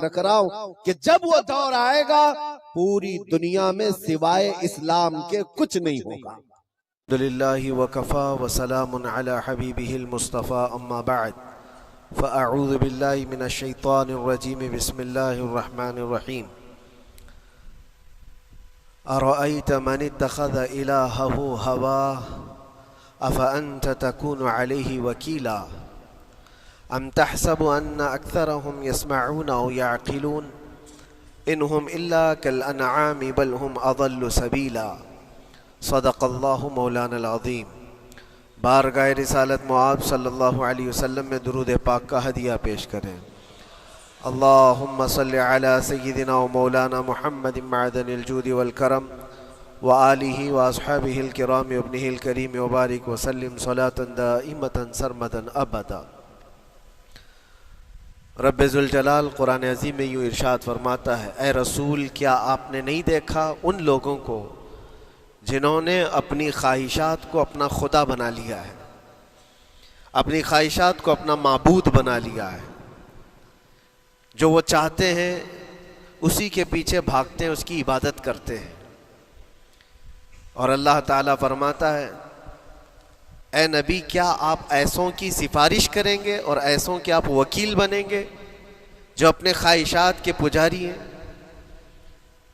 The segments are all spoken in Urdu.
رکھ رہا ہوں کہ جب وہ دور آئے گا پوری دنیا میں سوائے اسلام کے کچھ نہیں ہوگا۔ الحمدللہ وکفا وسلام علی حبیبہ المصطفیٰ اما بعد فاعوذ باللہ من الشیطان الرجیم بسم اللہ الرحمن الرحیم ارأیت من اتخذ الہہ ہواہ افانت تکون علیہ وکیلا ام تحسب ان اکثرهم يسمعون او يعقلون انہم الا کالانعام بل هم اضل سبیلا صدق اللہ مولانا العظیم۔ بارگاہ رسالت معاب صلی اللہ علیہ وسلم میں درود پاک کا ہدیہ پیش کریں۔ اللہم صلی علی سیدنا و مولانا محمد معدن الجود والکرم وآلہ واصحابہ الکرام وابنہ الکریم وبارک وسلم صلاة دائمة سرمدا ابدا۔ رب ذوالجلال قرآن عظیم میں یوں ارشاد فرماتا ہے، اے رسول کیا آپ نے نہیں دیکھا ان لوگوں کو جنہوں نے اپنی خواہشات کو اپنا خدا بنا لیا ہے، اپنی خواہشات کو اپنا معبود بنا لیا ہے، جو وہ چاہتے ہیں اسی کے پیچھے بھاگتے ہیں، اس کی عبادت کرتے ہیں۔ اور اللہ تعالیٰ فرماتا ہے، اے نبی کیا آپ ایسوں کی سفارش کریں گے اور ایسوں کے آپ وکیل بنیں گے جو اپنے خواہشات کے پجاری ہیں؟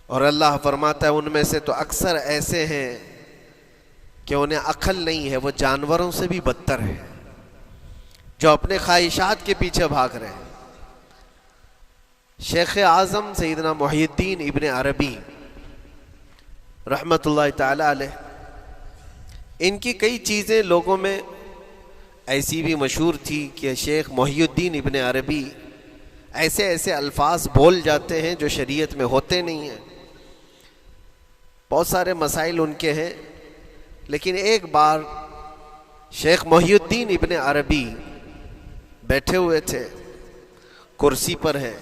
اور اللہ فرماتا ہے ان میں سے تو اکثر ایسے ہیں کہ انہیں عقل نہیں ہے، وہ جانوروں سے بھی بدتر ہے، جو اپنے خواہشات کے پیچھے بھاگ رہے ہیں۔ شیخ اعظم سیدنا محی الدین ابن عربی رحمۃ اللہ تعالی علیہ، ان کی کئی چیزیں لوگوں میں ایسی بھی مشہور تھی کہ شیخ محی الدین ابن عربی ایسے ایسے الفاظ بول جاتے ہیں جو شریعت میں ہوتے نہیں ہیں، بہت سارے مسائل ان کے ہیں۔ لیکن ایک بار شیخ محی الدین ابن عربی بیٹھے ہوئے تھے، کرسی پر ہیں،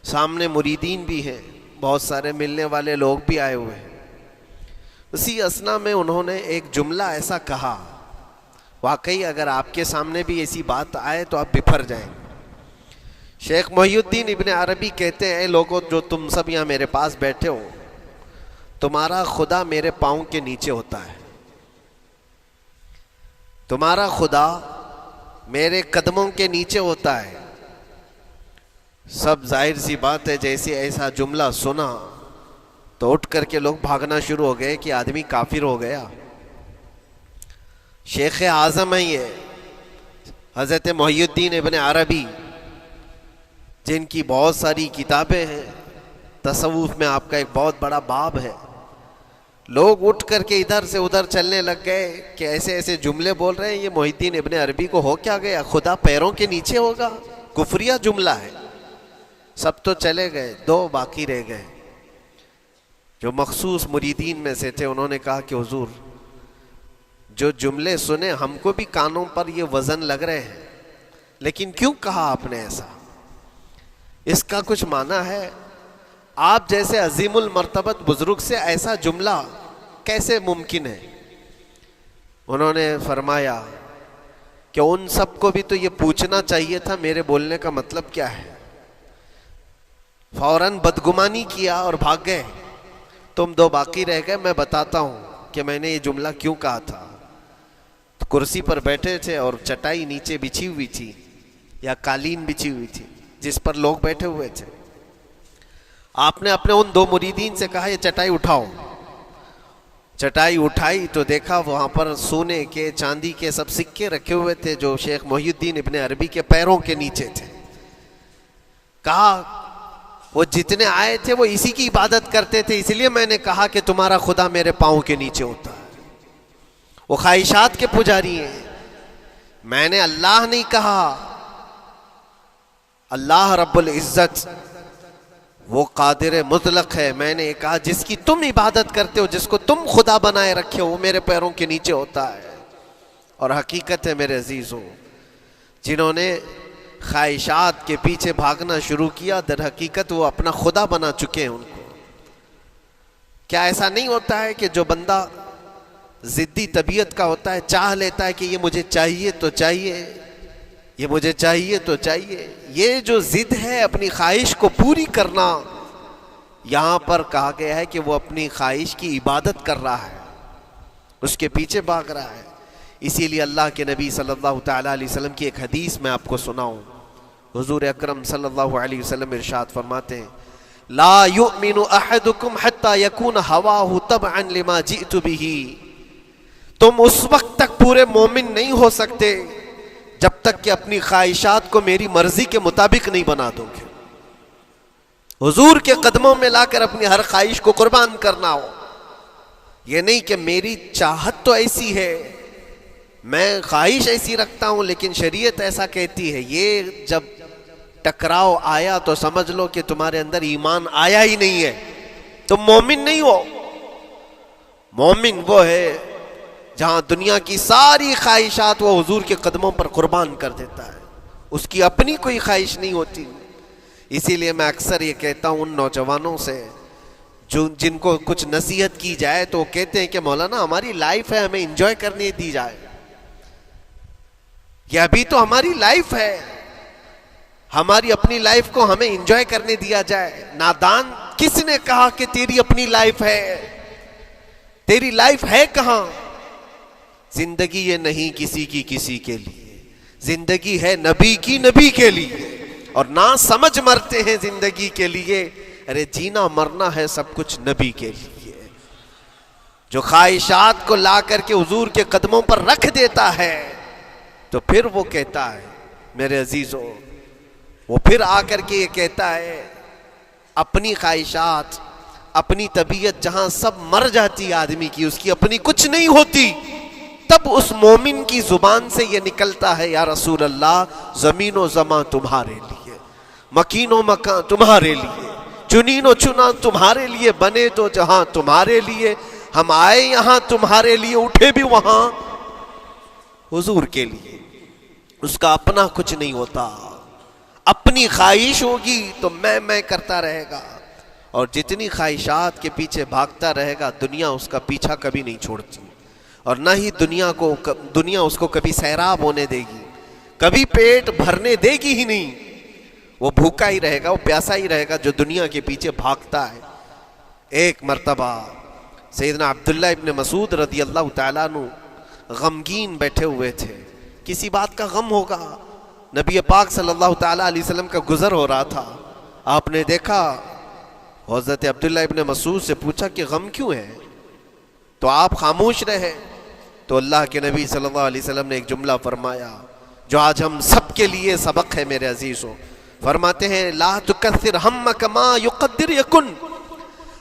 سامنے مریدین بھی ہیں، بہت سارے ملنے والے لوگ بھی آئے ہوئے ہیں۔ اسی اثنا میں انہوں نے ایک جملہ ایسا کہا، واقعی اگر آپ کے سامنے بھی ایسی بات آئے تو آپ بپھر جائیں۔ شیخ محی الدین ابن عربی کہتے ہیں، اے لوگوں جو تم سب یہاں میرے پاس بیٹھے ہو، تمہارا خدا میرے پاؤں کے نیچے ہوتا ہے، تمہارا خدا میرے قدموں کے نیچے ہوتا ہے۔ سب ظاہر سی بات ہے جیسے ایسا جملہ سنا تو اٹھ کر کے لوگ بھاگنا شروع ہو گئے کہ آدمی کافر ہو گیا۔ شیخ اعظم ہیں یہ حضرت محی الدین ابن عربی، جن کی بہت ساری کتابیں ہیں، تصوف میں آپ کا ایک بہت بڑا باب ہے۔ لوگ اٹھ کر کے ادھر سے ادھر چلنے لگ گئے کہ ایسے ایسے جملے بول رہے ہیں، یہ محی الدین ابن عربی کو ہو کیا گیا، خدا پیروں کے نیچے ہوگا، کفریہ جملہ ہے۔ سب تو چلے گئے، دو باقی رہ گئے جو مخصوص مریدین میں سے تھے۔ انہوں نے کہا کہ حضور جو جملے سنے ہم کو بھی کانوں پر یہ وزن لگ رہے ہیں، لیکن کیوں کہا آپ نے ایسا؟ اس کا کچھ معنی ہے؟ آپ جیسے عظیم المرتبت بزرگ سے ایسا جملہ کیسے ممکن ہے؟ انہوں نے فرمایا کہ ان سب کو بھی تو یہ پوچھنا چاہیے تھا میرے بولنے کا مطلب کیا ہے، فوراً بدگمانی کیا اور بھاگ گئے۔ تم دو باقی رہ گئے، میں بتاتا ہوں کہ میں نے یہ جملہ کیوں کہا تھا۔ تو کرسی پر بیٹھے تھے اور چٹائی نیچے بچھی ہوئی تھی یا قالین بچھی ہوئی تھی جس پر لوگ بیٹھے ہوئے تھے۔ آپ نے اپنے ان دو مریدین سے کہا یہ چٹائی اٹھاؤ۔ چٹائی اٹھائی تو دیکھا وہاں پر سونے کے چاندی کے سب سکے رکھے ہوئے تھے جو شیخ محی الدین ابن عربی کے پیروں کے نیچے تھے۔ کہا وہ جتنے آئے تھے وہ اسی کی عبادت کرتے تھے، اس لیے میں نے کہا کہ تمہارا خدا میرے پاؤں کے نیچے ہوتا ہے، وہ خواہشات کے پجاری ہیں۔ میں نے اللہ نہیں کہا، اللہ رب العزت وہ قادر مطلق ہے۔ میں نے کہا جس کی تم عبادت کرتے ہو، جس کو تم خدا بنائے رکھے ہو، وہ میرے پیروں کے نیچے ہوتا ہے۔ اور حقیقت ہے میرے عزیزوں، جنہوں نے خواہشات کے پیچھے بھاگنا شروع کیا، در حقیقت وہ اپنا خدا بنا چکے ہیں ان کو۔ کیا ایسا نہیں ہوتا ہے کہ جو بندہ ضدی طبیعت کا ہوتا ہے چاہ لیتا ہے کہ یہ مجھے چاہیے تو چاہیے، یہ مجھے چاہیے تو چاہیے. یہ جو ضد ہے اپنی خواہش کو پوری کرنا، یہاں پر کہا گیا ہے کہ وہ اپنی خواہش کی عبادت کر رہا ہے، اس کے پیچھے بھاگ رہا ہے. اسی لیے اللہ کے نبی صلی اللہ تعالیٰ علیہ وسلم کی ایک حدیث میں آپ کو سناؤں. حضور اکرم صلی اللہ علیہ وسلم ارشاد فرماتے ہیں لا یؤمن احدکم حتی یکون ہواہ تبعا لما جئت بہ. تم اس وقت تک پورے مومن نہیں ہو سکتے جب تک کہ اپنی خواہشات کو میری مرضی کے مطابق نہیں بنا دو گے. حضور کے قدموں میں لا کر اپنی ہر خواہش کو قربان کرنا ہو. یہ نہیں کہ میری چاہت تو ایسی ہے، میں خواہش ایسی رکھتا ہوں لیکن شریعت ایسا کہتی ہے. یہ جب ٹکراؤ آیا تو سمجھ لو کہ تمہارے اندر ایمان آیا ہی نہیں ہے، تم مومن نہیں ہو. مومن وہ ہے جہاں دنیا کی ساری خواہشات وہ حضور کے قدموں پر قربان کر دیتا ہے، اس کی اپنی کوئی خواہش نہیں ہوتی. اسی لیے میں اکثر یہ کہتا ہوں ان نوجوانوں سے جن کو کچھ نصیحت کی جائے تو وہ کہتے ہیں کہ مولانا ہماری لائف ہے، ہمیں انجوائے کرنے دی جائے. یہ ابھی تو ہماری لائف ہے، ہماری اپنی لائف کو ہمیں انجوائے کرنے دیا جائے. نادان، کس نے کہا کہ تیری اپنی لائف ہے؟ تیری لائف ہے کہاں؟ زندگی یہ نہیں کسی کی کسی کے لیے، زندگی ہے نبی کی نبی کے لیے. اور نہ سمجھ مرتے ہیں زندگی کے لیے. ارے جینا مرنا ہے سب کچھ نبی کے لیے. جو خواہشات کو لا کر کے حضور کے قدموں پر رکھ دیتا ہے تو پھر وہ کہتا ہے میرے عزیزوں، وہ پھر آ کر کے یہ کہتا ہے اپنی خواہشات، اپنی طبیعت جہاں سب مر جاتی آدمی کی، اس کی اپنی کچھ نہیں ہوتی، تب اس مومن کی زبان سے یہ نکلتا ہے یا رسول اللہ زمین و زمان تمہارے لیے، مکین و مکان تمہارے لیے، چنین و چنا تمہارے لیے، بنے تو جہاں تمہارے لیے، ہم آئے یہاں تمہارے لیے، اٹھے بھی وہاں حضور کے لیے. اس کا اپنا کچھ نہیں ہوتا. اپنی خواہش ہوگی تو میں کرتا رہے گا، اور جتنی خواہشات کے پیچھے بھاگتا رہے گا دنیا اس کا پیچھا کبھی نہیں چھوڑتی، اور نہ ہی دنیا اس کو کبھی سیراب ہونے دے گی، کبھی پیٹ بھرنے دے گی ہی نہیں. وہ بھوکا ہی رہے گا، وہ پیاسا ہی رہے گا جو دنیا کے پیچھے بھاگتا ہے. ایک مرتبہ سیدنا عبداللہ ابن مسعود رضی اللہ تعالیٰ عنہ غمگین بیٹھے ہوئے تھے، کسی بات کا غم ہوگا. نبی پاک صلی اللہ تعالیٰ علیہ وسلم کا گزر ہو رہا تھا. آپ نے دیکھا، حضرت عبداللہ ابن مسعود سے پوچھا کہ غم کیوں ہے؟ تو آپ خاموش رہے. تو اللہ کے نبی صلی اللہ علیہ وسلم نے ایک جملہ فرمایا جو آج ہم سب کے لیے سبق ہے میرے عزیزوں. فرماتے ہیں لا تکثر ہمک ما یقدر یکن.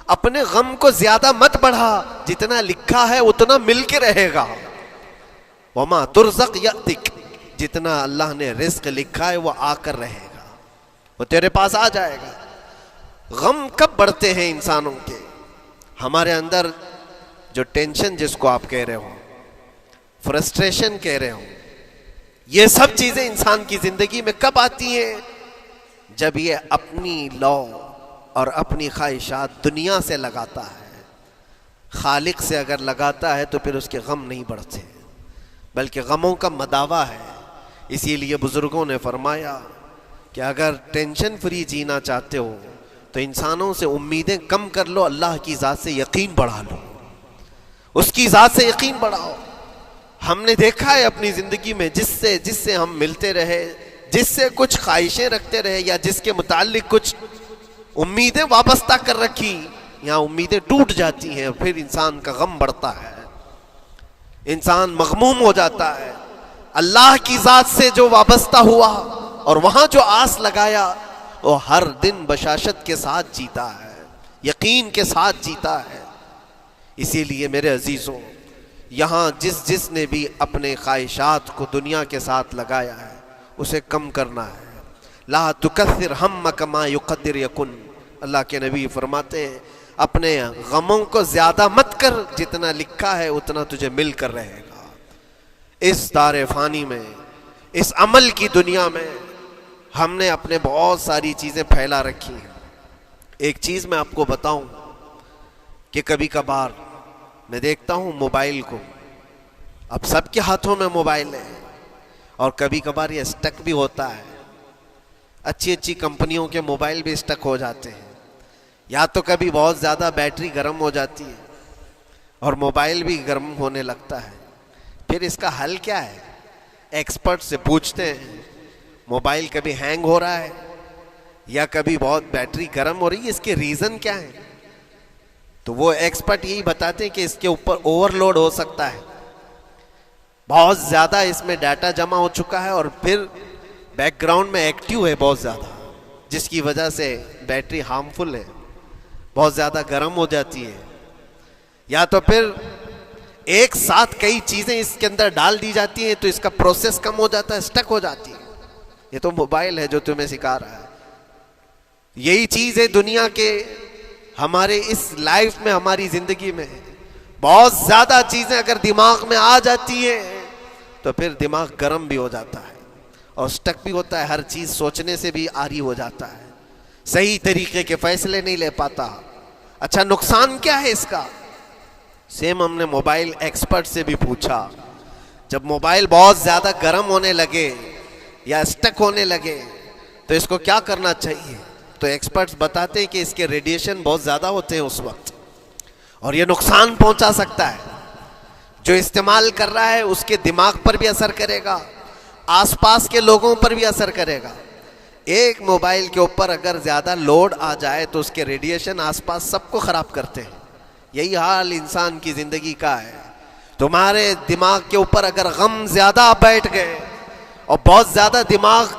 اپنے غم کو زیادہ مت بڑھا، جتنا لکھا ہے اتنا مل کے رہے گا. وما ترزق یأتک. جتنا اللہ نے رزق لکھا ہے وہ آ کر رہے گا، وہ تیرے پاس آ جائے گا. غم کب بڑھتے ہیں انسانوں کے؟ ہمارے اندر جو ٹینشن جس کو آپ کہہ رہے ہو، فرسٹریشن کہہ رہے ہو، یہ سب چیزیں انسان کی زندگی میں کب آتی ہیں؟ جب یہ اپنی لو اور اپنی خواہشات دنیا سے لگاتا ہے. خالق سے اگر لگاتا ہے تو پھر اس کے غم نہیں بڑھتے، بلکہ غموں کا مداوع ہے. اسی لیے بزرگوں نے فرمایا کہ اگر ٹینشن فری جینا چاہتے ہو تو انسانوں سے امیدیں کم کر لو، اللہ کی ذات سے یقین بڑھا لو، اس کی ذات سے یقین بڑھاؤ. ہم نے دیکھا ہے اپنی زندگی میں جس سے ہم ملتے رہے، جس سے کچھ خواہشیں رکھتے رہے یا جس کے متعلق کچھ امیدیں وابستہ کر رکھی، یہاں امیدیں ٹوٹ جاتی ہیں، پھر انسان کا غم بڑھتا ہے، انسان مغموم ہو جاتا ہے. اللہ کی ذات سے جو وابستہ ہوا اور وہاں جو آس لگایا وہ ہر دن بشاشت کے ساتھ جیتا ہے، یقین کے ساتھ جیتا ہے. اسی لیے میرے عزیزوں، یہاں جس نے بھی اپنے خواہشات کو دنیا کے ساتھ لگایا ہے اسے کم کرنا ہے. لا تکثر ہمک ما یقدر یکن. اللہ کے نبی فرماتے ہیں اپنے غموں کو زیادہ مت کر، جتنا لکھا ہے اتنا تجھے مل کر رہے گا. اس دار فانی میں، اس عمل کی دنیا میں ہم نے اپنے بہت ساری چیزیں پھیلا رکھی ہیں. ایک چیز میں آپ کو بتاؤں کہ کبھی کبھار میں دیکھتا ہوں موبائل کو، اب سب کے ہاتھوں میں موبائل ہے، اور کبھی کبھار یہ اسٹک بھی ہوتا ہے. اچھی اچھی کمپنیوں کے موبائل بھی اسٹک ہو جاتے ہیں, یا تو کبھی بہت زیادہ بیٹری گرم ہو جاتی ہے اور موبائل بھی گرم ہونے لگتا ہے. پھر اس کا حل کیا ہے؟ ایکسپرٹ سے پوچھتے ہیں موبائل کبھی ہینگ ہو رہا ہے یا کبھی بہت بیٹری گرم ہو رہی ہے, اس کے ریزن کیا ہے؟ تو وہ ایکسپرٹ یہی بتاتے ہیں کہ اس کے اوپر اوور لوڈ ہو سکتا ہے, بہت زیادہ اس میں ڈیٹا جمع ہو چکا ہے اور پھر بیک گراؤنڈ میں ایکٹیو ہے بہت زیادہ, جس کی وجہ سے بیٹری ہارمفل ہے, بہت زیادہ گرم ہو جاتی ہے. یا تو پھر ایک ساتھ کئی چیزیں اس کے اندر ڈال دی جاتی ہیں تو اس کا پروسیس کم ہو جاتا ہے, اسٹک ہو جاتی ہے. یہ تو موبائل ہے جو تمہیں سکھا رہا ہے. یہی چیز ہے دنیا کے ہمارے اس لائف میں, ہماری زندگی میں بہت زیادہ چیزیں اگر دماغ میں آ جاتی ہیں تو پھر دماغ گرم بھی ہو جاتا ہے اور اسٹک بھی ہوتا ہے, ہر چیز سوچنے سے بھی عاری ہو جاتا ہے, صحیح طریقے کے فیصلے نہیں لے پاتا. اچھا نقصان کیا ہے اس کا؟ سیم ہم نے موبائل ایکسپرٹ سے بھی پوچھا, جب موبائل بہت زیادہ گرم ہونے لگے یا اسٹک ہونے لگے تو اس کو کیا کرنا چاہیے؟ تو ایکسپرٹس بتاتے ہیں کہ اس کے ریڈیشن بہت زیادہ ہوتے ہیں اس وقت اور یہ نقصان پہنچا سکتا ہے. جو استعمال کر رہا ہے اس کے دماغ پر بھی اثر کرے گا, آس پاس کے لوگوں پر بھی اثر کرے گا. ایک موبائل کے اوپر اگر زیادہ لوڈ آ جائے تو اس کے ریڈیشن آس پاس سب کو خراب کرتے ہیں. یہی حال انسان کی زندگی کا ہے. تمہارے دماغ کے اوپر اگر غم زیادہ بیٹھ گئے اور بہت زیادہ دماغ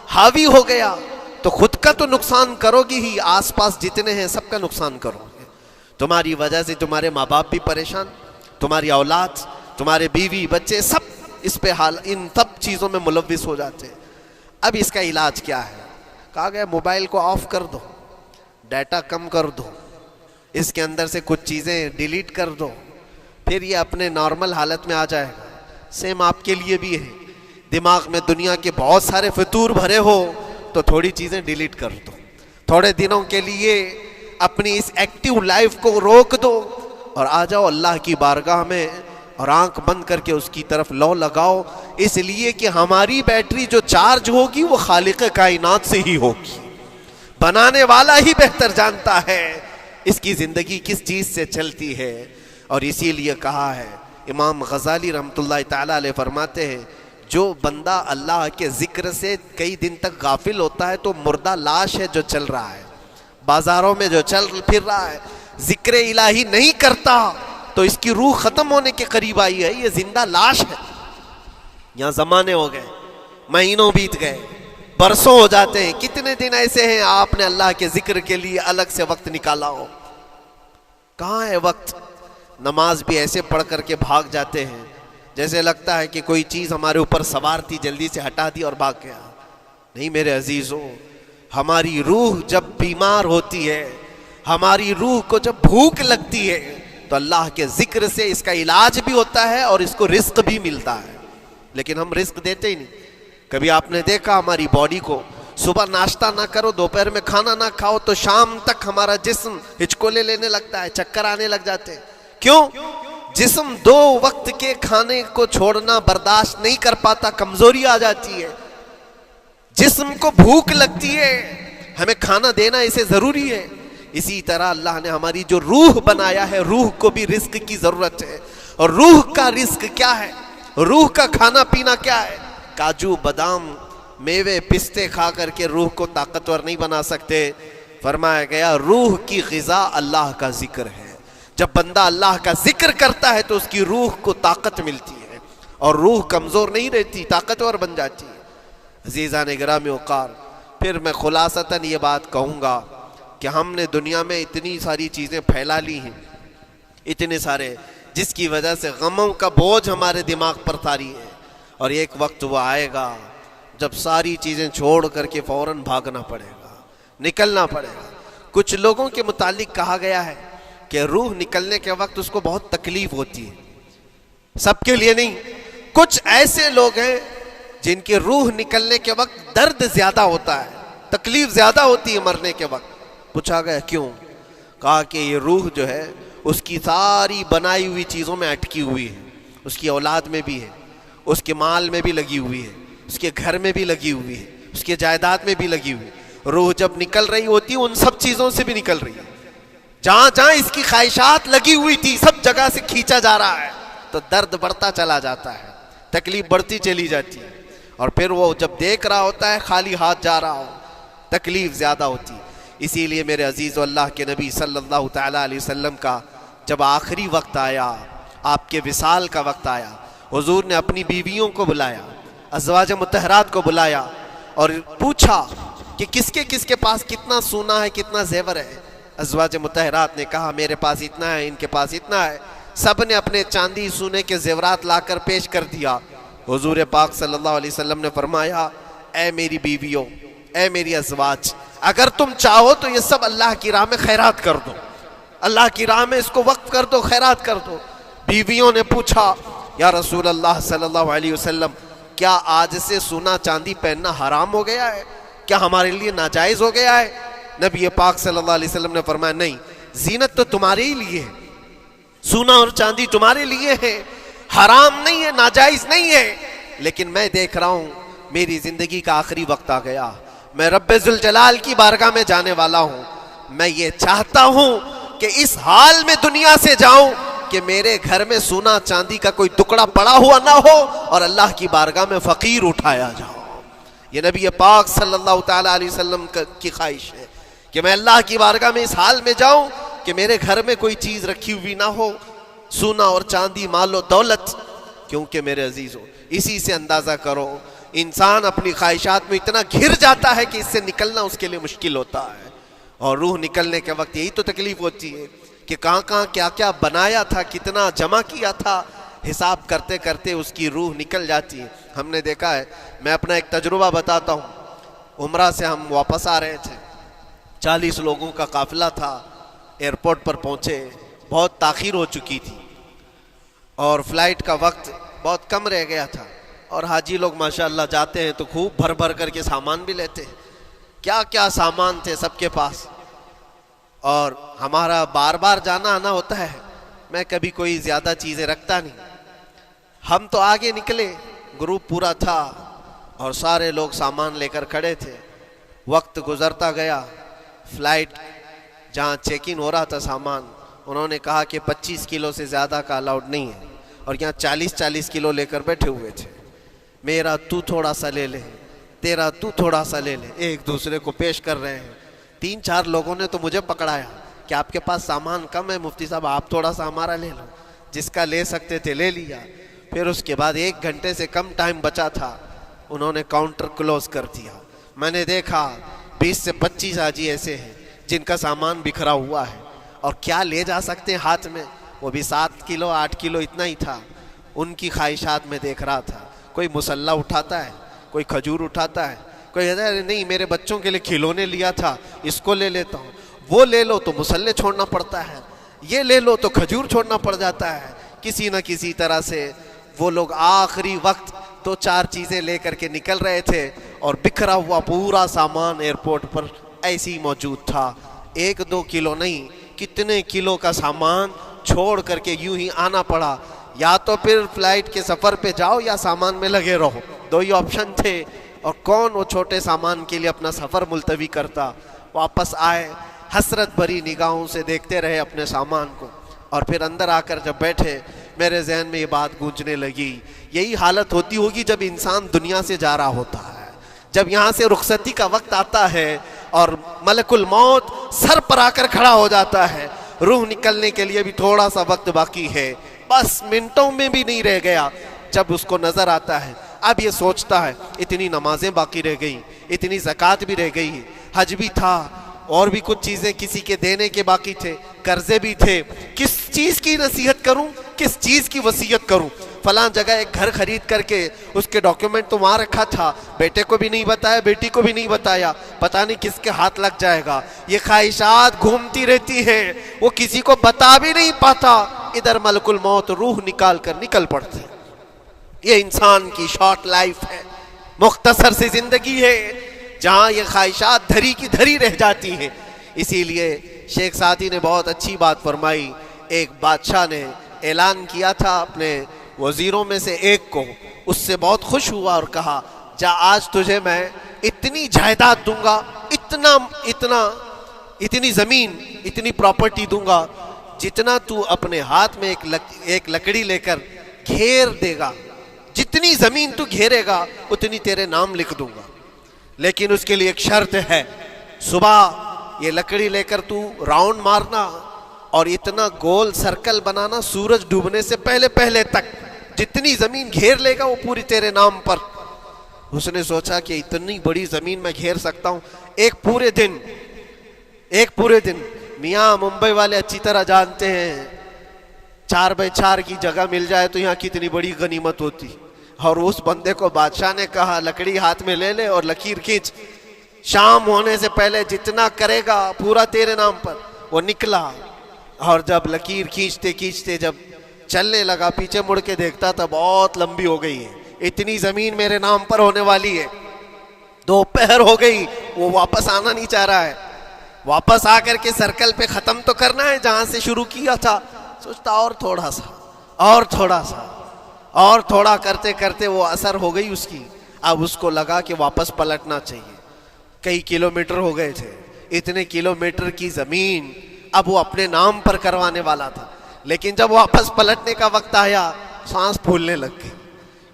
حاوی ہو گیا تو خود کا تو نقصان کرو گی ہی, آس پاس جتنے ہیں سب کا نقصان کرو گے. تمہاری وجہ سے تمہارے ماں باپ بھی پریشان, تمہاری اولاد, تمہارے بیوی بچے سب اس پہ ان سب چیزوں میں ملوث ہو جاتے ہیں. اب اس کا علاج کیا ہے؟ کہا گیا موبائل کو آف کر دو, ڈیٹا کم کر دو, اس کے اندر سے کچھ چیزیں ڈیلیٹ کر دو, پھر یہ اپنے نارمل حالت میں آ جائے گا. سیم آپ کے لیے بھی ہے, دماغ میں دنیا کے بہت سارے فطور بھرے ہو تو تھوڑی چیزیں ڈیلیٹ کر دو, تھوڑے دنوں کے لیے اپنی اس ایکٹیو لائف کو روک دو اور آ جاؤ اللہ کی بارگاہ میں اور آنکھ بند کر کے اس کی طرف لو لگاؤ, اس لیے کہ ہماری بیٹری جو چارج ہوگی وہ خالق کائنات سے ہی ہوگی. بنانے والا ہی بہتر جانتا ہے اس کی زندگی کس چیز سے چلتی ہے. اور اسی لیے کہا ہے, امام غزالی رحمۃ اللہ تعالی علیہ فرماتے ہیں جو بندہ اللہ کے ذکر سے کئی دن تک غافل ہوتا ہے تو مردہ لاش ہے جو چل رہا ہے, بازاروں میں جو چل پھر رہا ہے, ذکر الہی نہیں کرتا تو اس کی روح ختم ہونے کے قریب آئی ہے, یہ زندہ لاش ہے. یہاں زمانے ہو گئے, مہینوں بیت گئے, برسوں ہو جاتے ہیں, کتنے دن ایسے ہیں آپ نے اللہ کے ذکر کے لیے الگ سے وقت نکالا ہو؟ کہاں ہے وقت؟ نماز بھی ایسے پڑھ کر کے بھاگ جاتے ہیں جیسے لگتا ہے کہ کوئی چیز ہمارے اوپر سوار تھی, جلدی سے ہٹا دی اور بھاگ گیا. نہیں میرے عزیزوں, ہماری روح جب بیمار ہوتی ہے, ہماری روح کو جب بھوک لگتی ہے تو اللہ کے ذکر سے اس کا علاج بھی ہوتا ہے اور اس کو رزق بھی ملتا ہے. لیکن ہم رزق دیتے ہی نہیں. کبھی آپ نے دیکھا ہماری باڈی کو, صبح ناشتہ نہ کرو, دوپہر میں کھانا نہ کھاؤ تو شام تک ہمارا جسم ہچکولے لینے لگتا ہے, چکر آنے لگ جاتے ہیں. کیوں؟ جسم 2 وقت کے کھانے کو چھوڑنا برداشت نہیں کر پاتا, کمزوری آ جاتی ہے, جسم کو بھوک لگتی ہے, ہمیں کھانا دینا اسے ضروری ہے. اسی طرح اللہ نے ہماری جو روح بنایا ہے, روح کو بھی رزق کی ضرورت ہے. اور روح کا رزق کیا ہے؟ روح کا کھانا پینا کیا ہے؟ کاجو بادام میوے پستے کھا کر کے روح کو طاقتور نہیں بنا سکتے. فرمایا گیا روح کی غذا اللہ کا ذکر ہے. جب بندہ اللہ کا ذکر کرتا ہے تو اس کی روح کو طاقت ملتی ہے اور روح کمزور نہیں رہتی, طاقتور بن جاتی ہے. عزیزان گرامی وقار, پھر میں خلاصتاً یہ بات کہوں گا کہ ہم نے دنیا میں اتنی ساری چیزیں پھیلا لی ہیں, اتنے سارے, جس کی وجہ سے غموں کا بوجھ ہمارے دماغ پر طاری ہے. اور ایک وقت وہ آئے گا جب ساری چیزیں چھوڑ کر کے فوراً بھاگنا پڑے گا, نکلنا پڑے گا. کچھ لوگوں کے متعلق کہا گیا ہے کہ روح نکلنے کے وقت اس کو بہت تکلیف ہوتی ہے, سب کے لیے نہیں. کچھ ایسے لوگ ہیں جن کی روح نکلنے کے وقت درد زیادہ ہوتا ہے, تکلیف زیادہ ہوتی ہے مرنے کے وقت. پوچھا گیا کیوں؟ کہا کہ یہ روح جو ہے اس کی ساری بنائی ہوئی چیزوں میں اٹکی ہوئی ہے, اس کی اولاد میں بھی ہے, اس کے مال میں بھی لگی ہوئی ہے, اس کے گھر میں بھی لگی ہوئی ہے، اس کے جائیداد میں بھی لگی ہوئی ہے۔ روح جب نکل رہی ہوتی ہے ان سب چیزوں سے بھی نکل رہی ہے، جہاں جہاں اس کی خواہشات لگی ہوئی تھی سب جگہ سے کھینچا جا رہا ہے، تو درد بڑھتا چلا جاتا ہے، تکلیف بڑھتی چلی جاتی ہے، اور پھر وہ جب دیکھ رہا ہوتا ہے خالی ہاتھ جا رہا ہو، تکلیف زیادہ ہوتی۔ اسی لیے میرے عزیز و اللہ کے نبی صلی اللہ تعالیٰ علیہ وسلم کا جب آخری وقت آیا، آپ کے وصال کا وقت آیا، حضور نے اپنی بیویوں کو بلایا، ازواج مطہرات کو بلایا اور پوچھا کہ کس کے پاس کتنا سونا ہے، کتنا زیور ہے۔ ازواج مطہرات نے کہا میرے پاس اتنا ہے، ان کے پاس اتنا ہے، سب نے اپنے چاندی سونے کے زیورات لا کر پیش کر دیا۔ حضور پاک صلی اللہ علیہ وسلم نے فرمایا اے میری بیویوں، اے میری ازواج، اگر تم چاہو تو یہ سب اللہ کی راہ میں خیرات کر دو، اللہ کی راہ میں اس کو وقف کر دو، خیرات کر دو۔ بیویوں نے پوچھا یا رسول اللہ صلی اللہ علیہ وسلم، کیا آج سے سونا چاندی پہننا حرام ہو گیا ہے؟ کیا ہمارے لیے ناجائز ہو گیا ہے؟ نبی پاک صلی اللہ علیہ وسلم نے فرمایا نہیں، زینت تو تمہارے ہی لیے ہے، سونا اور چاندی تمہارے لیے ہے، حرام نہیں ہے، ناجائز نہیں ہے، لیکن میں دیکھ رہا ہوں میری زندگی کا آخری وقت آ گیا، میں رب ذوالجلال کی بارگاہ میں جانے والا ہوں، میں یہ چاہتا ہوں کہ اس حال میں دنیا سے جاؤں کہ میرے گھر میں سونا چاندی کا کوئی ٹکڑا پڑا ہوا نہ ہو اور اللہ کی بارگاہ میں فقیر اٹھایا جاؤ۔ یہ نبی پاک صلی اللہ تعالیٰ علیہ وسلم کی خواہش ہے کہ میں اللہ کی بارگاہ میں اس حال میں جاؤں کہ میرے گھر میں کوئی چیز رکھی ہوئی نہ ہو، سونا اور چاندی، مال و دولت۔ کیونکہ میرے عزیزو اسی سے اندازہ کرو انسان اپنی خواہشات میں اتنا گھر جاتا ہے کہ اس سے نکلنا اس کے لیے مشکل ہوتا ہے، اور روح نکلنے کے وقت یہی تو تکلیف ہوتی ہے کہ کہاں کیا کیا بنایا تھا، کتنا جمع کیا تھا، حساب کرتے کرتے اس کی روح نکل جاتی ہے۔ ہم نے دیکھا ہے، میں اپنا ایک تجربہ بتاتا ہوں، عمرہ سے ہم واپس آ رہے تھے، 40 لوگوں کا قافلہ تھا، ایئرپورٹ پر پہنچے، بہت تاخیر ہو چکی تھی اور فلائٹ کا وقت بہت کم رہ گیا تھا، اور حاجی لوگ ماشاءاللہ جاتے ہیں تو خوب بھر بھر کر کے سامان بھی لیتے ہیں، کیا کیا سامان تھے سب کے پاس، اور ہمارا بار بار جانا آنا ہوتا ہے، میں کبھی کوئی زیادہ چیزیں رکھتا نہیں۔ ہم تو آگے نکلے، گروپ پورا تھا اور سارے لوگ سامان لے کر کھڑے تھے، وقت گزرتا گیا، فلائٹ جہاں چیک ان ہو رہا تھا سامان، انہوں نے کہا کہ 25 کلو سے زیادہ کا الاؤڈ نہیں ہے، اور یہاں 40 کلو لے کر بیٹھے ہوئے تھے، میرا تو تھوڑا سا لے لے، تیرا تو تھوڑا سا لے لے، ایک دوسرے کو پیش کر رہے ہیں۔ 3-4 لوگوں نے تو مجھے پکڑایا کہ آپ کے پاس سامان کم ہے مفتی صاحب، آپ تھوڑا سا ہمارا لے لو، جس کا لے سکتے تھے لے لیا۔ پھر اس کے بعد 1 گھنٹے سے کم ٹائم بچا تھا، انہوں نے کاؤنٹر کلوز کر دیا۔ میں نے دیکھا 20 سے 25 حاجی ایسے ہیں جن کا سامان بکھرا ہوا ہے، اور کیا لے جا سکتے ہیں ہاتھ میں، وہ بھی 7 کلو 8 کلو اتنا ہی تھا۔ ان کی خواہشات میں دیکھ رہا تھا، کوئی مسلح اٹھاتا ہے، کوئی کھجور اٹھاتا ہے، کوئی کہتا ہے نہیں میرے بچوں کے لیے کھلونے لیا تھا اس کو لے لیتا ہوں، وہ لے لو تو مسلح چھوڑنا پڑتا ہے، یہ لے لو تو کھجور چھوڑنا پڑ جاتا ہے۔ کسی نہ کسی طرح سے وہ لوگ آخری وقت 2-4 چیزیں لے کر کے نکل رہے تھے، اور بکھرا ہوا پورا سامان ایئرپورٹ پر ایسے ہی موجود تھا، 1-2 کلو نہیں، کتنے کلو کا سامان چھوڑ کر کے یوں ہی آنا پڑا۔ یا تو پھر فلائٹ کے سفر پہ جاؤ یا سامان میں لگے رہو، 2 ہی آپشن تھے، اور کون وہ چھوٹے سامان کے لیے اپنا سفر ملتوی کرتا۔ واپس آئے، حسرت بھری نگاہوں سے دیکھتے رہے اپنے سامان کو، اور پھر اندر آ کر جب بیٹھے میرے ذہن میں یہ بات گونجنے لگی، یہی حالت ہوتی ہوگی جب انسان دنیا سے جا رہا ہوتا ہے، جب یہاں سے رخصتی کا وقت آتا ہے اور ملک الموت سر پر آ کر کھڑا ہو جاتا ہے، روح نکلنے کے لیے بھی تھوڑا سا وقت باقی ہے، بس منٹوں میں بھی نہیں رہ گیا۔ جب اس کو نظر آتا ہے، اب یہ سوچتا ہے اتنی نمازیں باقی رہ گئی، اتنی زکوٰۃ بھی رہ گئی، حج بھی تھا، اور بھی کچھ چیزیں کسی کے دینے کے باقی تھے، قرضے بھی تھے، کس چیز کی نصیحت کروں، کس چیز کی وصیت کروں؟ فلاں جگہ ایک گھر خرید کر کے اس کے ڈاکیومنٹ تو وہاں رکھا تھا، بیٹے کو بھی نہیں بتایا، بیٹی کو بھی نہیں بتایا، پتہ نہیں کس کے ہاتھ لگ جائے گا۔ یہ خواہشات گھومتی رہتی ہیں، وہ کسی کو بتا بھی نہیں پاتا، ادھر ملک الموت روح نکال کر نکل پڑتے۔ یہ انسان کی شارٹ لائف ہے، مختصر سی زندگی ہے، جہاں یہ خواہشات دھری کی دھری رہ جاتی ہیں۔ اسی لیے شیخ سعدی نے بہت اچھی بات فرمائی، ایک بادشاہ نے اعلان کیا تھا اپنے وزیروں میں سے ایک کو، اس سے بہت خوش ہوا اور کہا جا آج تجھے میں اتنی جائیداد دوں گا، اتنی زمین، اتنی پراپرٹی دوں گا، جتنا تو اپنے ہاتھ میں ایک لکڑی لے کر گھیر دے گا، جتنی زمین تو گھیرے گا اتنی تیرے نام لکھ دوں گا، لیکن اس کے لیے ایک شرط ہے، صبح یہ لکڑی لے کر تو راؤنڈ مارنا اور اتنا گول سرکل بنانا سورج ڈوبنے سے پہلے تک، جتنی زمین گھیر لے گا وہ پوری تیرے نام پر۔ اس نے سوچا کہ اتنی بڑی زمین میں گھیر سکتا ہوں ایک پورے دن۔ میاں ممبئی والے اچھی طرح جانتے ہیں 4x4 کی جگہ مل جائے تو یہاں کتنی بڑی غنیمت ہوتی، اور اس بندے کو بادشاہ نے کہا لکڑی ہاتھ میں لے لے اور لکیر کھینچ، شام ہونے سے پہلے جتنا کرے گا پورا تیرے نام پر۔ وہ نکلا اور جب لکیر کھینچتے جب چلنے لگا پیچھے مڑ کے دیکھتا تھا بہت لمبی ہو گئی ہے، اتنی زمین میرے نام پر ہونے والی ہے۔ دوپہر ہو گئی، وہ واپس آنا نہیں چاہ رہا ہے، واپس آ کر کے سرکل پہ ختم تو کرنا ہے جہاں سے شروع کیا تھا۔ سوچتا اور تھوڑا کرتے کرتے وہ اثر ہو گئی اس کی۔ اب اس کو لگا کہ واپس پلٹنا چاہیے، کئی کلومیٹر ہو گئے تھے، اتنے کلومیٹر کی زمین اب وہ اپنے نام پر کروانے والا تھا، لیکن جب واپس پلٹنے کا وقت آیا سانس پھولنے لگ گئی،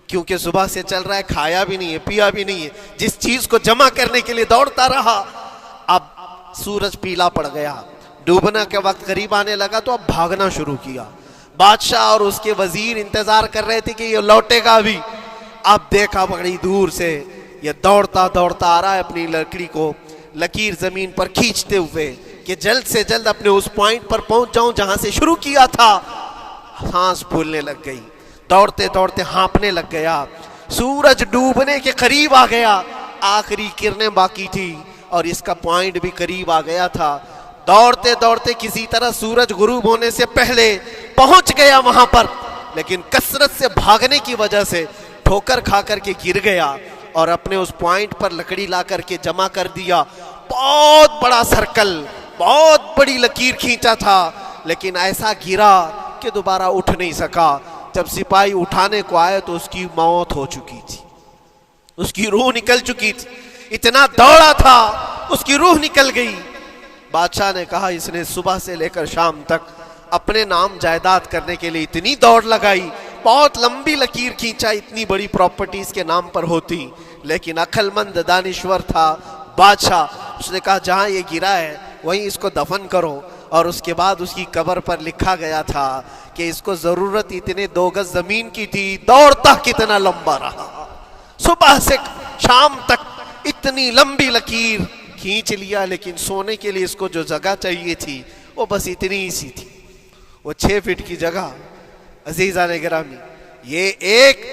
کیونکہ صبح سے چل رہا ہے، کھایا بھی نہیں ہے، پیا بھی نہیں ہے، جس چیز کو جمع کرنے کے لیے دوڑتا رہا۔ اب سورج پیلا پڑ گیا، ڈوبنا کے وقت قریب آنے لگا تو اب بھاگنا شروع کیا۔ بادشاہ اور اس کے وزیر انتظار کر رہے تھے کہ یہ لوٹے گا بھی۔ اب دیکھا بڑی دور سے یہ دوڑتا آ رہا ہے، اپنی لکڑی کو لکیر زمین پر کھینچتے ہوئے کہ جلد سے جلد اپنے اس پوائنٹ پر پہنچ جاؤں جہاں سے شروع کیا تھا۔ سانس پھولنے لگ گئی، دوڑتے ہانپنے لگ گیا، سورج ڈوبنے کے قریب آ گیا، آخری کرنیں باقی تھی اور اس کا پوائنٹ بھی قریب آ گیا تھا۔ دوڑتے کسی طرح سورج غروب ہونے سے پہلے پہنچ گیا وہاں پر، لیکن کثرت سے بھاگنے کی وجہ سے ٹھوکر کھا کر کے گر گیا اور اپنے اس پوائنٹ پر لکڑی لا کر کے جمع کر دیا۔ بہت بڑا سرکل، بہت بڑی لکیر کھینچا تھا، لیکن ایسا گرا کہ دوبارہ اٹھ نہیں سکا۔ جب سپاہی اٹھانے کو آئے تو اس کی موت ہو چکی تھی، اس کی روح نکل چکی تھی، اتنا دوڑا تھا اس کی روح نکل گئی۔ بادشاہ نے کہا اس نے صبح سے لے کر شام تک اپنے نام جائیداد کرنے کے لیے اتنی دوڑ لگائی، بہت لمبی لکیر کھینچا، اتنی بڑی پراپرٹیز کے نام پر ہوتی، لیکن عقل مند دانشور تھا بادشاہ۔ اس نے کہا جہاں یہ گرا ہے وہیں اس کو دفن کرو، اور اس کے بعد اس کی قبر پر لکھا گیا تھا کہ اس کو ضرورت اتنے 2 گز زمین کی تھی، دوڑتا کتنا لمبا رہا، صبح سے شام تک اتنی لمبی لکیر کھینچ لیا، لیکن سونے کے لیے اس کو جو جگہ چاہیے تھی وہ بس اتنی ہی سی تھی، وہ 6 فٹ کی جگہ۔ عزیزان گرامی، یہ ایک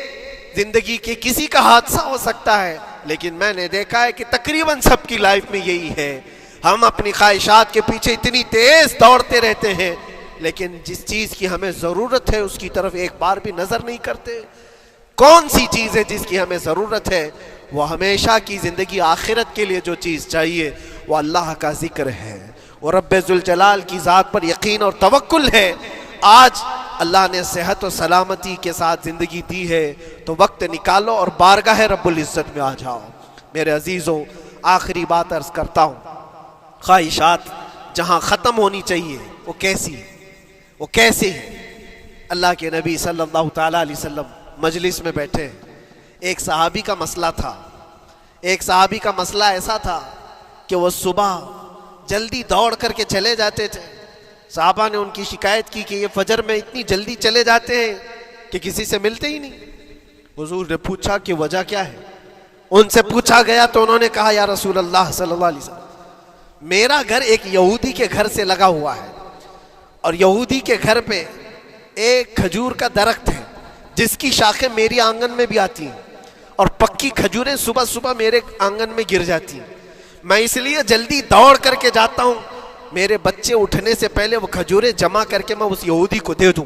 زندگی کے کسی کا حادثہ ہو سکتا ہے، لیکن میں نے دیکھا ہے کہ تقریباً سب کی لائف میں یہی ہے، ہم اپنی خواہشات کے پیچھے اتنی تیز دوڑتے رہتے ہیں، لیکن جس چیز کی ہمیں ضرورت ہے اس کی طرف ایک بار بھی نظر نہیں کرتے۔ کون سی چیز ہے جس کی ہمیں ضرورت ہے؟ وہ ہمیشہ کی زندگی آخرت کے لیے جو چیز چاہیے وہ اللہ کا ذکر ہے، وہ رب ذوالجلال کی ذات پر یقین اور توکل ہے۔ آج اللہ نے صحت و سلامتی کے ساتھ زندگی دی ہے تو وقت نکالو اور بارگاہ رب العزت میں آ جاؤ۔ میرے عزیزوں، آخری بات عرض کرتا ہوں، خواہشات جہاں ختم ہونی چاہیے وہ کیسی ہے؟ اللہ کے نبی صلی اللہ تعالیٰ علیہ وسلم مجلس میں بیٹھے، ایک صحابی کا مسئلہ ایسا تھا کہ وہ صبح جلدی دوڑ کر کے چلے جاتے تھے۔ صحابہ نے ان کی شکایت کی کہ یہ فجر میں اتنی جلدی چلے جاتے ہیں کہ کسی سے ملتے ہی نہیں۔ حضور نے پوچھا کہ وجہ کیا ہے؟ ان سے پوچھا گیا تو انہوں نے کہا یا رسول اللہ صلی اللہ علیہ وسلم، میرا گھر ایک یہودی کے گھر سے لگا ہوا ہے، اور یہودی کے گھر پہ ایک کھجور کا درخت ہے جس کی شاخیں میری آنگن میں بھی آتی ہیں، اور پکی کھجوریں صبح صبح میرے آنگن میں گر جاتی ہیں۔ میں اس لیے جلدی دوڑ کر کے جاتا ہوں، میرے بچے اٹھنے سے پہلے وہ کھجوریں جمع کر کے میں اس یہودی کو دے دوں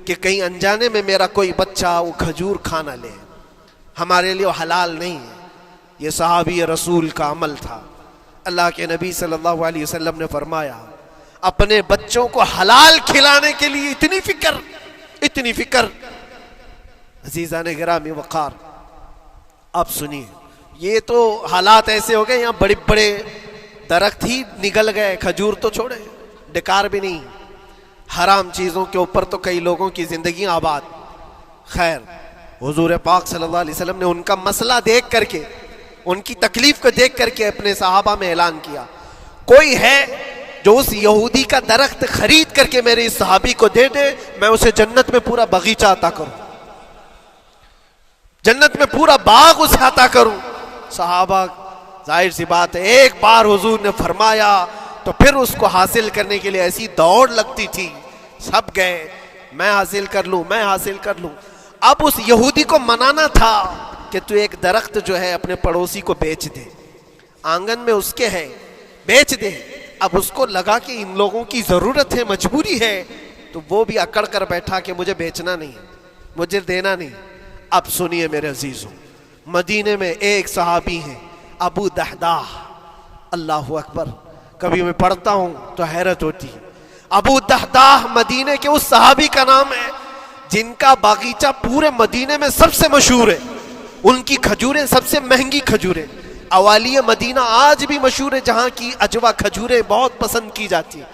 کہ کہیں انجانے میں میرا کوئی بچہ وہ کھجور کھانا لے۔ ہمارے لیے وہ حلال نہیں ہے۔ یہ صحابی رسول کا عمل تھا۔ اللہ کے نبی صلی اللہ علیہ وسلم نے فرمایا اپنے بچوں کو حلال کھلانے کے لیے اتنی فکر۔ عزیزان گرامی وقار، اب سنیے، یہ تو حالات ایسے ہو گئے، یہاں بڑے بڑے درخت ہی نگل گئے، کھجور تو چھوڑے، ڈکار بھی نہیں، حرام چیزوں کے اوپر تو کئی لوگوں کی زندگی آباد۔ خیر، حضور پاک صلی اللہ علیہ وسلم نے ان کا مسئلہ دیکھ کر کے، ان کی تکلیف کو دیکھ کر کے اپنے صحابہ میں اعلان کیا، کوئی ہے جو اس یہودی کا درخت خرید کر کے میرے اس صحابی کو دے دے، میں اسے جنت میں پورا باغیچہ عطا کروں، جنت میں پورا باغ اسے عطا کروں۔ صحابہ، ظاہر سی بات ہے، ایک بار حضور نے فرمایا تو پھر اس کو حاصل کرنے کے لیے ایسی دوڑ لگتی تھی، سب گئے، میں حاصل کر لوں، میں حاصل کر لوں۔ اب اس یہودی کو منانا تھا کہ تو ایک درخت جو ہے اپنے پڑوسی کو بیچ دے، آنگن میں اس کے ہے، بیچ دے۔ اب اس کو لگا کہ ان لوگوں کی ضرورت ہے، مجبوری ہے، تو وہ بھی اکڑ کر بیٹھا کہ مجھے بیچنا نہیں، مجھے دینا نہیں۔ اب سنیے میرے عزیزوں، مدینے میں ایک صحابی ہیں ابو دحداح، اللہ اکبر، کبھی میں پڑھتا ہوں تو حیرت ہوتی ہے۔ ابو دحداح مدینے کے اس صحابی کا نام ہے جن کا باغیچہ پورے مدینے میں سب سے مشہور ہے، ان کی کھجوریں سب سے مہنگی کھجوریں، اوالی مدینہ آج بھی مشہور ہے، جہاں کی اجوا کھجوریں بہت پسند کی جاتی ہیں۔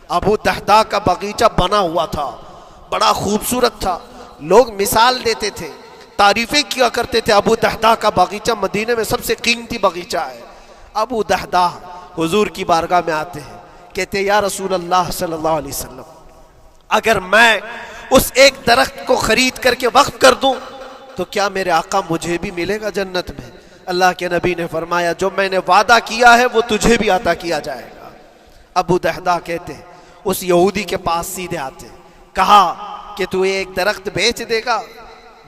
ابو دحداح کا باغیچہ بنا ہوا تھا، بڑا خوبصورت تھا، لوگ مثال دیتے تھے، تعریفیں کیا کرتے تھے، ابو دحداح کا باغیچہ مدینے میں سب سے قیمتی باغیچہ ہے۔ ابو دحداح حضور کی بارگاہ میں آتے ہیں، کہتے ہیں یا رسول اللہ صلی اللہ علیہ وسلم، اگر میں اس ایک درخت کو خرید کر کے وقف کر دوں تو کیا میرے آقا مجھے بھی ملے گا جنت میں؟ اللہ کے نبی نے فرمایا جو میں نے وعدہ کیا ہے وہ تجھے بھی عطا کیا جائے گا۔ ابو دحداح کہتے ہیں اس یہودی کے پاس سیدھے آتے ہیں، کہا کہ تو ایک درخت بیچ دے گا،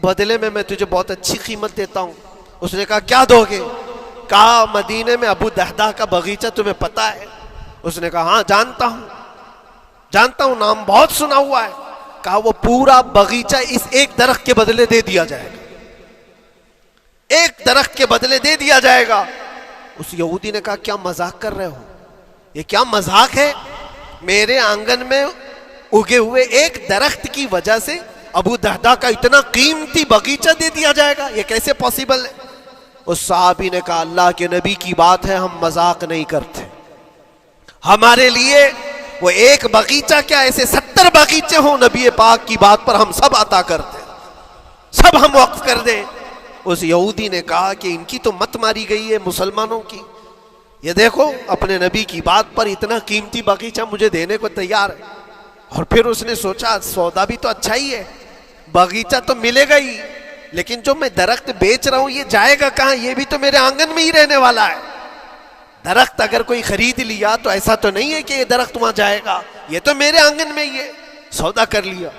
بدلے میں میں تجھے بہت اچھی قیمت دیتا ہوں۔ اس نے کہا کیا دو گے؟ کہا مدینے میں ابو دحداح کا باغیچہ تمہیں پتہ ہے؟ اس نے کہا ہاں جانتا ہوں، نام بہت سنا ہوا ہے۔ کہا وہ پورا باغیچہ اس ایک درخت کے بدلے دے دیا جائے گا، ایک درخت کے بدلے دے دیا جائے گا۔ اس یہودی نے کہا کیا مذاق کر رہے ہو؟ یہ کیا مذاق ہے؟ میرے آنگن میں اگے ہوئے ایک درخت کی وجہ سے ابو دحداح کا اتنا قیمتی باغیچہ دے دیا جائے گا، یہ کیسے پاسبل ہے؟ اس صحابی نے کہا اللہ کے نبی کی بات ہے، ہم مذاق نہیں کرتے، ہمارے لیے وہ ایک باغیچہ کیا ایسے 70 باغیچے ہوں، نبی پاک کی بات پر ہم سب عطا کر دیں، سب ہم وقف کر دیں۔ اس یہودی نے کہا کہ ان کی تو مت ماری گئی ہے مسلمانوں کی، یہ دیکھو اپنے نبی کی بات پر اتنا قیمتی باغیچہ مجھے دینے کو تیار ہے۔ اور پھر اس نے سوچا سودا بھی تو اچھا ہی ہے، باغیچہ تو ملے گا ہی، لیکن جو میں درخت بیچ رہا ہوں یہ جائے گا کہاں؟ یہ بھی تو میرے آنگن میں ہی رہنے والا ہے۔ درخت اگر کوئی خرید لیا تو ایسا تو نہیں ہے کہ یہ درخت وہاں جائے گا، یہ تو میرے آنگن میں ہی ہے۔ سودا کر لیا۔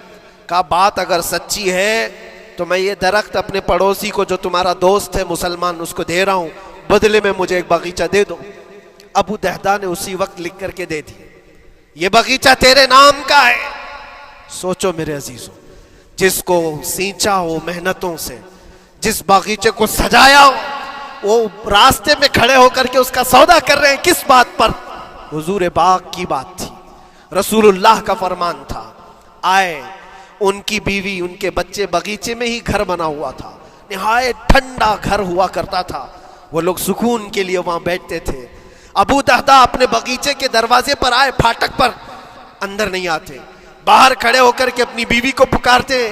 کہا بات اگر سچی ہے تو میں یہ درخت اپنے پڑوسی کو جو تمہارا دوست ہے مسلمان اس کو دے رہا ہوں، بدلے میں مجھے ایک باغیچہ دے دو۔ ابو دحداح نے اسی وقت لکھ کر کے دے دی، یہ باغیچہ تیرے نام کا ہے۔ سوچو میرے عزیزوں، جس کو سینچا ہو محنتوں سے، جس باغیچے کو سجایا ہو، وہ راستے میں کھڑے ہو کر کے اس کا سودا کر رہے ہیں، کس بات پر؟ حضور پاک کی بات تھی، رسول اللہ کا فرمان تھا۔ آئے، ان کی بیوی ان کے بچے، باغیچے میں ہی گھر بنا ہوا تھا، نہایت ٹھنڈا گھر ہوا کرتا تھا، وہ لوگ سکون کے لیے وہاں بیٹھتے تھے۔ ابو دحداح اپنے باغیچے کے دروازے پر آئے، پھاٹک پر، اندر نہیں آتے، باہر کھڑے ہو کر کے اپنی بیوی کو پکارتے،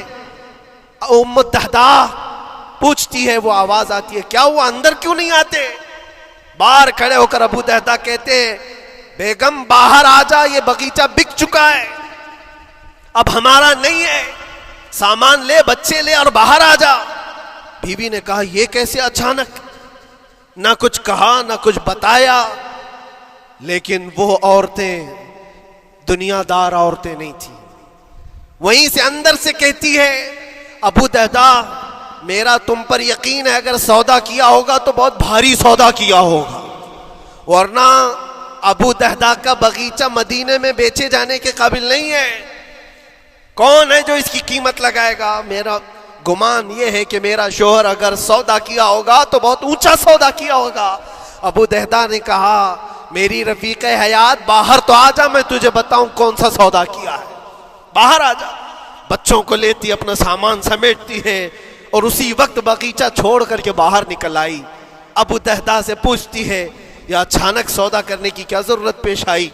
ام دحداح پوچھتی ہے، وہ آواز آتی ہے کیا ہوا اندر کیوں نہیں آتے؟ باہر کھڑے ہو کر ابو دحداح کہتے بیگم باہر آ جا، یہ باغیچہ بک چکا ہے، اب ہمارا نہیں ہے، سامان لے، بچے لے اور باہر آ جا۔ بیوی نے کہا یہ کیسے اچانک؟ نہ کچھ کہا نہ کچھ بتایا، لیکن وہ عورتیں دنیا دار عورتیں نہیں تھیں، وہیں سے اندر سے کہتی ہے ابو دحداح میرا تم پر یقین ہے، اگر سودا کیا ہوگا تو بہت بھاری سودا کیا ہوگا، ورنہ ابو دحداح کا باغیچہ مدینے میں بیچے جانے کے قابل نہیں ہے، کون ہے جو اس کی قیمت لگائے گا؟ میرا گمان یہ ہے کہ میرا شوہر اگر سودا کیا ہوگا تو بہت اونچا سودا کیا ہوگا۔ ابو دحداح نے کہا میری رفیق حیات باہر تو آ جا، میں تجھے بتاؤں کون سا سودا کیا ہے، باہر آ جا۔ بچوں کو لیتی اپنا سامان سمیٹتی ہے اور اسی وقت باغیچہ چھوڑ کر کے باہر نکل آئی. ابو دہدا سے پوچھتی ہے یہ اچانک سودا کرنے کی کیا ضرورت پیش آئی؟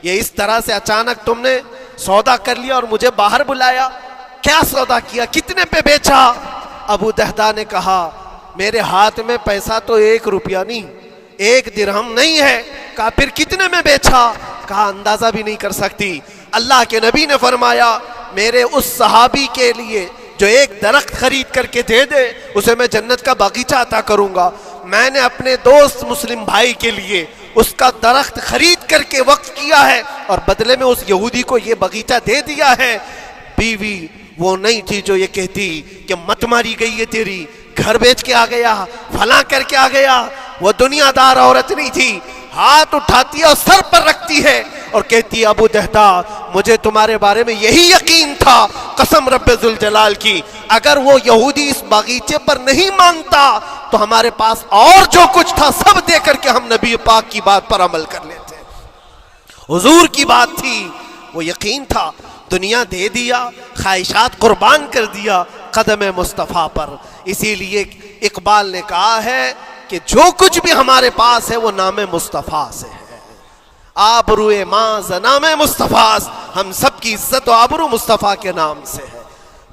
یہ اس طرح سے اچانک تم نے سودا کر لیا اور مجھے باہر بلایا؟ کیا سودا کیا؟ کتنے پہ بیچا؟ ابو دہدا نے کہا میرے ہاتھ میں پیسہ تو 1 روپیہ نہیں، 1 درہم نہیں ہے. کہا پھر کتنے میں بیچا؟ کہا اندازہ بھی نہیں کر سکتی. اللہ کے نبی نے فرمایا میرے اس صحابی کے لیے جو ایک درخت خرید کر کے دے دے اسے میں جنت کا باغیچہ عطا کروں گا. میں نے اپنے دوست مسلم بھائی کے لیے اس کا درخت خرید کر کے وقف کیا ہے اور بدلے میں اس یہودی کو یہ باغیچہ دے دیا ہے. بیوی وہ نہیں تھی جو یہ کہتی کہ مت ماری گئی ہے تیری، گھر بیچ کے آ گیا، فلاں کر کے آ گیا. وہ دنیا دار عورت نہیں تھی. ہاتھ اٹھاتی ہے اور سر پر رکھتی ہے اور کہتی ہے ابو دہدا مجھے تمہارے بارے میں یہی یقین تھا، قسم رب ذوالجلال کی اگر وہ یہودی اس باغیچے پر نہیں مانتا تو ہمارے پاس اور جو کچھ تھا سب دے کر کے ہم نبی پاک کی بات پر عمل کر لیتے. حضور کی بات تھی، وہ یقین تھا، دنیا دے دیا، خواہشات قربان کر دیا قدم مصطفیٰ پر. اسی لیے اقبال نے کہا ہے کہ جو کچھ بھی ہمارے پاس ہے وہ نام مصطفیٰ سے ہے. آبروئے ماز نام مصطفیٰ، ہم سب کی عزت و آبرو مصطفیٰ کے نام سے ہے.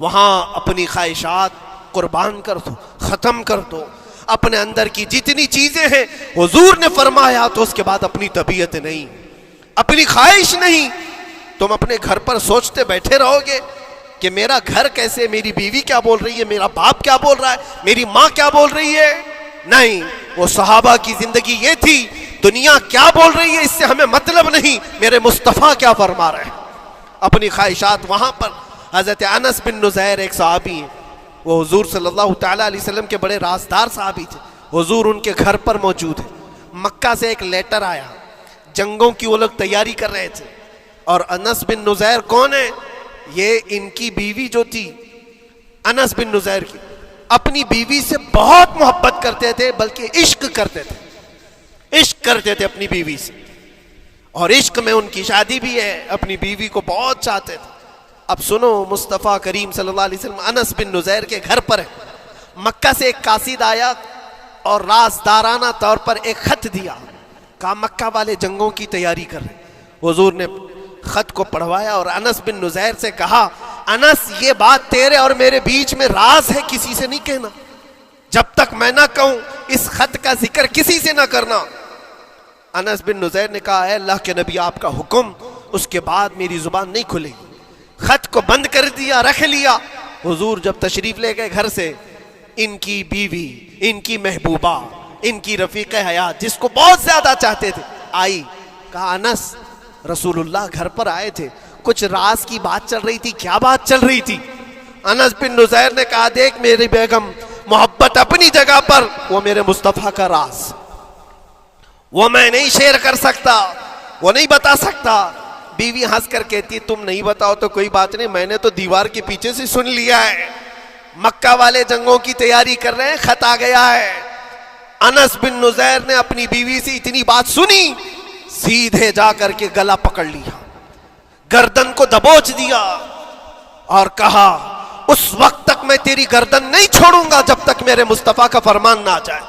وہاں اپنی خواہشات قربان کر دو، ختم کر دو. اپنے اندر کی جتنی چیزیں ہیں حضور نے فرمایا تو اس کے بعد اپنی طبیعت نہیں، اپنی خواہش نہیں. تم اپنے گھر پر سوچتے بیٹھے رہو گے کہ میرا گھر کیسے، میری بیوی کیا بول رہی ہے، میرا باپ کیا بول رہا ہے، میری ماں کیا بول رہی ہے. نہیں، وہ صحابہ کی زندگی یہ تھی، دنیا کیا بول رہی ہے اس سے ہمیں مطلب نہیں، میرے مصطفیٰ کیا فرما رہے ہیں. اپنی خواہشات وہاں پر. حضرت انس بن نزیر ایک صحابی ہیں، وہ حضور صلی اللہ تعالیٰ علیہ وسلم کے بڑے رازدار صحابی تھے. حضور ان کے گھر پر موجود ہے. مکہ سے ایک لیٹر آیا، جنگوں کی وہ لوگ تیاری کر رہے تھے. اور انس بن نزیر کون ہے؟ یہ ان کی بیوی جو تھی انس بن نزیر کی، اپنی بیوی سے بہت محبت کرتے تھے، بلکہ عشق کرتے تھے، عشق کرتے تھے اپنی بیوی سے. اور عشق میں ان کی شادی بھی ہے، اپنی بیوی کو بہت چاہتے تھے. اب سنو، مصطفیٰ کریم صلی اللہ علیہ وسلم انس بن نزیر کے گھر پر ہے. مکہ سے ایک قاصد آیا اور رازدارانہ طور پر ایک خط دیا. کہا مکہ والے جنگوں کی تیاری کر رہے. حضور نے خط کو پڑھوایا اور انس بن نزیر سے کہا انس یہ بات تیرے اور میرے بیچ میں راز ہے، کسی سے نہیں کہنا. جب تک میں نہ کہوں اس خط کا ذکر کسی سے نہ کرنا. انس بن نزیر نے کہا اے اللہ کے نبی آپ کا حکم، اس کے بعد میری زبان نہیں کھلے گی. خط کو بند کر دیا، رکھ لیا. حضور جب تشریف لے گئے گھر سے، ان کی بیوی، ان کی محبوبہ، ان کی رفیق حیات جس کو بہت زیادہ چاہتے تھے آئی. کہا انس رسول اللہ گھر پر آئے تھے، کچھ راز کی بات چل رہی تھی، کیا بات چل رہی تھی؟ انس بن نزیر نے کہا دیکھ میری بیگم، محبت اپنی جگہ پر، وہ میرے مصطفیٰ کا راز، وہ میں نہیں شیئر کر سکتا، وہ نہیں بتا سکتا. بیوی ہنس کر کہتی تم نہیں بتاؤ تو کوئی بات نہیں، میں نے تو دیوار کے پیچھے سے سن لیا ہے، مکہ والے جنگوں کی تیاری کر رہے ہیں، خط آ گیا ہے. انس بن نزیر نے اپنی بیوی سے اتنی بات سنی، سیدھے جا کر کے گلا پکڑ لیا، گردن کو دبوچ دیا اور کہا اس وقت تک میں تیری گردن نہیں چھوڑوں گا جب تک میرے مصطفیٰ کا فرمان نہ آ جائے.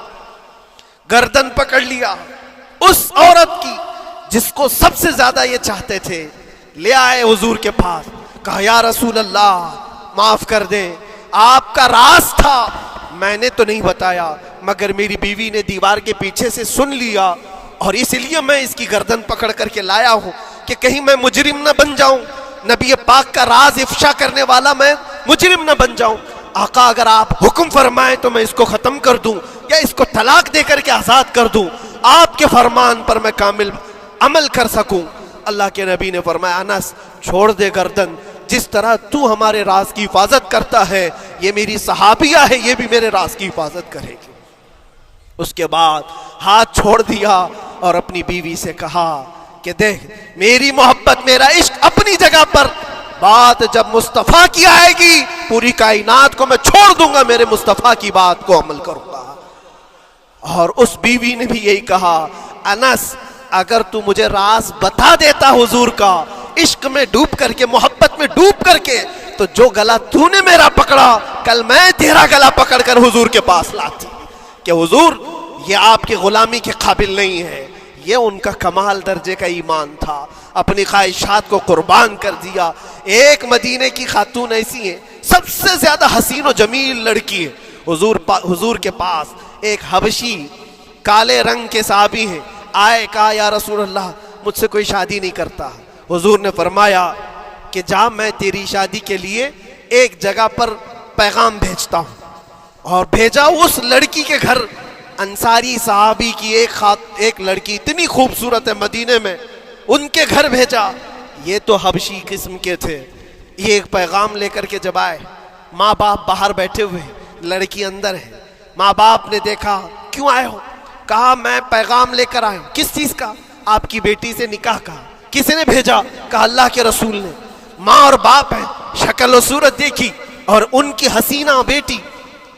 گردن پکڑ لیا اس عورت کی جس کو سب سے زیادہ یہ چاہتے تھے. لے آئے حضور کے پاس. کہا یا رسول اللہ معاف کر دیں، آپ کا راز تھا، میں نے تو نہیں بتایا، مگر میری بیوی نے دیوار کے پیچھے سے سن لیا اور اس لیے میں اس کی گردن پکڑ کر کے لایا ہوں کہ کہیں میں مجرم نہ بن جاؤں، نبی پاک کا راز افشا کرنے والا میں مجرم نہ بن جاؤں. آقا اگر آپ حکم فرمائیں تو میں اس کو ختم کر دوں یا اس کو طلاق دے کر کے آزاد کر دوں، آپ کے فرمان پر میں کامل عمل کر سکوں. اللہ کے نبی نے فرمایا انس چھوڑ دے گردن، جس طرح تو ہمارے راز کی حفاظت کرتا ہے یہ میری صحابیہ ہے، یہ بھی میرے راز کی حفاظت کرے گی. اس کے بعد ہاتھ چھوڑ دیا اور اپنی بیوی سے کہا کہ دیکھ میری محبت، میرا عشق اپنی جگہ پر، بات جب مصطفیٰ کی آئے گی پوری کائنات کو میں چھوڑ دوں گا، میرے مصطفیٰ کی بات کو عمل کروں گا. اور اس بیوی نے بھی یہی کہا انس اگر تو مجھے راز بتا دیتا حضور کا، عشق میں ڈوب کر کے، محبت میں ڈوب کر کے، تو جو گلا تو نے میرا پکڑا کل میں تیرا گلا پکڑ کر حضور کے پاس لاتی کہ حضور یہ آپ کی غلامی کے قابل نہیں ہے. یہ ان کا کمال درجے کا ایمان تھا, اپنی خواہشات کو قربان کر دیا. ایک مدینے کی خاتون ایسی ہے, سب سے زیادہ حسین و جمیل لڑکی ہے. حضور کے پاس ایک حبشی کالے رنگ کے صحابی ہیں, آئے کہا یا رسول اللہ مجھ سے کوئی شادی نہیں کرتا. حضور نے فرمایا کہ جا میں تیری شادی کے لیے ایک جگہ پر پیغام بھیجتا ہوں. اور بھیجا اس لڑکی کے گھر. انصاری صحابی کی ایک لڑکی اتنی خوبصورت ہے مدینے میں, ان کے گھر بھیجا. یہ تو حبشی قسم کے تھے. یہ ایک پیغام لے کر کے جب آئے, ماں باپ باہر بیٹھے ہوئے, لڑکی اندر ہے. ماں باپ نے دیکھا کیوں آئے ہو؟ کہا میں پیغام لے کر آیا ہوں. کس چیز کا؟ آپ کی بیٹی سے نکاح کا. کس نے بھیجا؟ کہا اللہ کے رسول نے. ماں اور باپ ہیں, شکل و صورت دیکھی اور ان کی حسینہ بیٹی.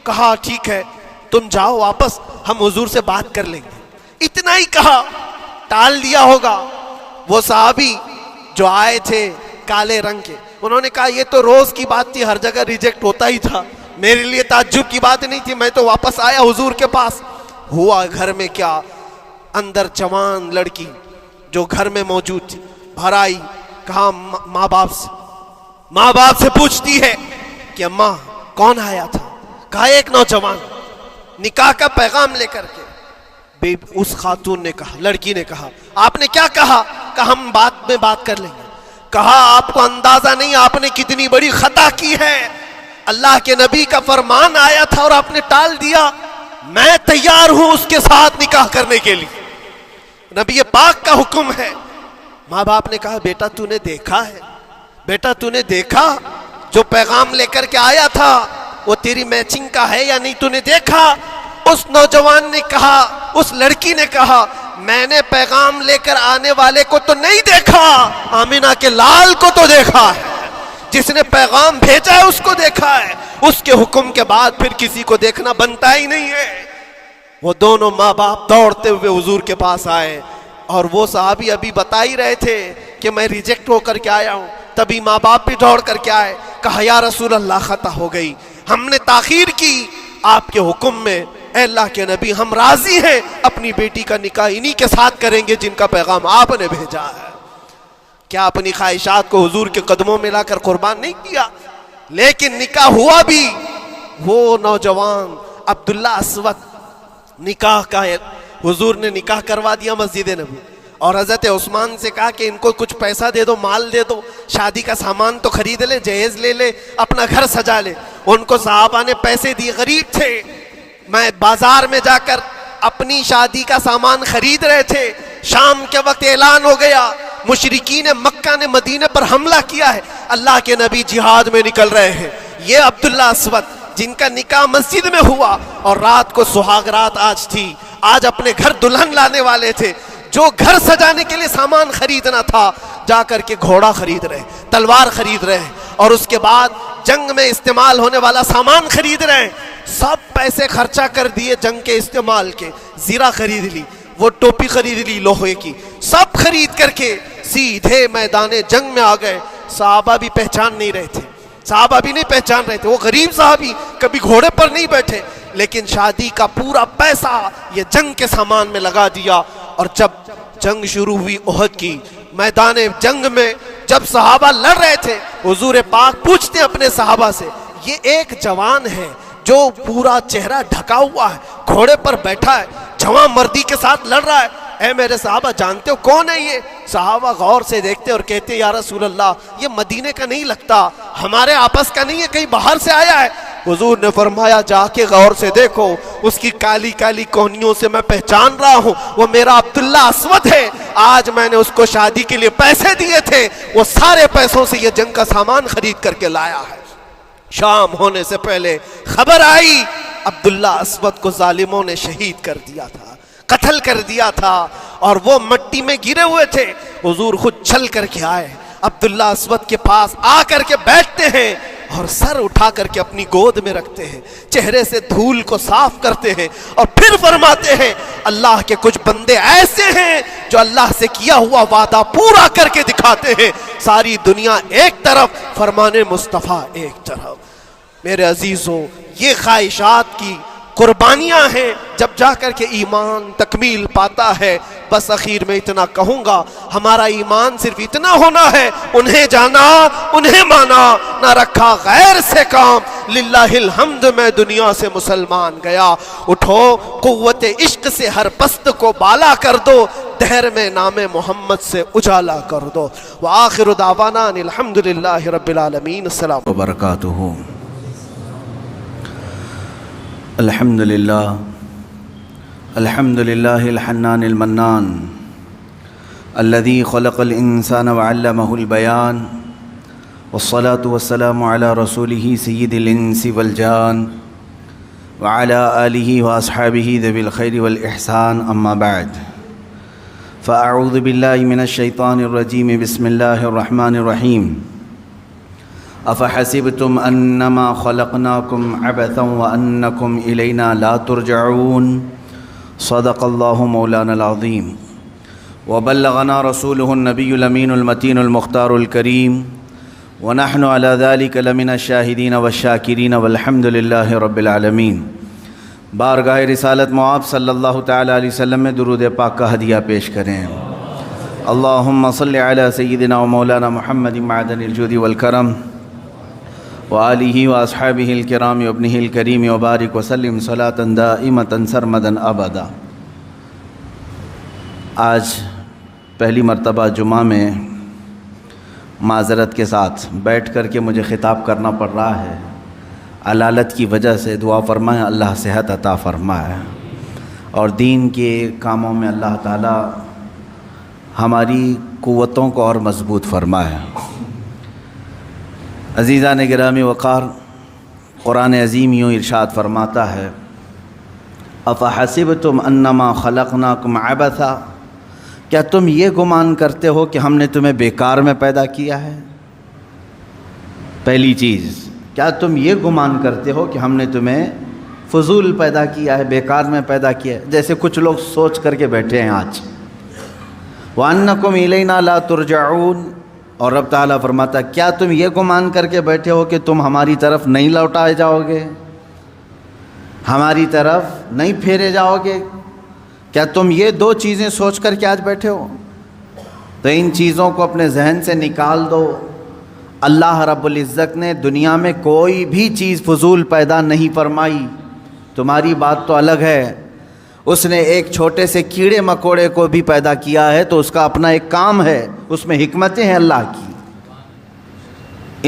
کہا ٹھیک ہے تم جاؤ واپس, ہم حضور سے بات کر لیں گے. اتنا ہی کہا, ٹال دیا ہوگا. وہ صحابی جو آئے تھے کالے رنگ کے, انہوں نے کہا یہ تو روز کی بات تھی, ہر جگہ ریجیکٹ ہوتا ہی تھا, میرے لیے تعجب کی بات نہیں تھی, میں تو واپس آیا حضور کے پاس. ہوا گھر میں کیا, اندر جوان لڑکی جو گھر میں موجود تھی بھر آئی. کہا ماں باپ سے پوچھتی ہے کہ اماں کون آیا تھا؟ کہا ایک نوجوان نکاح کا پیغام لے کر کے. اس خاتون نے کہا, لڑکی نے کہا آپ نے کیا کہا؟ کہا ہم بعد میں بات کر لیں گے. کہا آپ کو اندازہ نہیں آپ نے کتنی بڑی خطا کی ہے. اللہ کے نبی کا فرمان آیا تھا اور آپ نے ٹال دیا. میں تیار ہوں اس کے ساتھ نکاح کرنے کے لیے, نبی پاک کا حکم ہے. ماں باپ نے کہا بیٹا تو نے دیکھا ہے, بیٹا تو نے دیکھا جو پیغام لے کر کے آیا تھا وہ تیری میچنگ کا ہے یا نہیں, تو نے دیکھا؟ اس نوجوان نے کہا, اس لڑکی نے کہا میں نے پیغام لے کر آنے والے کو تو نہیں دیکھا, آمینہ کے لال کو تو دیکھا ہے, جس نے پیغام بھیجا ہے اس کو دیکھا ہے. اس کے حکم کے بعد پھر کسی کو دیکھنا بنتا ہی نہیں ہے. وہ دونوں ماں باپ دوڑتے ہوئے حضور کے پاس آئے اور وہ صحابی ابھی بتا ہی رہے تھے کہ میں ریجیکٹ ہو کر کے آیا ہوں. تبھی ماں باپ بھی دوڑ کر کے آئے. کہا یا رسول اللہ خطا ہو گئی, ہم نے تاخیر کی, آپ کے حکم میں اے اللہ کے نبی ہم راضی ہیں, اپنی بیٹی کا نکاح انہی کے ساتھ کریں گے جن کا پیغام آپ نے بھیجا ہے. کیا اپنی خواہشات کو حضور کے قدموں میں لا کر قربان نہیں کیا؟ لیکن نکاح ہوا بھی. وہ نوجوان عبداللہ اسود نکاح کا ہے, حضور نے نکاح کروا دیا مسجد نبی, اور حضرت عثمان سے کہا کہ ان کو کچھ پیسہ دے دو, مال دے دو, شادی کا سامان تو خرید لے, جہیز لے لے, اپنا گھر سجا لے. ان کو صحابہ نے پیسے دیے, غریب تھے, میں بازار میں جا کر اپنی شادی کا سامان خرید رہے تھے. شام کے وقت اعلان ہو گیا مشرکین مکہ نے مدینے پر حملہ کیا ہے, اللہ کے نبی جہاد میں نکل رہے ہیں. یہ عبداللہ اسود جن کا نکاح مسجد میں ہوا اور رات کو سہاگ رات آج تھی, آج اپنے گھر دلہن لانے والے تھے, جو گھر سجانے کے لیے سامان خریدنا تھا جا کر کے گھوڑا خرید رہے, تلوار خرید رہے, اور اس کے بعد جنگ میں استعمال ہونے والا سامان خرید رہے. سب پیسے خرچہ کر دیے جنگ کے استعمال کے, زیرہ خرید لی, وہ ٹوپی خرید لی لوہے کی, سب خرید کر کے سیدھے میدان جنگ میں آ گئے. صحابہ بھی پہچان نہیں رہے تھے, صحابہ بھی نہیں پہچان رہے تھے. وہ غریب صحابی کبھی گھوڑے پر نہیں بیٹھے, لیکن شادی کا پورا پیسہ یہ جنگ کے سامان میں لگا دیا. اور جب جنگ شروع ہوئی احد کی, میدان جنگ میں جب صحابہ لڑ رہے تھے, حضور پاک پوچھتے اپنے صحابہ سے, یہ ایک جوان ہے جو پورا چہرہ ڈھکا ہوا ہے, گھوڑے پر بیٹھا ہے, جوان مردی کے ساتھ لڑ رہا ہے, اے میرے صحابہ جانتے ہو کون ہے یہ؟ صحابہ غور سے دیکھتے اور کہتے یا رسول اللہ یہ مدینے کا نہیں لگتا, ہمارے آپس کا نہیں ہے, کہیں باہر سے آیا ہے. حضور نے فرمایا جا کے غور سے دیکھو, اس کی کالی کالی کونیوں سے میں پہچان رہا ہوں, وہ میرا عبداللہ اسود ہے. آج میں نے اس کو شادی کے لیے پیسے دیے تھے, وہ سارے پیسوں سے یہ جنگ کا سامان خرید کر کے لایا ہے. شام ہونے سے پہلے خبر آئی عبداللہ اسود کو ظالموں نے شہید کر دیا تھا, قتل کر دیا تھا, اور وہ مٹی میں گرے ہوئے تھے. حضور خود چل کر کے آئے, عبداللہ اسود کے پاس آ کر کے بیٹھتے ہیں. اور سر اٹھا کر کے اپنی گود میں رکھتے ہیں، چہرے سے دھول کو صاف کرتے ہیں، اور پھر فرماتے ہیں اللہ کے کچھ بندے ایسے ہیں جو اللہ سے کیا ہوا وعدہ پورا کر کے دکھاتے ہیں۔ ساری دنیا ایک طرف، فرمان مصطفیٰ ایک طرف۔ میرے عزیزوں، یہ خواہشات کی قربانیاں ہیں جب جا کر کے ایمان تکمیل پاتا ہے۔ بس اخیر میں اتنا کہوں گا، ہمارا ایمان صرف اتنا ہونا ہے، انہیں جانا انہیں مانا، نہ رکھا غیر سے کام، للہ الحمد میں دنیا سے مسلمان گیا۔ اٹھو، قوت عشق سے ہر پست کو بالا کر دو، دہر میں نام محمد سے اجالا کر دو۔ وآخر دعوانا ان الحمدللہ رب العالمین۔ السلام وبرکاتہ۔ الحمدللہ الحمدللہ الحنان المنان الذي خلق الإنسان وعلمه البيان، والصلاة والسلام على رسوله سيد الإنس والجان وعلى آله وأصحابه ذوي الخير والإحسان، أما بعد، فأعوذ بالله من الشيطان الرجيم، بسم الله الرحمن الرحيم۔ أفحسبتم أنما خلقناكم عبثا وأنكم إلينا لا ترجعون، صدق الله مولانا العظيم، وبلغنا رسوله النبي الأمين المتين المختار الكريم، ونحن على ذلك لمن الشاهدين والشاكرين، والحمد لله رب العالمين۔ بارگاہ رسالت معاب صلی اللہ تعالیٰ علیہ وسلم میں درود پاک کا ہدیہ پیش کریں۔ اللہم صل علی سیدنا و مولانا محمد معدن الجود والکرم، وآلہ واصحابہ الکرام وابنہ الکریم، وبارک وسلم صلاۃ دائمۃ سرمدا ابدا۔ آج پہلی مرتبہ جمعہ میں معذرت کے ساتھ بیٹھ کر کے مجھے خطاب کرنا پڑ رہا ہے، علالت کی وجہ سے دعا فرمائیں اللہ صحت عطا فرمائے، اور دین کے کاموں میں اللہ تعالی ہماری قوتوں کو اور مضبوط فرمائے۔ عزیزان گرامی وقار، قرآن عظیم یوں ارشاد فرماتا ہے، افحسبتم انما خلقناکم عبثا، کیا تم یہ گمان کرتے ہو کہ ہم نے تمہیں بیکار میں پیدا کیا ہے؟ پہلی چیز، کیا تم یہ گمان کرتے ہو کہ ہم نے تمہیں فضول پیدا کیا ہے، بیکار میں پیدا کیا ہے؟ جیسے کچھ لوگ سوچ کر کے بیٹھے ہیں آج۔ وَأَنَّكُمْ إِلَيْنَا لَا تُرْجَعُونَ، اور رب تعالیٰ فرماتا ہے کیا تم یہ گمان کر کے بیٹھے ہو کہ تم ہماری طرف نہیں لوٹائے جاؤ گے، ہماری طرف نہیں پھیرے جاؤ گے؟ کیا تم یہ دو چیزیں سوچ کر کے آج بیٹھے ہو؟ تو ان چیزوں کو اپنے ذہن سے نکال دو۔ اللہ رب العزت نے دنیا میں کوئی بھی چیز فضول پیدا نہیں فرمائی۔ تمہاری بات تو الگ ہے، اس نے ایک چھوٹے سے کیڑے مکوڑے کو بھی پیدا کیا ہے تو اس کا اپنا ایک کام ہے، اس میں حکمتیں ہیں اللہ کی۔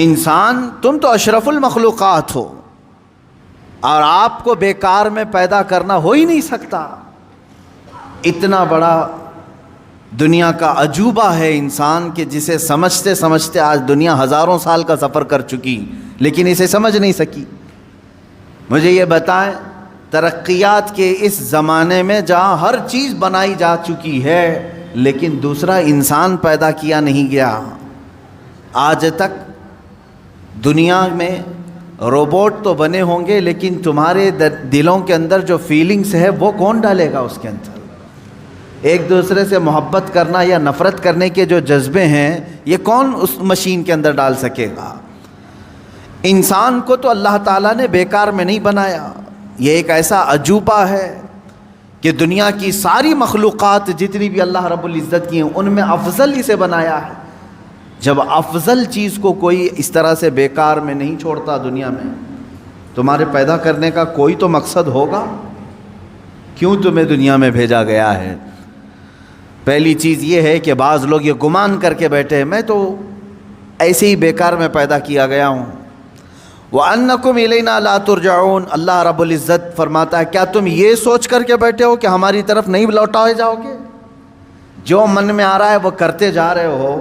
انسان، تم تو اشرف المخلوقات ہو، اور آپ کو بیکار میں پیدا کرنا ہو ہی نہیں سکتا۔ اتنا بڑا دنیا کا عجوبہ ہے انسان کہ جسے سمجھتے سمجھتے آج دنیا ہزاروں سال کا سفر کر چکی لیکن اسے سمجھ نہیں سکی۔ مجھے یہ بتائیں، ترقیات کے اس زمانے میں جہاں ہر چیز بنائی جا چکی ہے لیکن دوسرا انسان پیدا کیا نہیں گیا، آج تک دنیا میں روبوٹ تو بنے ہوں گے لیکن تمہارے دلوں کے اندر جو فیلنگز ہے وہ کون ڈالے گا اس کے اندر؟ ایک دوسرے سے محبت کرنا یا نفرت کرنے کے جو جذبے ہیں یہ کون اس مشین کے اندر ڈال سکے گا؟ انسان کو تو اللہ تعالیٰ نے بیکار میں نہیں بنایا، یہ ایک ایسا عجوبہ ہے کہ دنیا کی ساری مخلوقات جتنی بھی اللہ رب العزت کی ہیں ان میں افضل اسے بنایا ہے۔ جب افضل چیز کو کوئی اس طرح سے بیکار میں نہیں چھوڑتا دنیا میں، تمہارے پیدا کرنے کا کوئی تو مقصد ہوگا، کیوں تمہیں دنیا میں بھیجا گیا ہے؟ پہلی چیز یہ ہے کہ بعض لوگ یہ گمان کر کے بیٹھے ہیں میں تو ایسے ہی بیکار میں پیدا کیا گیا ہوں۔ وَأَنَّكُمْ إِلَيْنَا لَا تُرْجَعُونَ، اللہ رب العزت فرماتا ہے کیا تم یہ سوچ کر کے بیٹھے ہو کہ ہماری طرف نہیں لوٹائے جاؤ گے؟ جو من میں آ رہا ہے وہ کرتے جا رہے ہو،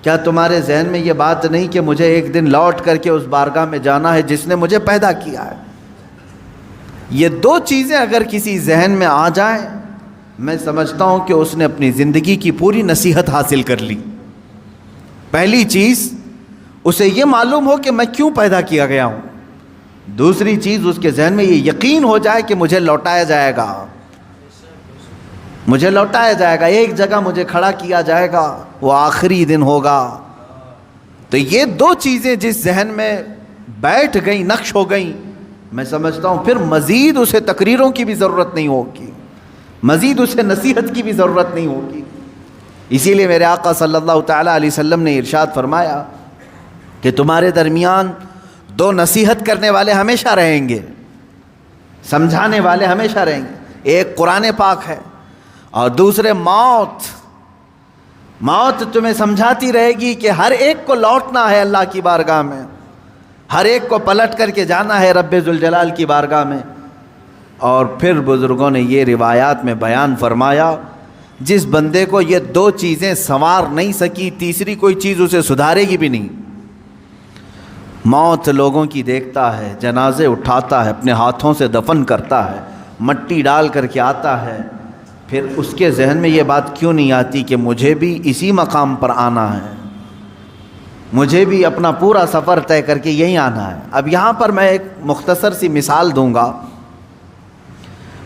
کیا تمہارے ذہن میں یہ بات نہیں کہ مجھے ایک دن لوٹ کر کے اس بارگاہ میں جانا ہے جس نے مجھے پیدا کیا ہے؟ یہ دو چیزیں اگر کسی ذہن میں آ جائیں، میں سمجھتا ہوں کہ اس نے اپنی زندگی کی پوری نصیحت حاصل کر لی۔ پہلی چیز، اسے یہ معلوم ہو کہ میں کیوں پیدا کیا گیا ہوں. دوسری چیز اس کے ذہن میں یہ یقین ہو جائے کہ مجھے لوٹایا جائے گا، مجھے لوٹایا جائے گا، ایک جگہ مجھے کھڑا کیا جائے گا، وہ آخری دن ہوگا. تو یہ دو چیزیں جس ذہن میں بیٹھ گئیں، نقش ہو گئیں، میں سمجھتا ہوں پھر مزید اسے تقریروں کی بھی ضرورت نہیں ہوگی، مزید اسے نصیحت کی بھی ضرورت نہیں ہوگی. اسی لیے میرے آقا صلی اللہ تعالیٰ علیہ وسلم نے ارشاد فرمایا کہ تمہارے درمیان دو نصیحت کرنے والے ہمیشہ رہیں گے، سمجھانے والے ہمیشہ رہیں گے. ایک قرآن پاک ہے اور دوسرے موت. موت تمہیں سمجھاتی رہے گی کہ ہر ایک کو لوٹنا ہے اللہ کی بارگاہ میں، ہر ایک کو پلٹ کر کے جانا ہے رب ذوالجلال کی بارگاہ میں. اور پھر بزرگوں نے یہ روایات میں بیان فرمایا جس بندے کو یہ دو چیزیں سنوار نہیں سکی، تیسری کوئی چیز اسے سدھارے گی بھی نہیں. موت لوگوں کی دیکھتا ہے، جنازے اٹھاتا ہے، اپنے ہاتھوں سے دفن کرتا ہے، مٹی ڈال کر کے آتا ہے، پھر اس کے ذہن میں یہ بات کیوں نہیں آتی کہ مجھے بھی اسی مقام پر آنا ہے، مجھے بھی اپنا پورا سفر طے کر کے یہیں آنا ہے. اب یہاں پر میں ایک مختصر سی مثال دوں گا.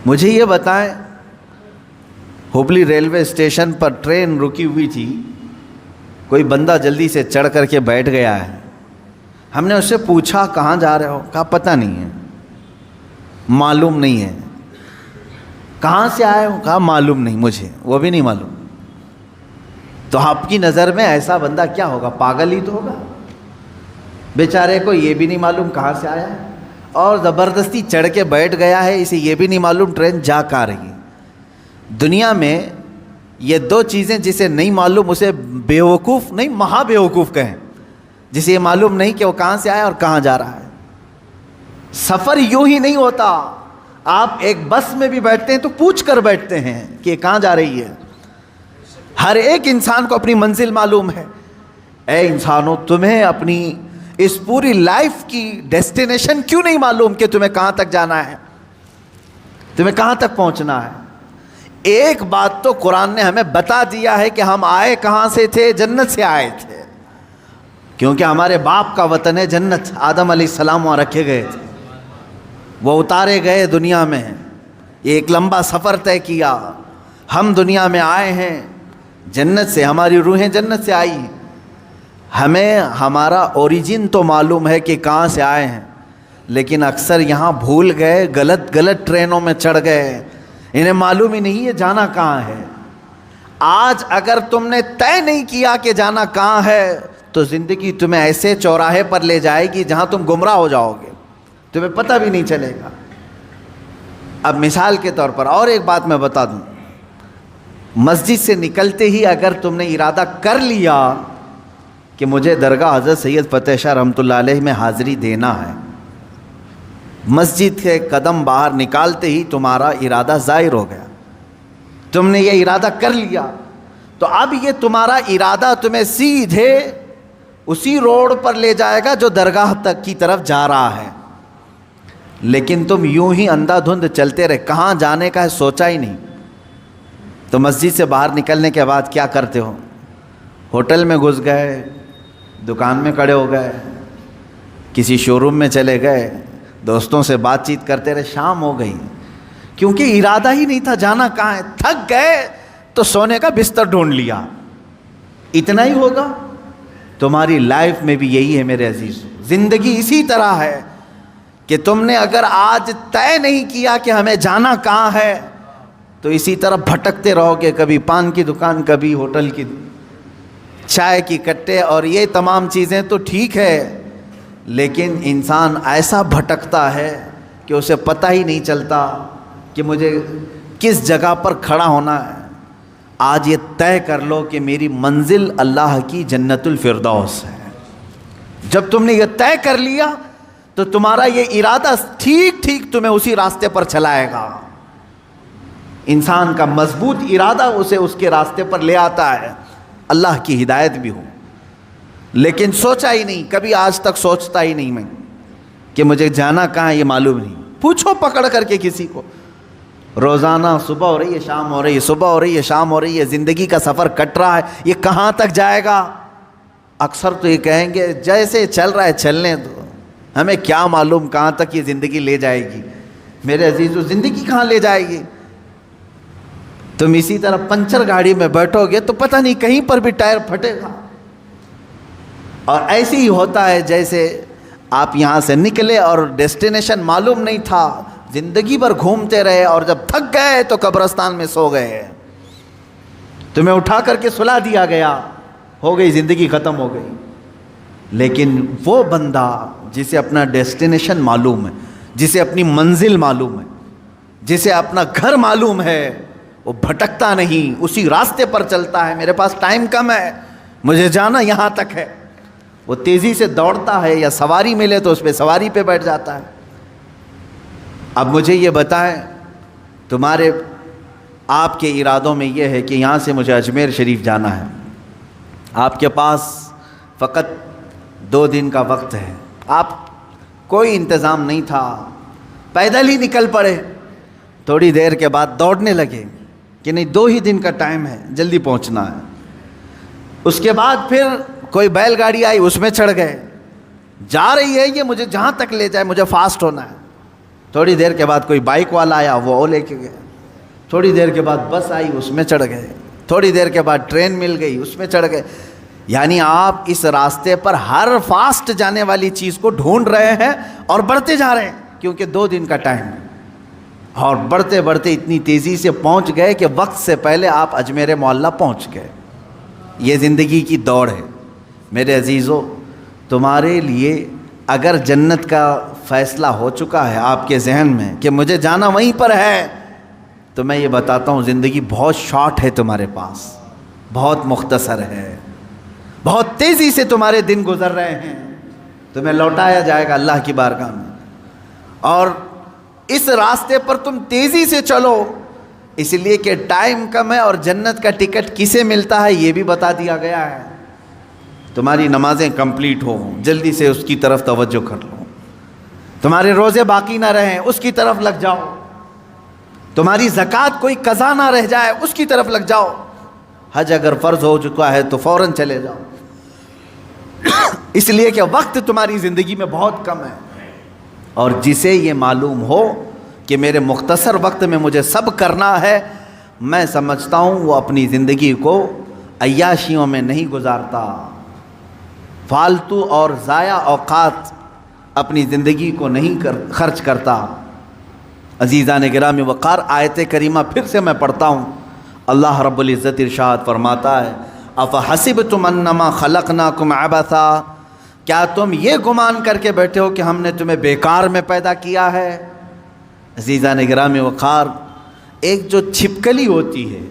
مجھے یہ بتائیں، ہبلی ریلوے اسٹیشن پر ٹرین رکی ہوئی تھی، کوئی بندہ جلدی سے چڑھ کر کے بیٹھ گیا ہے. ہم نے اس سے پوچھا کہاں جا رہے ہو؟ کہا پتہ نہیں ہے، معلوم نہیں ہے. کہاں سے آئے ہو؟ کہا معلوم نہیں مجھے، وہ بھی نہیں معلوم. تو آپ کی نظر میں ایسا بندہ کیا ہوگا؟ پاگل ہی تو ہوگا. بیچارے کو یہ بھی نہیں معلوم کہاں سے آیا ہے اور زبردستی چڑھ کے بیٹھ گیا ہے، اسے یہ بھی نہیں معلوم ٹرین جا کہاں رہی. دنیا میں یہ دو چیزیں جسے نہیں معلوم اسے بیوقوف نہیں، مہا بیوقوف کہیں، جسے یہ معلوم نہیں کہ وہ کہاں سے آیا اور کہاں جا رہا ہے. سفر یوں ہی نہیں ہوتا. آپ ایک بس میں بھی بیٹھتے ہیں تو پوچھ کر بیٹھتے ہیں کہ یہ کہاں جا رہی ہے. ہر ایک انسان کو اپنی منزل معلوم ہے. اے انسانوں، تمہیں اپنی اس پوری لائف کی ڈیسٹینیشن کیوں نہیں معلوم کہ تمہیں کہاں تک جانا ہے، تمہیں کہاں تک پہنچنا ہے؟ ایک بات تو قرآن نے ہمیں بتا دیا ہے کہ ہم آئے کہاں سے تھے؟ جنت سے آئے تھے، کیونکہ ہمارے باپ کا وطن ہے جنت. آدم علیہ السلام وہاں رکھے گئے تھے، وہ اتارے گئے دنیا میں. ایک لمبا سفر طے کیا. ہم دنیا میں آئے ہیں جنت سے، ہماری روحیں جنت سے آئی ہیں. ہمیں ہمارا اوریجن تو معلوم ہے کہ کہاں سے آئے ہیں، لیکن اکثر یہاں بھول گئے، غلط ٹرینوں میں چڑھ گئے، انہیں معلوم ہی نہیں ہے جانا کہاں ہے. آج اگر تم نے طے نہیں کیا کہ جانا کہاں ہے تو زندگی تمہیں ایسے چوراہے پر لے جائے گی جہاں تم گمراہ ہو جاؤ گے، تمہیں پتہ بھی نہیں چلے گا. اب مثال کے طور پر اور ایک بات میں بتا دوں، مسجد سے نکلتے ہی اگر تم نے ارادہ کر لیا کہ مجھے درگاہ حضرت سید فتح شاہ رحمۃ اللہ علیہ میں حاضری دینا ہے، مسجد کے قدم باہر نکالتے ہی تمہارا ارادہ ظاہر ہو گیا، تم نے یہ ارادہ کر لیا، تو اب یہ تمہارا ارادہ تمہیں سیدھے اسی روڈ پر لے جائے گا جو درگاہ تک کی طرف جا رہا ہے. لیکن تم یوں ہی اندھا دھند چلتے رہے، کہاں جانے کا ہے سوچا ہی نہیں. تو مسجد سے باہر نکلنے کے بعد کیا کرتے ہو؟ ہوٹل میں گھس گئے، دکان میں کھڑے ہو گئے، کسی شو روم میں چلے گئے، دوستوں سے بات چیت کرتے رہے، شام ہو گئی، کیونکہ ارادہ ہی نہیں تھا جانا کہاں ہے. تھک گئے تو سونے کا بستر ڈھونڈ لیا. اتنا ہی ہوگا. تمہاری لائف میں بھی یہی ہے میرے عزیز. زندگی اسی طرح ہے کہ تم نے اگر آج طے نہیں کیا کہ ہمیں جانا کہاں ہے تو اسی طرح بھٹکتے رہو گے، کبھی پان کی دکان، کبھی ہوٹل کی چائے کی کٹے، اور یہ تمام چیزیں تو ٹھیک ہے، لیکن انسان ایسا بھٹکتا ہے کہ اسے پتہ ہی نہیں چلتا کہ مجھے کس جگہ پر کھڑا ہونا ہے. آج یہ طے کر لو کہ میری منزل اللہ کی جنت الفردوس ہے. جب تم نے یہ طے کر لیا تو تمہارا یہ ارادہ ٹھیک تمہیں اسی راستے پر چلائے گا. انسان کا مضبوط ارادہ اسے اس کے راستے پر لے آتا ہے. اللہ کی ہدایت بھی ہو، لیکن سوچا ہی نہیں، کبھی آج تک سوچتا ہی نہیں میں کہ مجھے جانا کہاں ہے، یہ معلوم نہیں. پوچھو پکڑ کر کے کسی کو، روزانہ صبح ہو رہی ہے شام ہو رہی ہے، صبح ہو رہی ہے شام ہو رہی ہے، زندگی کا سفر کٹ رہا ہے، یہ کہاں تک جائے گا؟ اکثر تو یہ کہیں گے جیسے چل رہا ہے چلنے دو، ہمیں کیا معلوم کہاں تک یہ زندگی لے جائے گی۔ میرے عزیزو، زندگی کہاں لے جائے گی؟ تم اسی طرح پنچر گاڑی میں بیٹھو گے تو پتہ نہیں کہیں پر بھی ٹائر پھٹے گا، اور ایسے ہی ہوتا ہے جیسے آپ یہاں سے نکلے اور ڈیسٹینیشن معلوم نہیں تھا، زندگی بھر گھومتے رہے اور جب تھک گئے تو قبرستان میں سو گئے، تمہیں اٹھا کر کے سلا دیا گیا، ہو گئی زندگی ختم ہو گئی۔ لیکن وہ بندہ جسے اپنا ڈیسٹینیشن معلوم ہے، جسے اپنی منزل معلوم ہے، جسے اپنا گھر معلوم ہے، وہ بھٹکتا نہیں، اسی راستے پر چلتا ہے۔ میرے پاس ٹائم کم ہے، مجھے جانا یہاں تک ہے، وہ تیزی سے دوڑتا ہے، یا سواری ملے تو اس پہ سواری پہ بیٹھ جاتا ہے۔ اب مجھے یہ بتائیں، تمہارے آپ کے ارادوں میں یہ ہے کہ یہاں سے مجھے اجمیر شریف جانا ہے، آپ کے پاس فقط 2 دن کا وقت ہے، آپ کوئی انتظام نہیں تھا، پیدل ہی نکل پڑے، تھوڑی دیر کے بعد دوڑنے لگے کہ نہیں 2 ہی دن کا ٹائم ہے، جلدی پہنچنا ہے۔ اس کے بعد پھر کوئی بیل گاڑی آئی، اس میں چڑھ گئے، جا رہی ہے یہ مجھے جہاں تک لے جائے، مجھے فاسٹ ہونا ہے۔ تھوڑی دیر کے بعد کوئی بائک والا آیا، وہ لے کے گیا، تھوڑی دیر کے بعد بس آئی، اس میں چڑھ گئے، تھوڑی دیر کے بعد ٹرین مل گئی، اس میں چڑھ گئے۔ یعنی آپ اس راستے پر ہر فاسٹ جانے والی چیز کو ڈھونڈ رہے ہیں اور بڑھتے جا رہے ہیں، کیونکہ 2 دن کا ٹائم ہے، اور بڑھتے بڑھتے اتنی تیزی سے پہنچ گئے کہ وقت سے پہلے آپ اجمیر معلیٰ پہنچ گئے۔ یہ زندگی کی دوڑ ہے۔ میرے عزیزو، تمہارے لیے اگر جنت کا فیصلہ ہو چکا ہے آپ کے ذہن میں کہ مجھے جانا وہیں پر ہے، تو میں یہ بتاتا ہوں زندگی بہت شارٹ ہے، تمہارے پاس بہت مختصر ہے، بہت تیزی سے تمہارے دن گزر رہے ہیں، تمہیں لوٹایا جائے گا اللہ کی بارگاہ میں، اور اس راستے پر تم تیزی سے چلو، اس لیے کہ ٹائم کم ہے، اور جنت کا ٹکٹ کسے ملتا ہے یہ بھی بتا دیا گیا ہے۔ تمہاری نمازیں کمپلیٹ ہو، جلدی سے اس کی طرف توجہ کر لو، تمہارے روزے باقی نہ رہیں، اس کی طرف لگ جاؤ، تمہاری زکوٰۃ کوئی قضا نہ رہ جائے، اس کی طرف لگ جاؤ، حج اگر فرض ہو چکا ہے تو فوراً چلے جاؤ، اس لیے کہ وقت تمہاری زندگی میں بہت کم ہے۔ اور جسے یہ معلوم ہو کہ میرے مختصر وقت میں مجھے سب کرنا ہے، میں سمجھتا ہوں وہ اپنی زندگی کو عیاشیوں میں نہیں گزارتا، فالتو اور ضائع اوقات اپنی زندگی کو نہیں خرچ کرتا۔ عزیزان گرامی وقار، آیت کریمہ پھر سے میں پڑھتا ہوں۔ اللہ رب العزت ارشاد فرماتا ہے، افحسبتم انما خلقناکم عبثا، کیا تم یہ گمان کر کے بیٹھے ہو کہ ہم نے تمہیں بیکار میں پیدا کیا ہے؟ عزیزان گرامی وقار، ایک جو چھپکلی ہوتی ہے،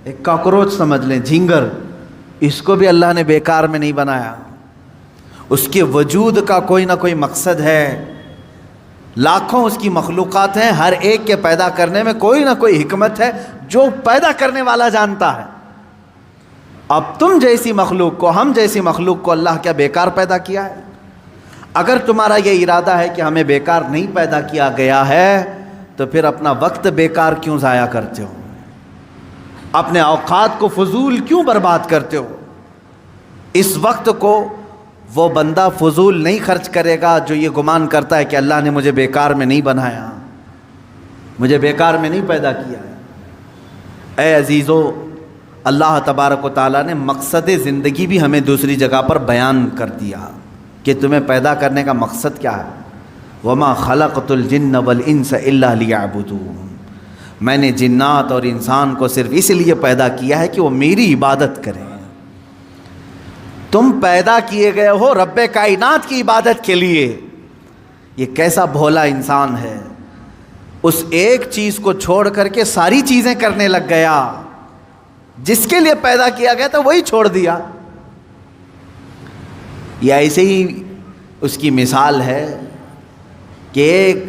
ایک کاکروچ سمجھ لیں، جھینگر، اس کو بھی اللہ نے بیکار میں نہیں بنایا، اس کے وجود کا کوئی نہ کوئی مقصد ہے، لاکھوں اس کی مخلوقات ہیں، ہر ایک کے پیدا کرنے میں کوئی نہ کوئی حکمت ہے جو پیدا کرنے والا جانتا ہے۔ اب تم جیسی مخلوق کو، ہم جیسی مخلوق کو اللہ کیا بیکار پیدا کیا ہے؟ اگر تمہارا یہ ارادہ ہے کہ ہمیں بیکار نہیں پیدا کیا گیا ہے، تو پھر اپنا وقت بیکار کیوں ضائع کرتے ہو؟ اپنے اوقات کو فضول کیوں برباد کرتے ہو؟ اس وقت کو وہ بندہ فضول نہیں خرچ کرے گا جو یہ گمان کرتا ہے کہ اللہ نے مجھے بیکار میں نہیں بنایا، مجھے بیکار میں نہیں پیدا کیا ہے۔ اے عزیزو، اللہ تبارک و تعالیٰ نے مقصد زندگی بھی ہمیں دوسری جگہ پر بیان کر دیا کہ تمہیں پیدا کرنے کا مقصد کیا ہے۔ وَمَا خَلَقْتُ الْجِنَّ وَالْإِنسَ إِلَّا لِيَعْبُدُونِ، میں نے جنات اور انسان کو صرف اس لیے پیدا کیا ہے کہ وہ میری عبادت کریں۔ تم پیدا کیے گئے ہو رب کائنات کی عبادت کے لیے۔ یہ کیسا بھولا انسان ہے، اس ایک چیز کو چھوڑ کر کے ساری چیزیں کرنے لگ گیا، جس کے لیے پیدا کیا گیا تھا وہی چھوڑ دیا۔ یہ ایسے ہی اس کی مثال ہے کہ ایک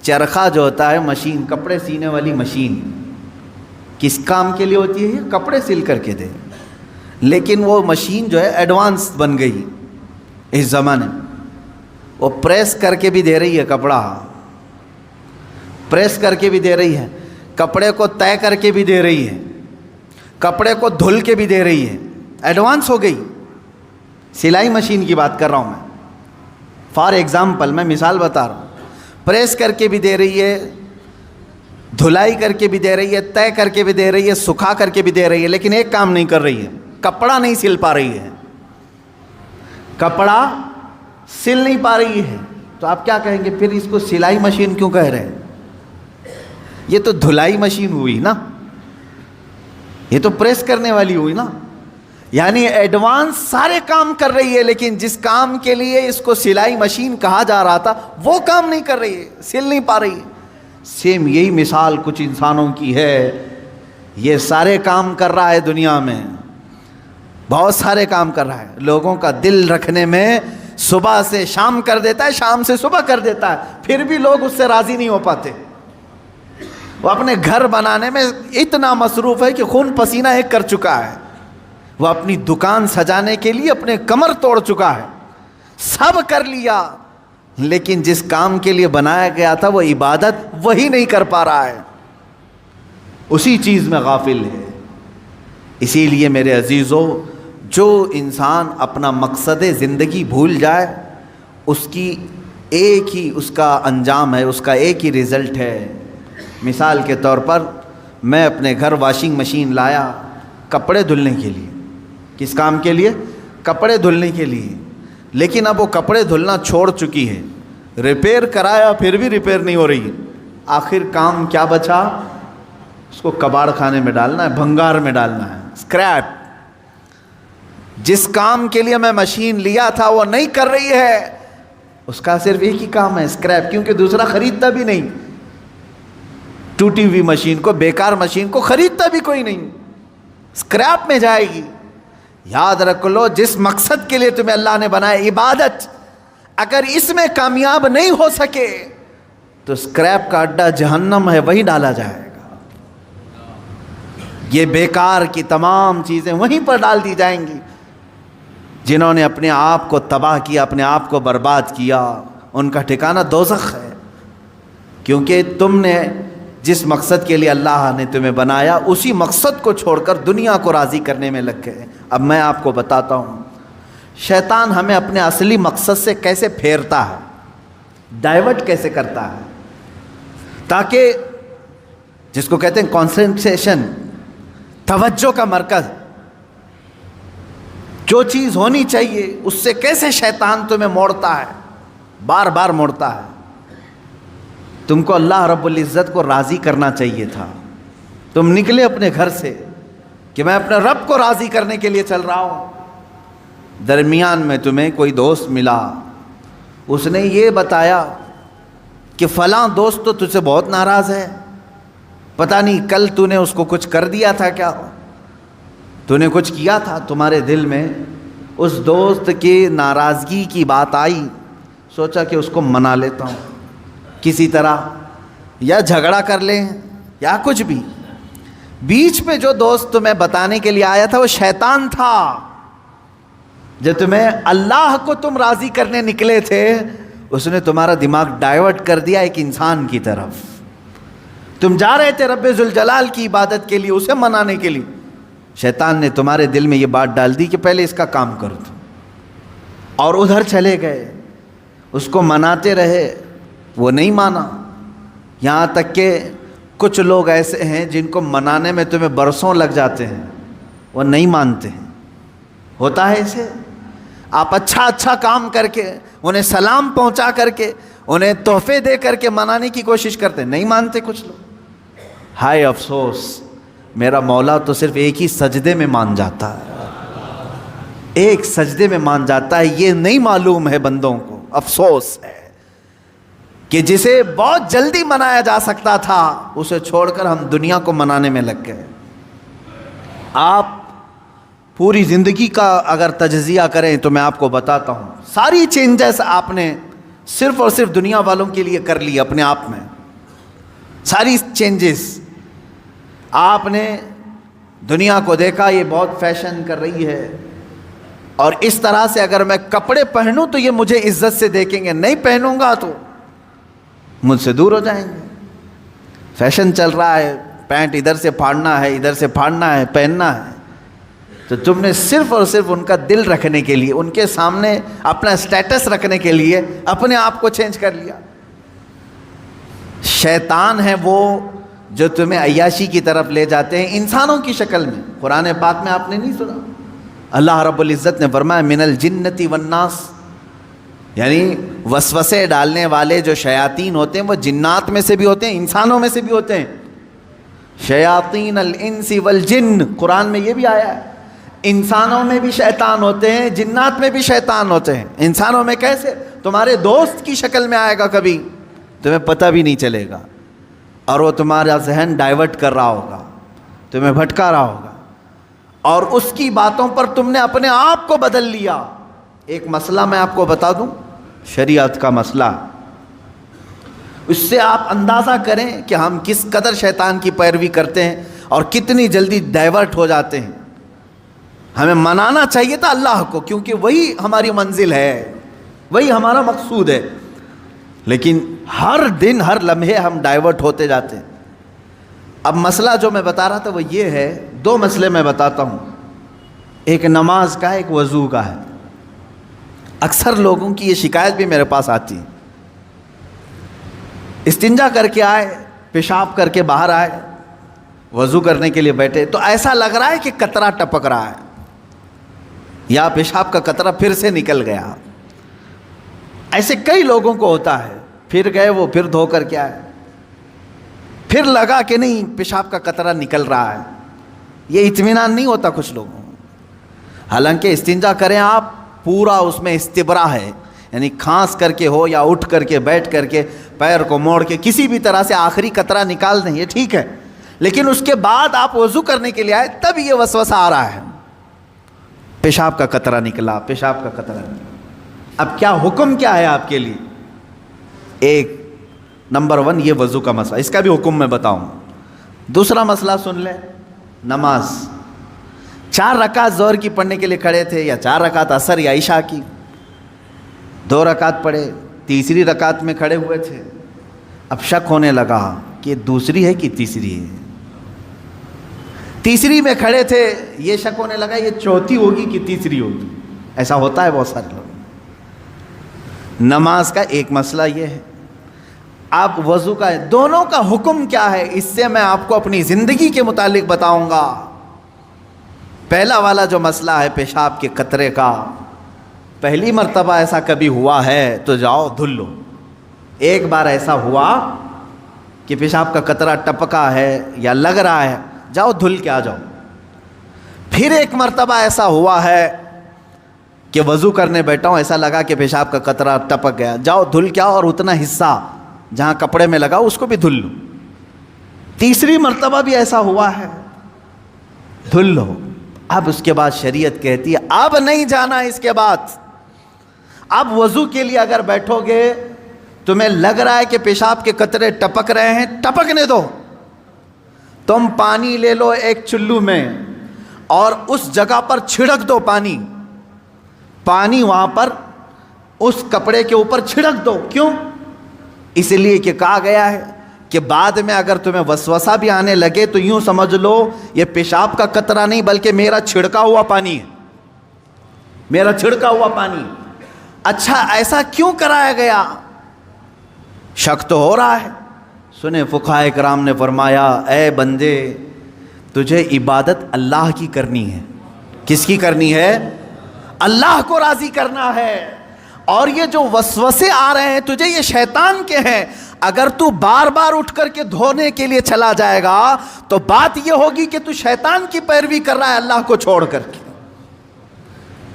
چرخہ جو ہوتا ہے، مشین، کپڑے سینے والی مشین، کس کام کے لیے ہوتی ہے؟ کپڑے سل کر کے دے، لیکن وہ مشین جو ہے ایڈوانس بن گئی اس زمانے میں، وہ پریس کر کے بھی دے رہی ہے، کپڑا پریس کر کے بھی دے رہی ہے، کپڑے کو طے کر کے بھی دے رہی ہے، کپڑے کو دھل کے بھی دے رہی ہے، ایڈوانس ہو گئی، سلائی مشین کی بات کر رہا ہوں میں. فار ایگزامپل میں مثال بتا رہا ہوں. پریس کر کے بھی دے رہی ہے, دھلائی کر کے بھی دے رہی ہے, طے کر کے بھی دے رہی ہے, سکھا کر کے بھی دے رہی ہے, لیکن ایک کام نہیں کر رہی ہے, کپڑا نہیں سل پا رہی ہے. کپڑا سل نہیں پا رہی ہے تو آپ کیا کہیں گے؟ پھر اس کو سلائی مشین کیوں کہہ رہے ہیں؟ یہ تو دھلائی مشین ہوئی نا, یہ تو پریس کرنے والی ہوئی نا. یعنی ایڈوانس سارے کام کر رہی ہے, لیکن جس کام کے لیے اس کو سلائی مشین کہا جا رہا تھا وہ کام نہیں کر رہی ہے, سل نہیں پا رہی ہے. سیم یہی مثال کچھ انسانوں کی ہے. یہ سارے کام کر رہا ہے دنیا میں, بہت سارے کام کر رہا ہے. لوگوں کا دل رکھنے میں صبح سے شام کر دیتا ہے, شام سے صبح کر دیتا ہے, پھر بھی لوگ اس سے راضی نہیں ہو پاتے. وہ اپنے گھر بنانے میں اتنا مصروف ہے کہ خون پسینہ ایک کر چکا ہے. وہ اپنی دکان سجانے کے لیے اپنے کمر توڑ چکا ہے, سب کر لیا, لیکن جس کام کے لیے بنایا گیا تھا وہ عبادت وہی نہیں کر پا رہا ہے, اسی چیز میں غافل ہے. اسی لیے میرے عزیزو, جو انسان اپنا مقصد زندگی بھول جائے اس کی ایک ہی اس کا انجام ہے, اس کا ایک ہی رزلٹ ہے. مثال کے طور پر میں اپنے گھر واشنگ مشین لایا کپڑے دھلنے کے لیے. کس کام کے لیے؟ کپڑے دھلنے کے لیے. لیکن اب وہ کپڑے دھلنا چھوڑ چکی ہے, ریپیئر کرایا پھر بھی ریپیئر نہیں ہو رہی. آخر کام کیا بچا؟ اس کو کباڑ خانے میں ڈالنا ہے, بھنگار میں ڈالنا ہے, اسکریپ. جس کام کے لیے میں مشین لیا تھا وہ نہیں کر رہی ہے, اس کا صرف ایک ہی کام ہے, اسکریپ, کیونکہ دوسرا خریدتا بھی نہیں. ٹوٹی ہوئی مشین کو, بیکار مشین کو خریدتا بھی کوئی نہیں, اسکریپ میں جائے گی. یاد رکھ لو, جس مقصد کے لیے تمہیں اللہ نے بنایا عبادت, اگر اس میں کامیاب نہیں ہو سکے تو اسکریپ کا اڈا جہنم ہے, وہی ڈالا جائے گا. یہ بیکار کی تمام چیزیں وہیں پر ڈال دی جائیں گی. جنہوں نے اپنے آپ کو تباہ کیا, اپنے آپ کو برباد کیا, ان کا ٹھکانہ دوزخ ہے. کیونکہ تم نے جس مقصد کے لیے اللہ نے تمہیں بنایا اسی مقصد کو چھوڑ کر دنیا کو راضی کرنے میں لگ گئے. اب میں آپ کو بتاتا ہوں شیطان ہمیں اپنے اصلی مقصد سے کیسے پھیرتا ہے, ڈائیورٹ کیسے کرتا ہے, تاکہ جس کو کہتے ہیں کانسنٹریشن, توجہ کا مرکز, جو چیز ہونی چاہیے اس سے کیسے شیطان تمہیں موڑتا ہے, بار بار موڑتا ہے. تم کو اللہ رب العزت کو راضی کرنا چاہیے تھا. تم نکلے اپنے گھر سے کہ میں اپنے رب کو راضی کرنے کے لیے چل رہا ہوں. درمیان میں تمہیں کوئی دوست ملا, اس نے یہ بتایا کہ فلاں دوست تو تجھ سے بہت ناراض ہے, پتہ نہیں کل تو نے اس کو کچھ کر دیا تھا کیا, تو نے کچھ کیا تھا, تمہارے دل میں اس دوست کی ناراضگی کی بات آئی, سوچا کہ اس کو منا لیتا ہوں کسی طرح, یا جھگڑا کر لیں یا کچھ بھی. بیچ میں جو دوست تمہیں بتانے کے لیے آیا تھا وہ شیطان تھا. جو تمہیں اللہ کو تم راضی کرنے نکلے تھے اس نے تمہارا دماغ ڈائیورٹ کر دیا ایک انسان کی طرف. تم جا رہے تھے رب ذوالجلال کی عبادت کے لیے, اسے منانے کے لیے, شیطان نے تمہارے دل میں یہ بات ڈال دی کہ پہلے اس کا کام کرو تم, اور ادھر چلے گئے, اس کو مناتے رہے, وہ نہیں مانا. یہاں تک کہ کچھ لوگ ایسے ہیں جن کو منانے میں تمہیں برسوں لگ جاتے ہیں, وہ نہیں مانتے ہیں. ہوتا ہے ایسے, آپ اچھا کام کر کے, انہیں سلام پہنچا کر کے, انہیں تحفے دے کر کے منانے کی کوشش کرتے, نہیں مانتے کچھ لوگ. ہائے افسوس, میرا مولا تو صرف ایک ہی سجدے میں مان جاتا ہے, ایک سجدے میں مان جاتا ہے. یہ نہیں معلوم ہے بندوں کو. افسوس ہے کہ جسے بہت جلدی منایا جا سکتا تھا اسے چھوڑ کر ہم دنیا کو منانے میں لگ گئے. آپ پوری زندگی کا اگر تجزیہ کریں تو میں آپ کو بتاتا ہوں, ساری چینجز آپ نے صرف اور صرف دنیا والوں کے لیے کر لی. اپنے آپ میں ساری چینجز آپ نے دنیا کو دیکھا, یہ بہت فیشن کر رہی ہے, اور اس طرح سے اگر میں کپڑے پہنوں تو یہ مجھے عزت سے دیکھیں گے, نہیں پہنوں گا تو مجھ سے دور ہو جائیں گے. فیشن چل رہا ہے, پینٹ ادھر سے پھاڑنا ہے, ادھر سے پھاڑنا ہے, پہننا ہے. تو تم نے صرف اور صرف ان کا دل رکھنے کے لیے، ان کے سامنے اپنا سٹیٹس رکھنے کے لیے اپنے آپ کو چینج کر لیا۔ شیطان ہے وہ جو تمہیں عیاشی کی طرف لے جاتے ہیں انسانوں کی شکل میں۔ قرآن پاک میں آپ نے نہیں سنا، اللہ رب العزت نے فرمایا من الجنتی والناس، یعنی وسوسے ڈالنے والے جو شیاطین ہوتے ہیں وہ جنات میں سے بھی ہوتے ہیں، انسانوں میں سے بھی ہوتے ہیں۔ شیاطین الانس والجن، قرآن میں یہ بھی آیا ہے، انسانوں میں بھی شیطان ہوتے ہیں، جنات میں بھی شیطان ہوتے ہیں۔ انسانوں میں کیسے؟ تمہارے دوست کی شکل میں آئے گا، کبھی تمہیں پتہ بھی نہیں چلے گا، اور وہ تمہارا ذہن ڈائیورٹ کر رہا ہوگا، تمہیں بھٹکا رہا ہوگا، اور اس کی باتوں پر تم نے اپنے آپ کو بدل لیا۔ ایک مسئلہ میں آپ کو بتا دوں، شریعت کا مسئلہ، اس سے آپ اندازہ کریں کہ ہم کس قدر شیطان کی پیروی کرتے ہیں اور کتنی جلدی ڈائیورٹ ہو جاتے ہیں۔ ہمیں منانا چاہیے تھا اللہ کو، کیونکہ وہی ہماری منزل ہے، وہی ہمارا مقصود ہے، لیکن ہر دن ہر لمحے ہم ڈائیورٹ ہوتے جاتے ہیں۔ اب مسئلہ جو میں بتا رہا تھا وہ یہ ہے، دو مسئلے میں بتاتا ہوں، ایک نماز کا، ایک وضو کا ہے۔ اکثر لوگوں کی یہ شکایت بھی میرے پاس آتی ہے، استنجا کر کے آئے، پیشاب کر کے باہر آئے، وضو کرنے کے لیے بیٹھے تو ایسا لگ رہا ہے کہ قطرہ ٹپک رہا ہے، یا پیشاب کا قطرہ پھر سے نکل گیا۔ ایسے کئی لوگوں کو ہوتا ہے، پھر گئے وہ، پھر دھو کر کے آئے، پھر لگا کہ نہیں پیشاب کا قطرہ نکل رہا ہے۔ یہ اطمینان نہیں ہوتا کچھ لوگوں کو، حالانکہ استنجا کریں آپ، پورا اس میں استبرا ہے، یعنی کھانس کر کے ہو یا اٹھ کر کے بیٹھ کر کے پیر کو موڑ کے کسی بھی طرح سے آخری قطرہ نکال دیں، یہ ٹھیک ہے، لیکن اس کے بعد آپ وضو کرنے کے لیے آئے تب یہ وسوسہ آ رہا ہے، پیشاب کا قطرہ نکلا، پیشاب کا قطرہ نکلا۔ اب کیا حکم کیا ہے آپ کے لیے؟ ایک نمبر 1 یہ وضو کا مسئلہ، اس کا بھی حکم میں بتاؤں۔ دوسرا مسئلہ سن لیں، نماز 4 رکعت ظہر کی پڑھنے کے لیے کھڑے تھے، یا 4 رکعت عصر یا عشاء کی، 2 رکعت پڑھے، تیسری رکعت میں کھڑے ہوئے تھے، اب شک ہونے لگا کہ یہ دوسری ہے کہ تیسری ہے، تیسری میں کھڑے تھے، یہ شک ہونے لگا یہ چوتھی ہوگی کہ تیسری ہوگی۔ ایسا ہوتا ہے بہت سارے لوگ۔ نماز کا ایک مسئلہ یہ ہے، آپ وضو کا ہے، دونوں کا حکم کیا ہے اس سے میں آپ کو اپنی زندگی کے متعلق بتاؤں گا۔ پہلا والا جو مسئلہ ہے پیشاب کے قطرے کا، پہلی مرتبہ ایسا کبھی ہوا ہے تو جاؤ دھل لو۔ ایک بار ایسا ہوا کہ پیشاب کا قطرہ ٹپکا ہے یا لگ رہا ہے، جاؤ دھل کے آ جاؤ۔ پھر ایک مرتبہ ایسا ہوا ہے کہ وضو کرنے بیٹھا ہوں، ایسا لگا کہ پیشاب کا قطرہ ٹپک گیا، جاؤ دھل کے آؤ اور اتنا حصہ جہاں کپڑے میں لگا اس کو بھی دھل لو۔ تیسری مرتبہ بھی ایسا ہوا ہے، دھل لو۔ اب اس کے بعد شریعت کہتی ہے اب نہیں جانا اس کے بعد، اب وضو کے لیے اگر بیٹھو گے تمہیں لگ رہا ہے کہ پیشاب کے قطرے ٹپک رہے ہیں، ٹپکنے دو، تم پانی لے لو ایک چلو میں اور اس جگہ پر چھڑک دو، پانی وہاں پر اس کپڑے کے اوپر چھڑک دو۔ کیوں؟ اس لیے کہ کہا گیا ہے کہ بعد میں اگر تمہیں وسوسہ بھی آنے لگے تو یوں سمجھ لو یہ پیشاب کا قطرہ نہیں بلکہ میرا چھڑکا ہوا پانی ہے، میرا چھڑکا ہوا پانی۔ اچھا ایسا کیوں کرایا گیا؟ شک تو ہو رہا ہے۔ سنیں فقہائے کرام نے فرمایا اے بندے تجھے عبادت اللہ کی کرنی ہے۔ کس کی کرنی ہے؟ اللہ کو راضی کرنا ہے، اور یہ جو وسوسے آ رہے ہیں تجھے یہ شیطان کے ہیں۔ اگر تو بار بار اٹھ کر کے دھونے کے لیے چلا جائے گا تو بات یہ ہوگی کہ تو شیطان کی پیروی کر رہا ہے اللہ کو چھوڑ کر کے۔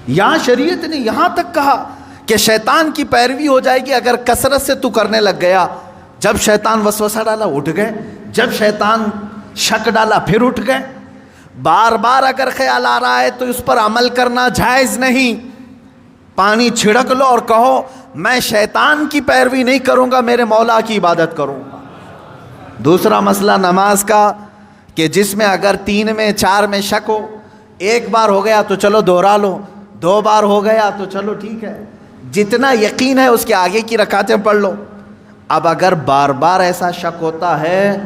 یہاں شریعت نے یہاں تک کہا کہ شیطان کی پیروی ہو جائے گی اگر کثرت سے تو کرنے لگ گیا۔ جب شیطان وسوسہ ڈالا اٹھ گئے، جب شیطان شک ڈالا پھر اٹھ گئے۔ بار بار اگر خیال آ رہا ہے تو اس پر عمل کرنا جائز نہیں۔ پانی چھڑک لو اور کہو میں شیطان کی پیروی نہیں کروں گا، میرے مولا کی عبادت کروں گا۔ دوسرا مسئلہ نماز کا کہ جس میں اگر 3 میں 4 میں شک ہو، ایک بار ہو گیا تو چلو دوہرا لو، 2 بار ہو گیا تو چلو ٹھیک ہے، جتنا یقین ہے اس کے آگے کی رکعتیں پڑھ لو۔ اب اگر بار بار ایسا شک ہوتا ہے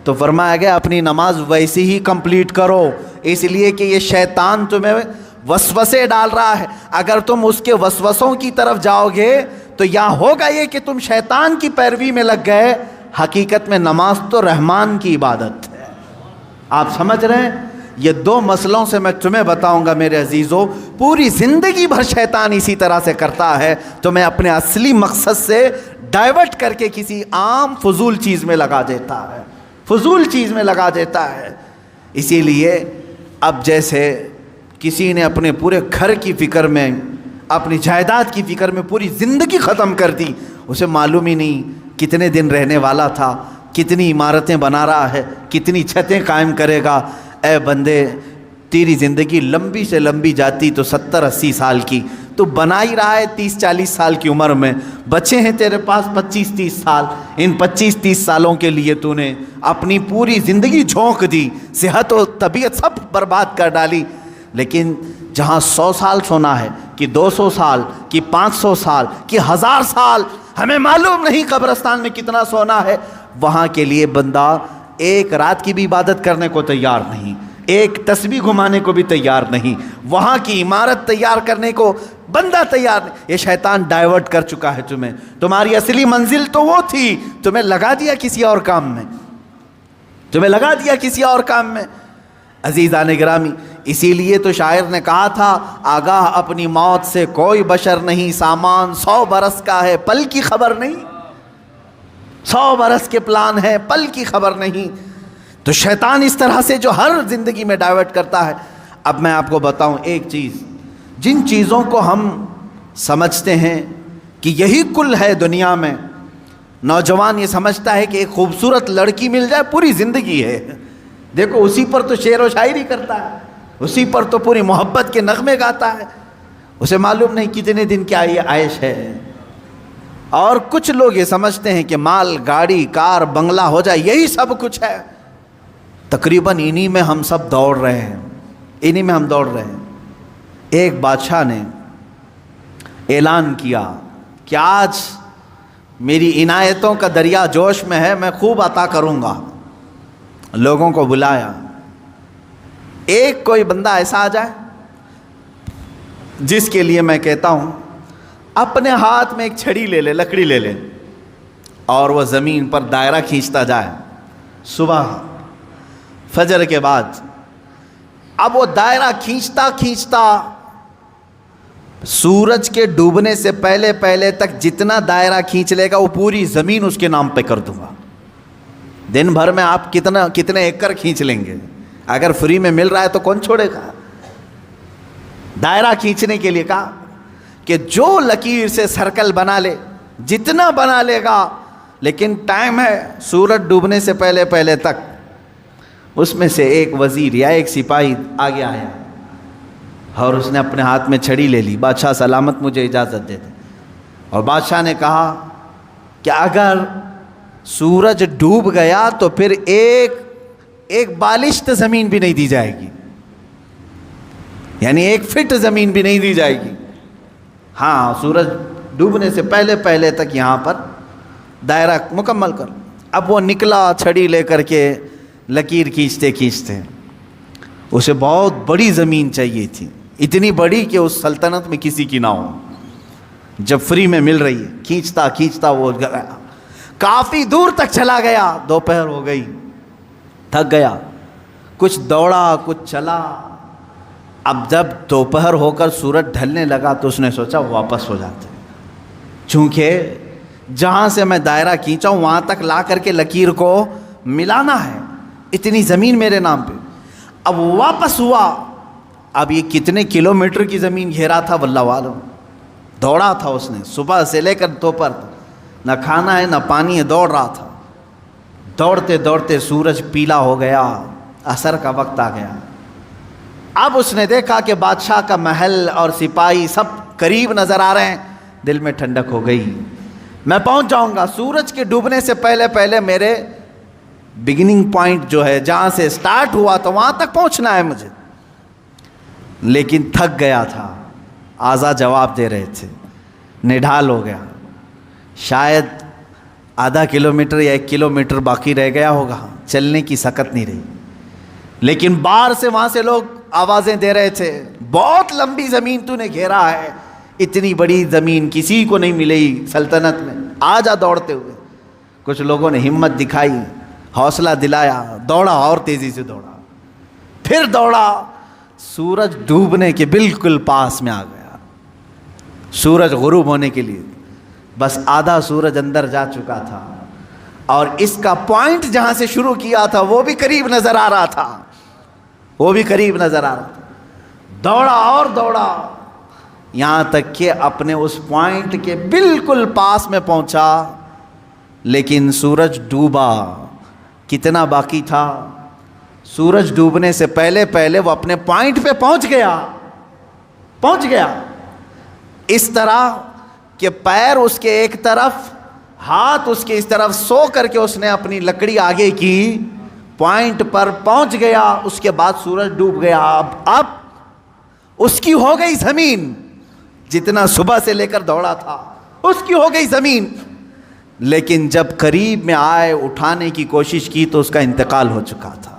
تو فرمایا گیا اپنی نماز ویسی ہی کمپلیٹ کرو، اس لیے کہ یہ شیطان تمہیں وسوسے ڈال رہا ہے. اگر تم اس کے وسوسوں کی طرف جاؤ گے تو یہاں ہوگا یہ کہ تم شیطان کی پیروی میں لگ گئے. حقیقت میں نماز تو رحمان کی عبادت ہے. آپ سمجھ رہے ہیں؟ یہ دو مسئلوں سے میں تمہیں بتاؤں گا میرے عزیزو. پوری زندگی بھر شیطان اسی طرح سے کرتا ہے، تمہیں اپنے اصلی مقصد سے ڈائیورٹ کر کے کسی عام فضول چیز میں لگا دیتا ہے، فضول چیز میں لگا دیتا ہے. اسی لیے اب جیسے کسی نے اپنے پورے گھر کی فکر میں، اپنی جائیداد کی فکر میں پوری زندگی ختم کر دی، اسے معلوم ہی نہیں کتنے دن رہنے والا تھا، کتنی عمارتیں بنا رہا ہے، کتنی چھتیں قائم کرے گا. اے بندے، تیری زندگی لمبی سے لمبی جاتی تو 70-80 سال کی، تو بنا ہی رہا ہے 30-40 سال کی عمر میں. بچے ہیں تیرے پاس 25-30 سال. ان 25-30 سالوں کے لیے تو نے اپنی پوری زندگی جھونک دی، صحت و طبیعت سب برباد کر ڈالی. لیکن جہاں 100 سال سونا ہے کہ 200 سال کہ 500 سال کہ 1000 سال، ہمیں معلوم نہیں قبرستان میں کتنا سونا ہے، وہاں کے لیے بندہ ایک رات کی بھی عبادت کرنے کو تیار نہیں، ایک تسبیح گھمانے کو بھی تیار نہیں، وہاں کی عمارت تیار کرنے کو بندہ تیار نہیں. یہ شیطان ڈائیورٹ کر چکا ہے تمہیں. تمہاری اصلی منزل تو وہ تھی، تمہیں لگا دیا کسی اور کام میں، تمہیں لگا دیا کسی اور کام میں. عزیزان گرامی، اسی لیے تو شاعر نے کہا تھا، آگاہ اپنی موت سے کوئی بشر نہیں، سامان 100 برس کا ہے پل کی خبر نہیں. 100 برس کے پلان ہے، پل کی خبر نہیں. تو شیطان اس طرح سے جو ہر زندگی میں ڈائیورٹ کرتا ہے. اب میں آپ کو بتاؤں ایک چیز، جن چیزوں کو ہم سمجھتے ہیں کہ یہی کل ہے دنیا میں، نوجوان یہ سمجھتا ہے کہ ایک خوبصورت لڑکی مل جائے پوری زندگی ہے. دیکھو اسی پر تو شعر و شاعری کرتا ہے، اسی پر تو پوری محبت کے نغمے گاتا ہے. اسے معلوم نہیں کتنے دن کیا یہ عائش ہے. اور کچھ لوگ یہ سمجھتے ہیں کہ مال، گاڑی، کار، بنگلہ ہو جائے یہی سب کچھ ہے. تقریباً انہی میں ہم سب دوڑ رہے ہیں، انہی میں ہم دوڑ رہے ہیں. ایک بادشاہ نے اعلان کیا کہ آج میری عنایتوں کا دریا جوش میں ہے، میں خوب عطا کروں گا. لوگوں کو بلایا، ایک کوئی بندہ ایسا آ جائے جس کے لیے میں کہتا ہوں اپنے ہاتھ میں ایک چھڑی لے لے، لکڑی لے لے، اور وہ زمین پر دائرہ کھینچتا جائے. صبح فجر کے بعد اب وہ دائرہ کھینچتا کھینچتا سورج کے ڈوبنے سے پہلے پہلے تک جتنا دائرہ کھینچ لے گا وہ پوری زمین اس کے نام پہ کر دوں گا. دن بھر میں آپ کتنے ایکڑ کھینچ لیں گے؟ اگر فری میں مل رہا ہے تو کون چھوڑے گا؟ دائرہ کھینچنے کے لیے کہا کہ جو لکیر سے سرکل بنا لے، جتنا بنا لے گا، لیکن ٹائم ہے سورج ڈوبنے سے پہلے پہلے تک. اس میں سے ایک وزیر یا ایک سپاہی آگے آیا اور اس نے اپنے ہاتھ میں چھڑی لے لی. بادشاہ سلامت مجھے اجازت دے دے. اور بادشاہ نے کہا کہ اگر سورج ڈوب گیا تو پھر ایک بالشت زمین بھی نہیں دی جائے گی، یعنی 1 فٹ زمین بھی نہیں دی جائے گی. ہاں، سورج ڈوبنے سے پہلے پہلے تک یہاں پر دائرہ مکمل کر. اب وہ نکلا چھڑی لے کر کے، لکیر کھینچتے کھینچتے. اسے بہت بڑی زمین چاہیے تھی، اتنی بڑی کہ اس سلطنت میں کسی کی نہ ہو. جب فری میں مل رہی ہے، کھینچتا کھینچتا وہ کافی دور تک چلا گیا. دوپہر ہو گئی، تھک گیا، کچھ دوڑا کچھ چلا. اب جب دوپہر ہو کر سورج ڈھلنے لگا تو اس نے سوچا واپس ہو جاتے، چونکہ جہاں سے میں دائرہ کھینچا ہوں وہاں تک لا کر کے لکیر کو ملانا ہے، اتنی زمین میرے نام پہ. اب واپس ہوا. اب یہ کتنے کلومیٹر کی زمین گھیرا تھا واللہ عالم. دوڑا تھا اس نے صبح سے لے کر دوپہر تک، نہ کھانا ہے نہ پانی ہے، دوڑ رہا تھا. دوڑتے دوڑتے سورج پیلا ہو گیا، عصر کا وقت آ گیا. اب اس نے دیکھا کہ بادشاہ کا محل اور سپاہی سب قریب نظر آ رہے ہیں. دل میں ٹھنڈک ہو گئی، میں پہنچ جاؤں گا. سورج کے ڈوبنے سے پہلے پہلے میرے بگننگ پوائنٹ جو ہے، جہاں سے سٹارٹ ہوا تو وہاں تک پہنچنا ہے مجھے. لیکن تھک گیا تھا، آزاد جواب دے رہے تھے، نڈھال ہو گیا. شاید آدھا کلومیٹر یا 1 کلومیٹر باقی رہ گیا ہوگا، چلنے کی سکت نہیں رہی. لیکن باہر سے وہاں سے لوگ آوازیں دے رہے تھے، بہت لمبی زمین تو نے گھیرا ہے، اتنی بڑی زمین کسی کو نہیں ملی سلطنت میں، آ جا دوڑتے ہوئے۔ کچھ لوگوں نے ہمت دکھائی، حوصلہ دلایا، دوڑا اور تیزی سے دوڑا، پھر دوڑا، سورج ڈوبنے کے بالکل پاس میں آ گیا، سورج غروب ہونے کے لیے بس آدھا سورج اندر جا چکا تھا، اور اس کا پوائنٹ جہاں سے شروع کیا تھا وہ بھی قریب نظر آ رہا تھا، وہ بھی قریب نظر آ رہا تھا۔ دوڑا اور دوڑا، یہاں تک کہ اپنے اس پوائنٹ کے بالکل پاس میں پہنچا، لیکن سورج ڈوبا۔ کتنا باقی تھا؟ سورج ڈوبنے سے پہلے پہلے وہ اپنے پوائنٹ پہ پہنچ گیا، اس طرح کہ پیر اس کے ایک طرف، ہاتھ اس کے اس طرف، سو کر کے اس نے اپنی لکڑی آگے کی، پوائنٹ پر پہنچ گیا۔ اس کے بعد سورج ڈوب گیا۔ اب اس کی ہو گئی زمین، جتنا صبح سے لے کر دوڑا تھا اس کی ہو گئی زمین، لیکن جب قریب میں آئے اٹھانے کی کوشش کی تو اس کا انتقال ہو چکا تھا۔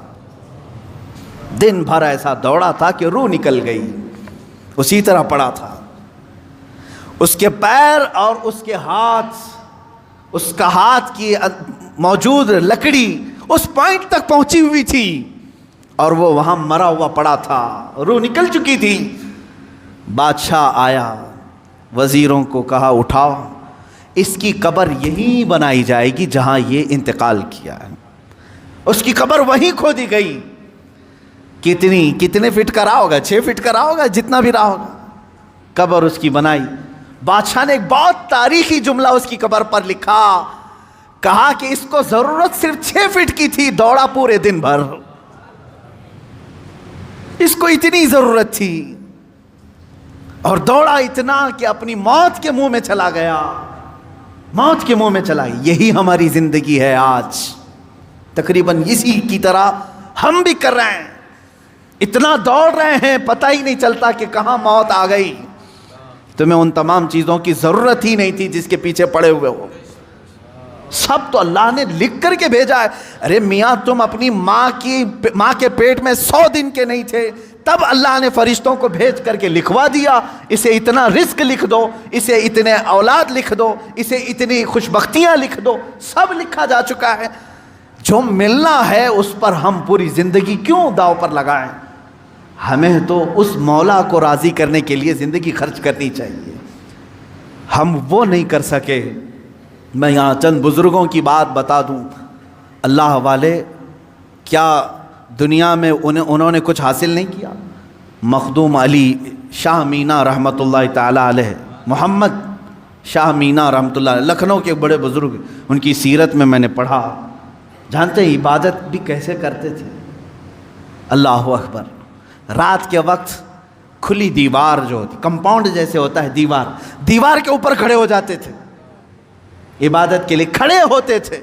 دن بھر ایسا دوڑا تھا کہ روح نکل گئی، اسی طرح پڑا تھا۔ اس کے پیر اور اس کے ہاتھ، اس کا ہاتھ کی موجود لکڑی اس پوائنٹ تک پہنچی ہوئی تھی، اور وہ وہاں مرا ہوا پڑا تھا، روح نکل چکی تھی۔ بادشاہ آیا، وزیروں کو کہا اٹھاؤ، اس کی قبر یہیں بنائی جائے گی جہاں یہ انتقال کیا ہے۔ اس کی قبر وہیں کھودی گئی۔ کتنے فٹ کا رہا ہوگا؟ 6 فٹ کا رہا ہوگا، جتنا بھی رہا ہوگا، قبر اس کی بنائی۔ بادشاہ نے ایک بہت تاریخی جملہ اس کی قبر پر لکھا، کہا کہ اس کو ضرورت صرف 6 فٹ کی تھی، دوڑا پورے دن بھر، اس کو اتنی ضرورت تھی، اور دوڑا اتنا کہ اپنی موت کے منہ میں چلا گیا، موت کے منہ میں چلا گیا۔ یہی ہماری زندگی ہے آج، تقریباً اسی کی طرح ہم بھی کر رہے ہیں، اتنا دوڑ رہے ہیں، پتہ ہی نہیں چلتا کہ کہاں موت آ گئی۔ تمہیں ان تمام چیزوں کی ضرورت ہی نہیں تھی جس کے پیچھے پڑے ہوئے ہو، سب تو اللہ نے لکھ کر کے بھیجا ہے۔ ارے میاں، تم اپنی ماں کے پیٹ میں 100 دن کے نہیں تھے، تب اللہ نے فرشتوں کو بھیج کر کے لکھوا دیا، اسے اتنا رزق لکھ دو، اسے اتنے اولاد لکھ دو، اسے اتنی خوشبختیاں لکھ دو، سب لکھا جا چکا ہے۔ جو ملنا ہے اس پر ہم پوری زندگی کیوں داؤ پر لگائیں؟ ہمیں تو اس مولا کو راضی کرنے کے لیے زندگی خرچ کرنی چاہیے، ہم وہ نہیں کر سکے۔ میں یہاں چند بزرگوں کی بات بتا دوں، اللہ والے، کیا دنیا میں انہوں نے کچھ حاصل نہیں کیا؟ مخدوم علی شاہ مینا رحمۃ اللہ تعالی علیہ، محمد شاہ مینا رحمۃ اللہ علیہ، لکھنؤ کے بڑے بزرگ، ان کی سیرت میں نے پڑھا۔ جانتے ہیں عبادت بھی کیسے کرتے تھے؟ اللہ اکبر، رات کے وقت کھلی دیوار جو ہوتی، کمپاؤنڈ جیسے ہوتا ہے دیوار کے اوپر کھڑے ہو جاتے تھے، عبادت کے لیے کھڑے ہوتے تھے،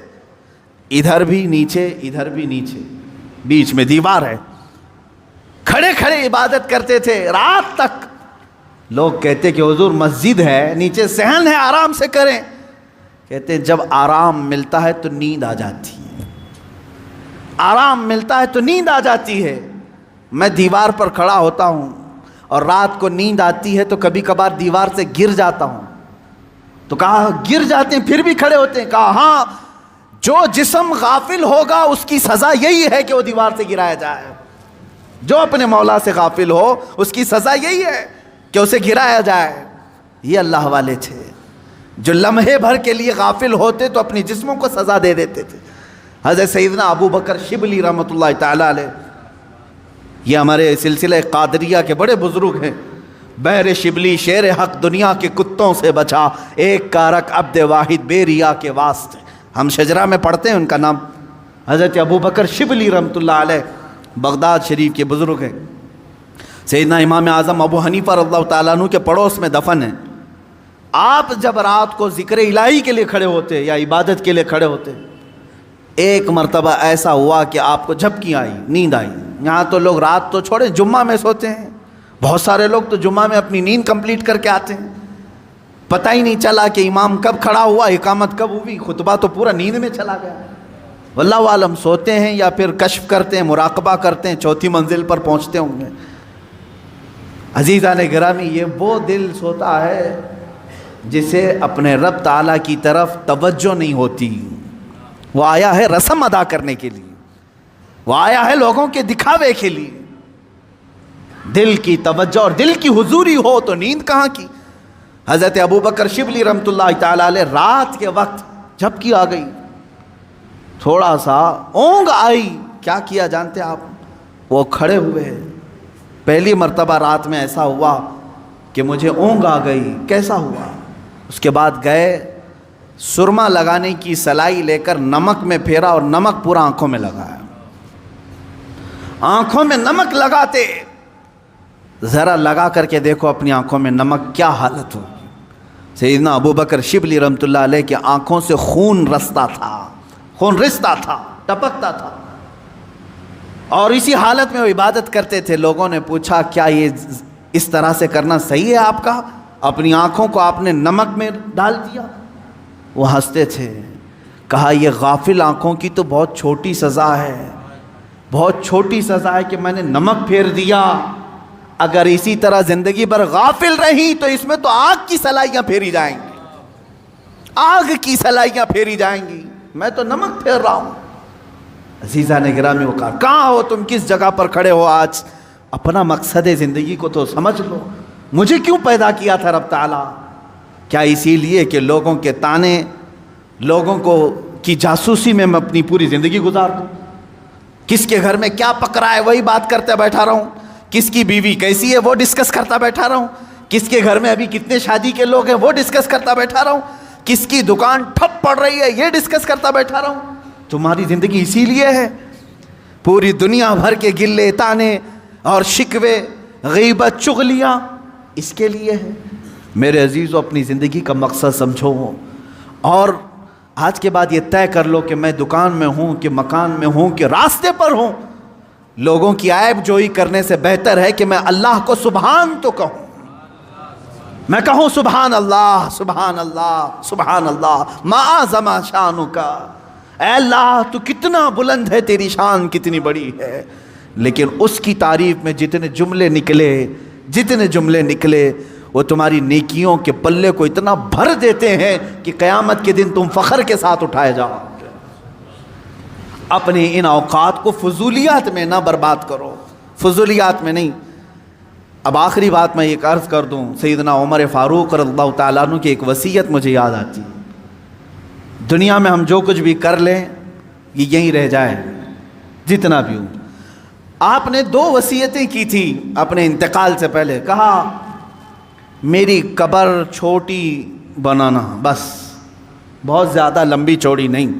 ادھر بھی نیچے ادھر بھی نیچے، بیچ میں دیوار ہے، کھڑے کھڑے عبادت کرتے تھے رات تک۔ لوگ کہتے کہ حضور مسجد ہے، نیچے صحن ہے، آرام سے کریں۔ کہتے جب آرام ملتا ہے تو نیند آ جاتی ہے، آرام ملتا ہے تو نیند آ جاتی ہے۔ میں دیوار پر کھڑا ہوتا ہوں اور رات کو نیند آتی ہے تو کبھی کبھار دیوار سے گر جاتا ہوں۔ تو کہا گر جاتے ہیں پھر بھی کھڑے ہوتے ہیں؟ کہا ہاں، جو جسم غافل ہوگا اس کی سزا یہی ہے کہ وہ دیوار سے گرایا جائے، جو اپنے مولا سے غافل ہو اس کی سزا یہی ہے کہ اسے گرایا جائے۔ یہ اللہ والے تھے جو لمحے بھر کے لیے غافل ہوتے تو اپنی جسموں کو سزا دے دیتے تھے۔ حضرت سیدنا ابو بکر شبلی رحمۃ اللہ تعالی علیہ، یہ ہمارے سلسلہ قادریہ کے بڑے بزرگ ہیں۔ بحر شبلی شیر حق دنیا کے کتوں سے بچا، ایک کارک عبد واحد بے ریا کے واسطے، ہم شجرہ میں پڑھتے ہیں ان کا نام۔ حضرت ابو بکر شبلی رحمۃ اللہ علیہ بغداد شریف کے بزرگ ہیں۔ سیدنا امام اعظم ابو حنیفہ رضی اللہ تعالیٰ عنہ کے پڑوس میں دفن ہیں۔ آپ جب رات کو ذکر الہی کے لیے کھڑے ہوتے یا عبادت کے لیے کھڑے ہوتے، ایک مرتبہ ایسا ہوا کہ آپ کو جھپکی آئی، نیند آئی۔ یہاں تو لوگ رات تو چھوڑے، جمعہ میں سوتے ہیں، بہت سارے لوگ تو جمعہ میں اپنی نیند کمپلیٹ کر کے آتے ہیں، پتہ ہی نہیں چلا کہ امام کب کھڑا ہوا، اقامت کب ہوئی، خطبہ تو پورا نیند میں چلا گیا۔ واللہ عالم سوتے ہیں یا پھر کشف کرتے ہیں، مراقبہ کرتے ہیں، چوتھی منزل پر پہنچتے ہوں گے۔ عزیزان گرامی، یہ وہ دل سوتا ہے جسے اپنے رب تعالیٰ کی طرف توجہ نہیں ہوتی۔ وہ آیا ہے رسم ادا کرنے کے لیے، وہ آیا ہے لوگوں کے دکھاوے کے لیے۔ دل کی توجہ اور دل کی حضوری ہو تو نیند کہاں کی۔ حضرت ابوبکر شبلی رحمۃ اللہ تعالیٰ علیہ رات کے وقت جھپکی آ گئی، تھوڑا سا اونگ آئی، کیا کیا جانتے آپ؟ وہ کھڑے ہوئے۔ پہلی مرتبہ رات میں ایسا ہوا کہ مجھے اونگ آ گئی، کیسا ہوا؟ اس کے بعد گئے، سرما لگانے کی سلائی لے کر نمک میں پھیرا اور نمک پورا آنکھوں میں لگایا۔ آنکھوں میں نمک لگاتے، ذرا لگا کر کے دیکھو اپنی آنکھوں میں نمک کیا حالت ہو۔ سیدنا ابوبکر شبلی رحمۃ اللہ علیہ کی آنکھوں سے خون رستا تھا، خون رستا تھا، ٹپکتا تھا، اور اسی حالت میں وہ عبادت کرتے تھے۔ لوگوں نے پوچھا کیا یہ اس طرح سے کرنا صحیح ہے آپ کا؟ اپنی آنکھوں کو آپ نے نمک میں ڈال دیا۔ وہ ہنستے تھے، کہا یہ غافل آنکھوں کی تو بہت چھوٹی سزا ہے، بہت چھوٹی سزا ہے کہ میں نے نمک پھیر دیا۔ اگر اسی طرح زندگی بھر غافل رہی تو اس میں تو آگ کی سلائیاں پھیری جائیں گی، آگ کی سلائیاں پھیری جائیں گی، میں تو نمک پھیر رہا ہوں۔ عزیزان گرامی، وہ کہا کہاں ہو تم، کس جگہ پر کھڑے ہو؟ آج اپنا مقصد زندگی کو تو سمجھ لو۔ مجھے کیوں پیدا کیا تھا رب تعالیٰ؟ کیا اسی لیے کہ لوگوں کے تانے، لوگوں کو کی جاسوسی میں اپنی پوری زندگی گزار دوں؟ کس کے گھر میں کیا پک رہا ہے وہی بات کرتے بیٹھا رہا ہوں، کس کی بیوی کیسی ہے وہ ڈسکس کرتا بیٹھا رہا ہوں، کس کے گھر میں ابھی کتنے شادی کے لوگ ہیں وہ ڈسکس کرتا بیٹھا رہا ہوں، کس کی دکان ٹھپ پڑ رہی ہے یہ ڈسکس کرتا بیٹھا رہا ہوں؟ تمہاری زندگی اسی لیے ہے، پوری دنیا بھر کے گلے تانے اور شکوے، غیبت، چغلیاں اس کے لیے ہے۔ میرے عزیزو، اپنی زندگی کا مقصد سمجھو، اور آج کے بعد یہ طے کر لو کہ میں دکان میں ہوں کہ مکان میں ہوں کہ راستے پر ہوں، لوگوں کی عیب جوئی کرنے سے بہتر ہے کہ میں اللہ کو سبحان تو کہوں، میں کہوں سبحان اللہ سبحان اللہ سبحان اللہ، ما اعظم شانک، اے اللہ تو کتنا بلند ہے، تیری شان کتنی بڑی ہے۔ لیکن اس کی تعریف میں جتنے جملے نکلے وہ تمہاری نیکیوں کے پلے کو اتنا بھر دیتے ہیں کہ قیامت کے دن تم فخر کے ساتھ اٹھائے جاؤ۔ اپنے ان اوقات کو فضولیات میں نہ برباد کرو، فضولیات میں نہیں۔ اب آخری بات میں ایک عرض کر دوں، سیدنا عمر فاروق رضی اللہ تعالیٰ عنہ کی ایک وصیت مجھے یاد آتی ہے۔ دنیا میں ہم جو کچھ بھی کر لیں یہ یہیں رہ جائے، جتنا بھی ہوں۔ آپ نے 2 وصیتیں کی تھی اپنے انتقال سے پہلے، کہا میری قبر چھوٹی بنانا، بس بہت زیادہ لمبی چوڑی نہیں،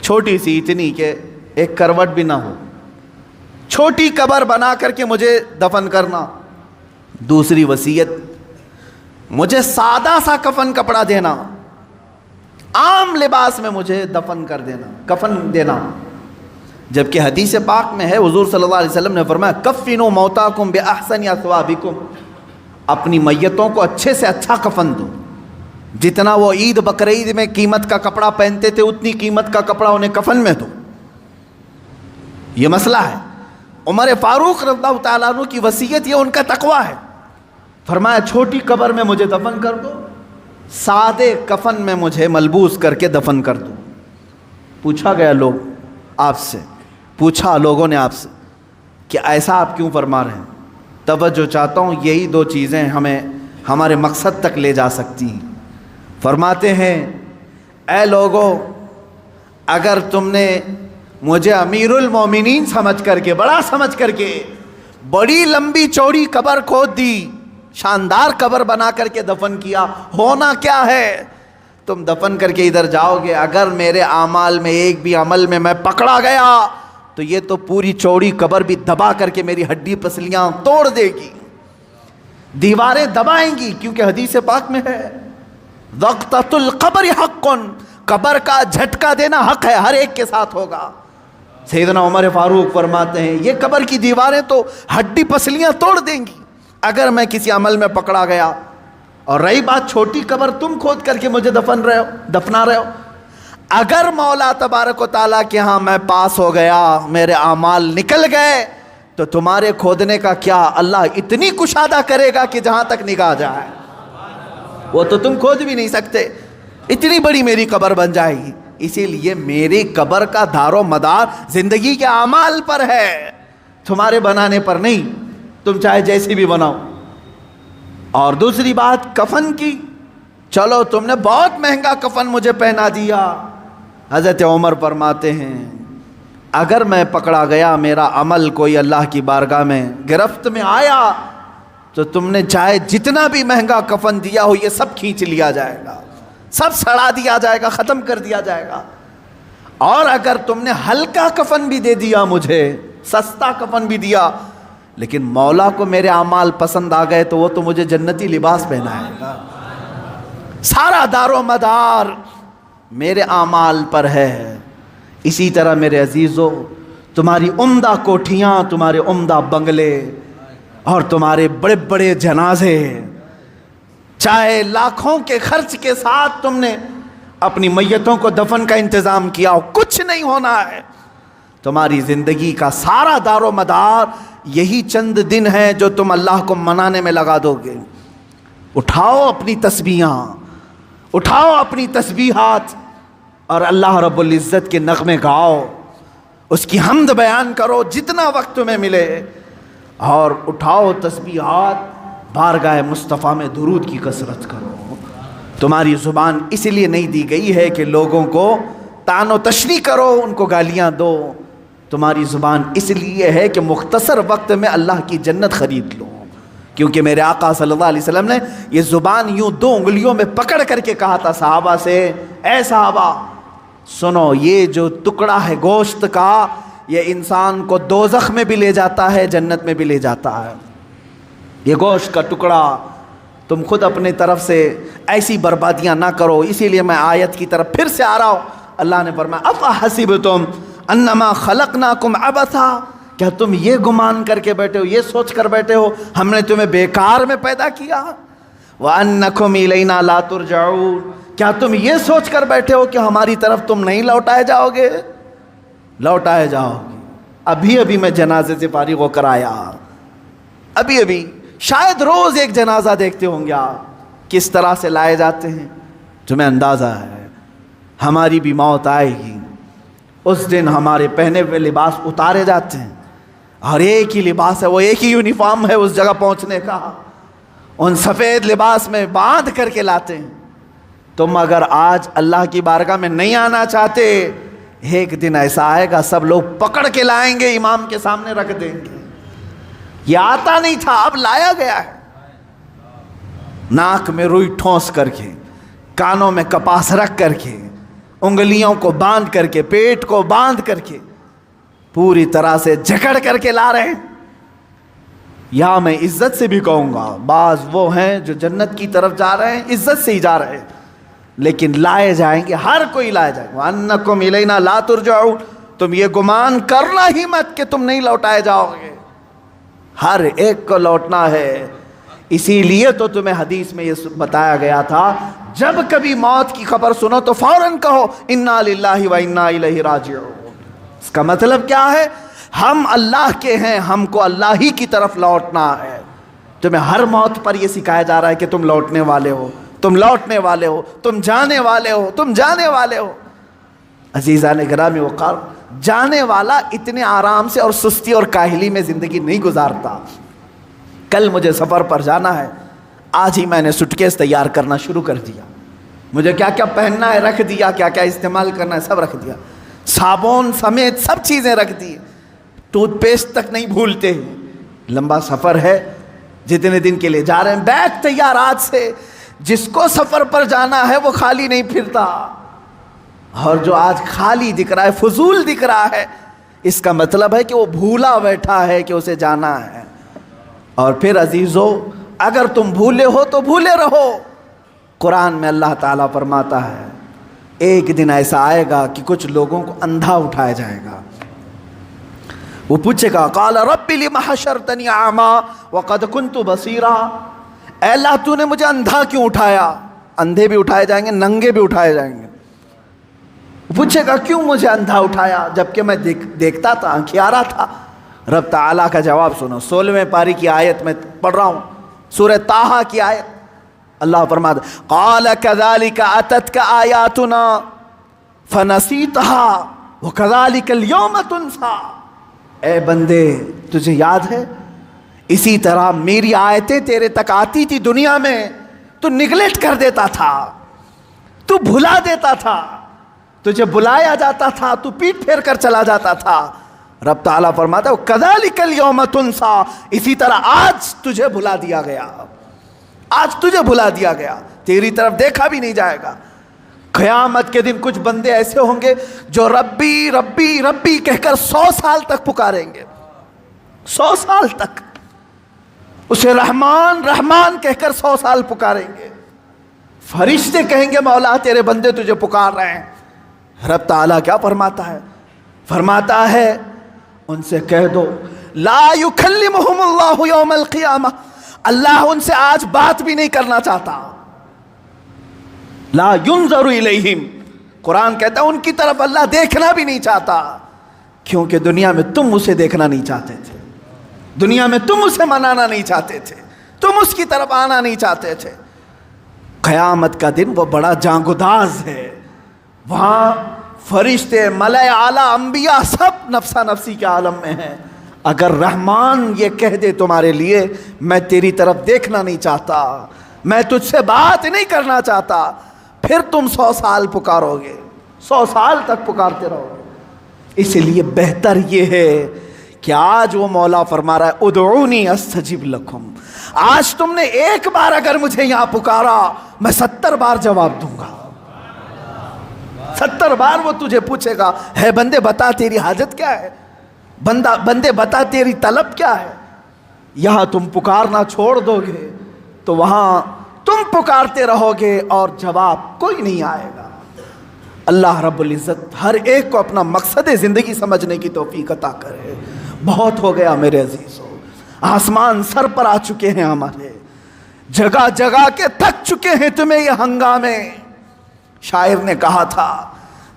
چھوٹی سی، اتنی کہ ایک کروٹ بھی نہ ہو، چھوٹی قبر بنا کر کے مجھے دفن کرنا۔ دوسری وصیت، مجھے سادہ سا کفن کپڑا دینا، عام لباس میں مجھے دفن کر دینا، کفن دینا۔ جبکہ حدیث پاک میں ہے، حضور صلی اللہ علیہ وسلم نے فرمایا کفنوا موتاکم باحسن اثوابکم، اپنی میتوں کو اچھے سے اچھا کفن دو، جتنا وہ عید بقرعید میں قیمت کا کپڑا پہنتے تھے اتنی قیمت کا کپڑا انہیں کفن میں دو۔ یہ مسئلہ ہے۔ عمر فاروق رضی اللہ تعالیٰ عنہ کی وصیت، یہ ان کا تقویٰ ہے۔ فرمایا چھوٹی قبر میں مجھے دفن کر دو، سادے کفن میں مجھے ملبوس کر کے دفن کر دو۔ پوچھا گیا لوگوں نے آپ سے کہ ایسا آپ کیوں فرما رہے ہیں؟ توجہ چاہتا ہوں، یہی 2 چیزیں ہمیں ہمارے مقصد تک لے جا سکتی ہیں۔ فرماتے ہیں اے لوگو، اگر تم نے مجھے امیر المومنین سمجھ کر کے، بڑا سمجھ کر کے بڑی لمبی چوڑی قبر کھود دی، شاندار قبر بنا کر کے دفن کیا، ہونا کیا ہے؟ تم دفن کر کے ادھر جاؤ گے، اگر میرے اعمال میں ایک بھی عمل میں میں پکڑا گیا تو یہ تو پوری چوڑی قبر بھی دبا کر کے میری ہڈی پسلیاں توڑ دے گی، دیواریں دبائیں گی، کیونکہ حدیث پاک میں ہے وقتۃ القبر حق، قبر کا جھٹکا دینا حق ہے، ہر ایک کے ساتھ ہوگا۔ سیدنا عمر فاروق فرماتے ہیں یہ قبر کی دیواریں تو ہڈی پسلیاں توڑ دیں گی اگر میں کسی عمل میں پکڑا گیا، اور رہی بات چھوٹی قبر تم کھود کر کے مجھے دفنا رہے ہو، اگر مولا تبارک و تعالیٰ کے ہاں میں پاس ہو گیا, میرے اعمال نکل گئے, تو تمہارے کھودنے کا کیا, اللہ اتنی کشادہ کرے گا کہ جہاں تک نگاہ جائے وہ تو تم کھود بھی نہیں سکتے, اتنی بڑی میری قبر بن جائے گی. اسی لیے میری قبر کا دار و مدار زندگی کے اعمال پر ہے, تمہارے بنانے پر نہیں, تم چاہے جیسی بھی بناؤ. اور دوسری بات کفن کی, چلو تم نے بہت مہنگا کفن مجھے پہنا دیا. حضرت عمر فرماتے ہیں اگر میں پکڑا گیا, میرا عمل کوئی اللہ کی بارگاہ میں گرفت میں آیا, تو تم نے چاہے جتنا بھی مہنگا کفن دیا ہو یہ سب کھینچ لیا جائے گا, سب سڑا دیا جائے گا, ختم کر دیا جائے گا. اور اگر تم نے ہلکا کفن بھی دے دیا مجھے, سستا کفن بھی دیا, لیکن مولا کو میرے اعمال پسند آ گئے تو وہ تو مجھے جنتی لباس پہنائے گا. سارا دار و مدار میرے اعمال پر ہے. اسی طرح میرے عزیزو, تمہاری عمدہ کوٹھیاں, تمہارے عمدہ بنگلے اور تمہارے بڑے بڑے جنازے, چاہے لاکھوں کے خرچ کے ساتھ تم نے اپنی میتوں کو دفن کا انتظام کیا ہو, کچھ نہیں ہونا ہے. تمہاری زندگی کا سارا دار و مدار یہی چند دن ہے جو تم اللہ کو منانے میں لگا دو گے. اٹھاؤ اپنی تسبیحاں, اٹھاؤ اپنی تسبیحات اور اللہ رب العزت کے نغمے گاؤ, اس کی حمد بیان کرو جتنا وقت تمہیں ملے, اور اٹھاؤ تسبیحات, بارگاہ مصطفیٰ میں درود کی کثرت کرو. تمہاری زبان اس لیے نہیں دی گئی ہے کہ لوگوں کو طعن و تشنیع کرو, ان کو گالیاں دو. تمہاری زبان اس لیے ہے کہ مختصر وقت میں اللہ کی جنت خرید لو. کیونکہ میرے آقا صلی اللہ علیہ وسلم نے یہ زبان یوں 2 انگلیوں میں پکڑ کر کے کہا تھا صحابہ سے, اے صحابہ سنو, یہ جو ٹکڑا ہے گوشت کا, یہ انسان کو دوزخ میں بھی لے جاتا ہے, جنت میں بھی لے جاتا ہے. یہ گوشت کا ٹکڑا, تم خود اپنے طرف سے ایسی بربادیاں نہ کرو. اسی لیے میں آیت کی طرف پھر سے آ رہا ہوں. اللہ نے فرمایا افحسبتم انما خلقناکم عبثا, کیا تم یہ گمان کر کے بیٹھے ہو, یہ سوچ کر بیٹھے ہو ہم نے تمہیں بیکار میں پیدا کیا, وَأَنَّكُمْ إِلَيْنَا لَا تُرْجَعُونَ, کیا تم یہ سوچ کر بیٹھے ہو کہ ہماری طرف تم نہیں لوٹائے جاؤ گے؟ لوٹائے جاؤ گے. ابھی ابھی میں جنازے سے فارغ ہو کر آیا, ابھی ابھی, شاید روز ایک جنازہ دیکھتے ہوں گے آپ کس طرح سے لائے جاتے ہیں. تمہیں اندازہ ہے ہماری بھی موت آئے گی, اس دن ہمارے پہنے ہوئے لباس اتارے جاتے ہیں, اور ایک ہی لباس ہے, وہ ایک ہی یونیفارم ہے اس جگہ پہنچنے کا, ان سفید لباس میں باندھ کر کے لاتے ہیں. تم اگر آج اللہ کی بارگاہ میں نہیں آنا چاہتے, ایک دن ایسا آئے گا سب لوگ پکڑ کے لائیں گے, امام کے سامنے رکھ دیں گے. یہ آتا نہیں تھا, اب لایا گیا ہے. ناک میں روئی ٹھونس کر کے, کانوں میں کپاس رکھ کر کے, انگلیوں کو باندھ کر کے, پیٹ کو باندھ کر کے, پوری طرح سے جکڑ کر کے لا رہے ہیں. یا میں عزت سے بھی کہوں گا, بعض وہ ہیں جو جنت کی طرف جا رہے ہیں, عزت سے ہی جا رہے ہیں, لیکن لائے جائیں گے, ہر کوئی لائے جائے گا. وَأَنَّكُمْ إِلَيْنَا لَا تُرْجَعُونَ, تم یہ گمان کرنا ہی مت کہ تم نہیں لوٹائے جاؤ گے, ہر ایک کو لوٹنا ہے. اسی لیے تو تمہیں حدیث میں یہ بتایا گیا تھا, جب کبھی موت کی خبر سنو تو فوراً کہو اِنَّا لِلَّهِ وَإِنَّا إِلَيْهِ راجعون. اس کا مطلب کیا ہے؟ ہم اللہ کے ہیں, ہم کو اللہ ہی کی طرف لوٹنا ہے. تمہیں ہر موت پر یہ سکھایا جا رہا ہے کہ تم لوٹنے والے ہو, تم لوٹنے والے ہو, تم جانے والے ہو, تم جانے والے ہو. عزیزان گرامی وقار, جانے والا اتنے آرام سے اور سستی اور کاہلی میں زندگی نہیں گزارتا. کل مجھے سفر پر جانا ہے, آج ہی میں نے سوٹکیس تیار کرنا شروع کر دیا. مجھے کیا کیا پہننا ہے رکھ دیا, کیا کیا استعمال کرنا ہے سب رکھ دیا, صابن سمیت سب چیزیں رکھ دی, ٹوتھ پیسٹ تک نہیں بھولتے. لمبا سفر ہے, جتنے دن کے لیے جا رہے ہیں, بیگ تیار آج سے. جس کو سفر پر جانا ہے وہ خالی نہیں پھرتا, اور جو آج خالی دکھ رہا ہے, فضول دکھ رہا ہے, اس کا مطلب ہے کہ وہ بھولا بیٹھا ہے کہ اسے جانا ہے. اور پھر عزیزو, اگر تم بھولے ہو تو بھولے رہو. قرآن میں اللہ تعالیٰ فرماتا ہے ایک دن ایسا آئے گا کہ کچھ لوگوں کو اندھا اٹھایا جائے گا. وہ پوچھے گا قال رب لم حشرتنی اعما وقد كنت بصیرا, اے اللہ تو نے مجھے اندھا کیوں اٹھایا؟ اندھے بھی اٹھائے جائیں گے, ننگے بھی اٹھائے جائیں گے. پوچھے گا کیوں مجھے اندھا اٹھایا جبکہ میں دیکھتا تھا، آنکھیارا تھا؟ رب تعالیٰ کا جواب سنو، 16ویں پاری کی آیت میں پڑھ رہا ہوں، سورہ طٰہٰ کی آیت۔ اللہ فرماتا قال كذلك اتتك آیاتنا فنسیتها وكذلك اليوم تنسى۔ اے بندے تجھے یاد ہے اسی طرح میری آیتیں تیرے تک آتی تھی دنیا میں، تو نگلیکٹ کر دیتا تھا، تو بھلا دیتا تھا، تجھے بلایا جاتا تھا تو پیٹ پھیر کر چلا جاتا تھا۔ رب تعالیٰ فرماتا ہے کذالک الیوم تنسیٰ، اسی طرح آج تجھے بھلا دیا گیا، آج تجھے بھلا دیا گیا، تیری طرف دیکھا بھی نہیں جائے گا۔ قیامت کے دن کچھ بندے ایسے ہوں گے جو ربی ربی ربی کہہ کر 100 سال تک پکاریں گے، 100 سال تک اسے رحمان رحمان کہہ کر 100 سال پکاریں گے۔ فرشتے کہیں گے مولا تیرے بندے تجھے پکار رہے ہیں۔ رب تعالیٰ کیا فرماتا ہے؟ فرماتا ہے ان سے کہہ دو لا یکلمہم اللہ یوم القیامہ، اللہ ان سے آج بات بھی نہیں کرنا چاہتا۔ لا ینظر الیہم، قرآن کہتا ہے ان کی طرف اللہ دیکھنا بھی نہیں چاہتا، کیونکہ دنیا میں تم اسے دیکھنا نہیں چاہتے تھے، دنیا میں تم اسے منانا نہیں چاہتے تھے، تم اس کی طرف آنا نہیں چاہتے تھے۔ قیامت کا دن وہ بڑا جانگداز ہے، وہاں فرشتے ملائے اعلیٰ انبیاء سب نفسا نفسی کے عالم میں ہیں۔ اگر رحمان یہ کہہ دے تمہارے لیے میں تیری طرف دیکھنا نہیں چاہتا، میں تجھ سے بات نہیں کرنا چاہتا، پھر تم 100 سال پکارو گے، 100 سال تک پکارتے رہو گے۔ اس لیے بہتر یہ ہے کہ آج وہ مولا فرما رہا ہے ادعونی استجب لکم، آج تم نے ایک بار اگر مجھے یہاں پکارا میں 70 بار جواب دوں گا، 70 بار وہ تجھے پوچھے گا ہے بندے بتا تیری حاجت کیا ہے، بندے بتا تیری طلب کیا ہے۔ یہاں تم پکارنا چھوڑ دو گے تو وہاں تم پکارتے رہو گے اور جواب کوئی نہیں آئے گا۔ اللہ رب العزت ہر ایک کو اپنا مقصد زندگی سمجھنے کی توفیق عطا کرے۔ بہت ہو گیا میرے عزیزو، آسمان سر پر آ چکے ہیں ہمارے، جگہ جگہ کے تھک چکے ہیں تمہیں یہ ہنگامے۔ شاعر نے کہا تھا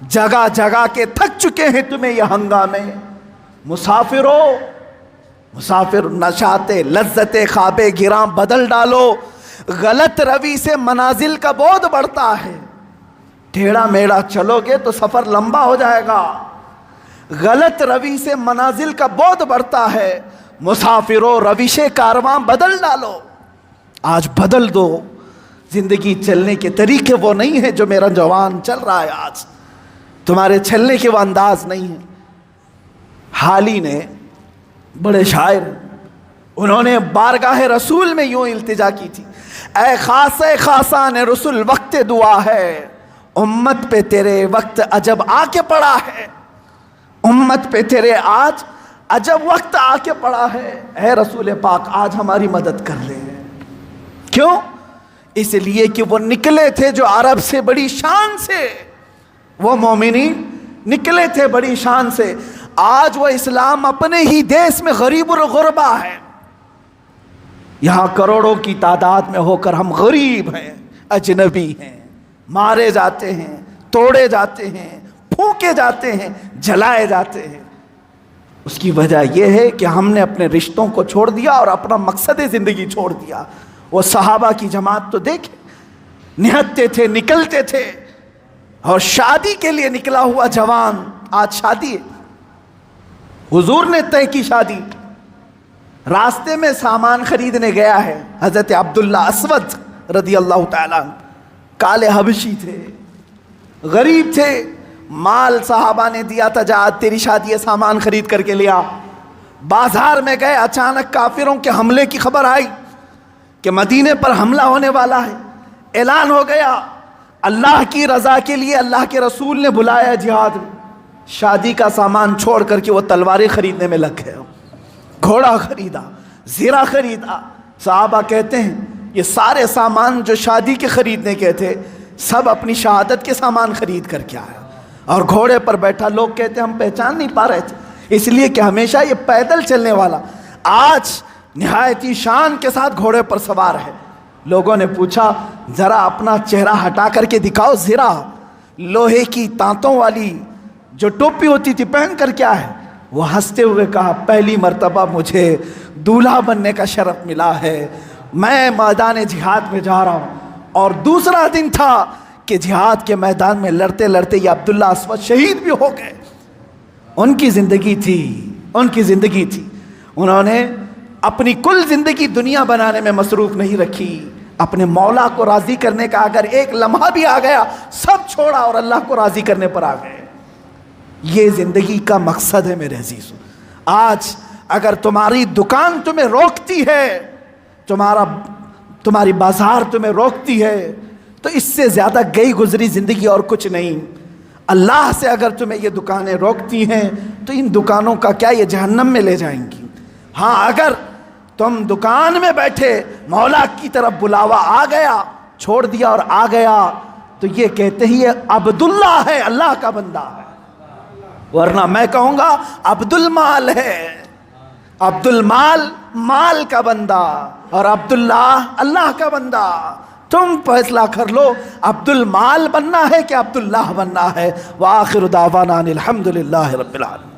جگہ جگہ کے تھک چکے ہیں تمہیں یہ ہنگامے، مسافرو مسافر نشاط لذت خواب گراں بدل ڈالو، غلط روی سے منازل کا بودھ بڑھتا ہے، ٹیڑھا میڑھا چلو گے تو سفر لمبا ہو جائے گا، غلط روی سے منازل کا بودھ بڑھتا ہے، مسافرو روش کارواں بدل ڈالو، آج بدل دو۔ زندگی چلنے کے طریقے وہ نہیں ہیں جو میرا جوان چل رہا ہے آج، تمہارے چلنے کے وہ انداز نہیں ہیں۔ حالی نے بڑے شاعر، انہوں نے بارگاہ رسول میں یوں التجا کی تھی، اے خاص خاصان رسول وقت دعا ہے، امت پہ تیرے وقت عجب آ کے پڑا ہے، امت پہ تیرے آج عجب وقت آ کے پڑا ہے، اے رسول پاک آج ہماری مدد کر لے۔ کیوں؟ اس لیے کہ وہ نکلے تھے جو عرب سے بڑی شان سے، وہ مومنین نکلے تھے بڑی شان سے، آج وہ اسلام اپنے ہی دیش میں غریب الغربا ہے، یہاں کروڑوں کی تعداد میں ہو کر ہم غریب ہیں، اجنبی ہیں، مارے جاتے ہیں، توڑے جاتے ہیں، پھونکے جاتے ہیں، جلائے جاتے ہیں۔ اس کی وجہ یہ ہے کہ ہم نے اپنے رشتوں کو چھوڑ دیا اور اپنا مقصد زندگی چھوڑ دیا۔ وہ صحابہ کی جماعت تو دیکھیں، نہتے تھے، نکلتے تھے، اور شادی کے لیے نکلا ہوا جوان آج شادی ہے، حضور نے طے کی شادی، راستے میں سامان خریدنے گیا ہے، حضرت عبداللہ اسود رضی اللہ تعالیٰ عنہ، کالے حبشی تھے، غریب تھے، مال صحابہ نے دیا تھا جا تیری شادی ہے سامان خرید کر کے لیا۔ بازار میں گئے، اچانک کافروں کے حملے کی خبر آئی کہ مدینے پر حملہ ہونے والا ہے، اعلان ہو گیا، اللہ کی رضا کے لیے اللہ کے رسول نے بلایا جہاد میں، شادی کا سامان چھوڑ کر کے وہ تلواریں خریدنے میں لگ گئے، گھوڑا خریدا، زیرہ خریدا۔ صحابہ کہتے ہیں یہ سارے سامان جو شادی کے خریدنے کے تھے سب اپنی شہادت کے سامان خرید کر کے آیا، اور گھوڑے پر بیٹھا، لوگ کہتے ہیں ہم پہچان نہیں پا رہے تھے، اس لیے کہ ہمیشہ یہ پیدل چلنے والا آج نہایتی شان کے ساتھ گھوڑے پر سوار ہے۔ لوگوں نے پوچھا ذرا اپنا چہرہ ہٹا کر کے دکھاؤ ذرا، لوہے کی تانتوں والی جو ٹوپی ہوتی تھی پہن کر کیا ہے، وہ ہنستے ہوئے کہا پہلی مرتبہ مجھے دولہا بننے کا شرف ملا ہے، میں میدان جہاد میں جا رہا ہوں۔ اور دوسرا دن تھا کہ جہاد کے میدان میں لڑتے لڑتے یہ عبداللہ اسود شہید بھی ہو گئے۔ ان کی زندگی تھی، ان کی زندگی تھی، انہوں نے اپنی کل زندگی دنیا بنانے میں مصروف نہیں رکھی، اپنے مولا کو راضی کرنے کا اگر ایک لمحہ بھی آ گیا سب چھوڑا اور اللہ کو راضی کرنے پر آ گئے۔ یہ زندگی کا مقصد ہے میرے عزیز۔ آج اگر تمہاری دکان تمہیں روکتی ہے، تمہاری بازار تمہیں روکتی ہے، تو اس سے زیادہ گئی گزری زندگی اور کچھ نہیں۔ اللہ سے اگر تمہیں یہ دکانیں روکتی ہیں تو ان دکانوں کا کیا یہ جہنم میں لے جائیں گی۔ ہاں اگر تم دکان میں بیٹھے مولا کی طرف بلاوا آ گیا، چھوڑ دیا اور آ گیا، تو یہ کہتے ہی یہ عبداللہ ہے، اللہ کا بندہ ہے، ورنہ میں کہوں گا عبد المال ہے۔ عبد المال مال کا بندہ اور عبداللہ اللہ کا بندہ۔ تم فیصلہ کر لو عبد المال بننا ہے کہ عبداللہ بننا ہے۔ وآخر دعوانا الحمدللہ رب العالمین۔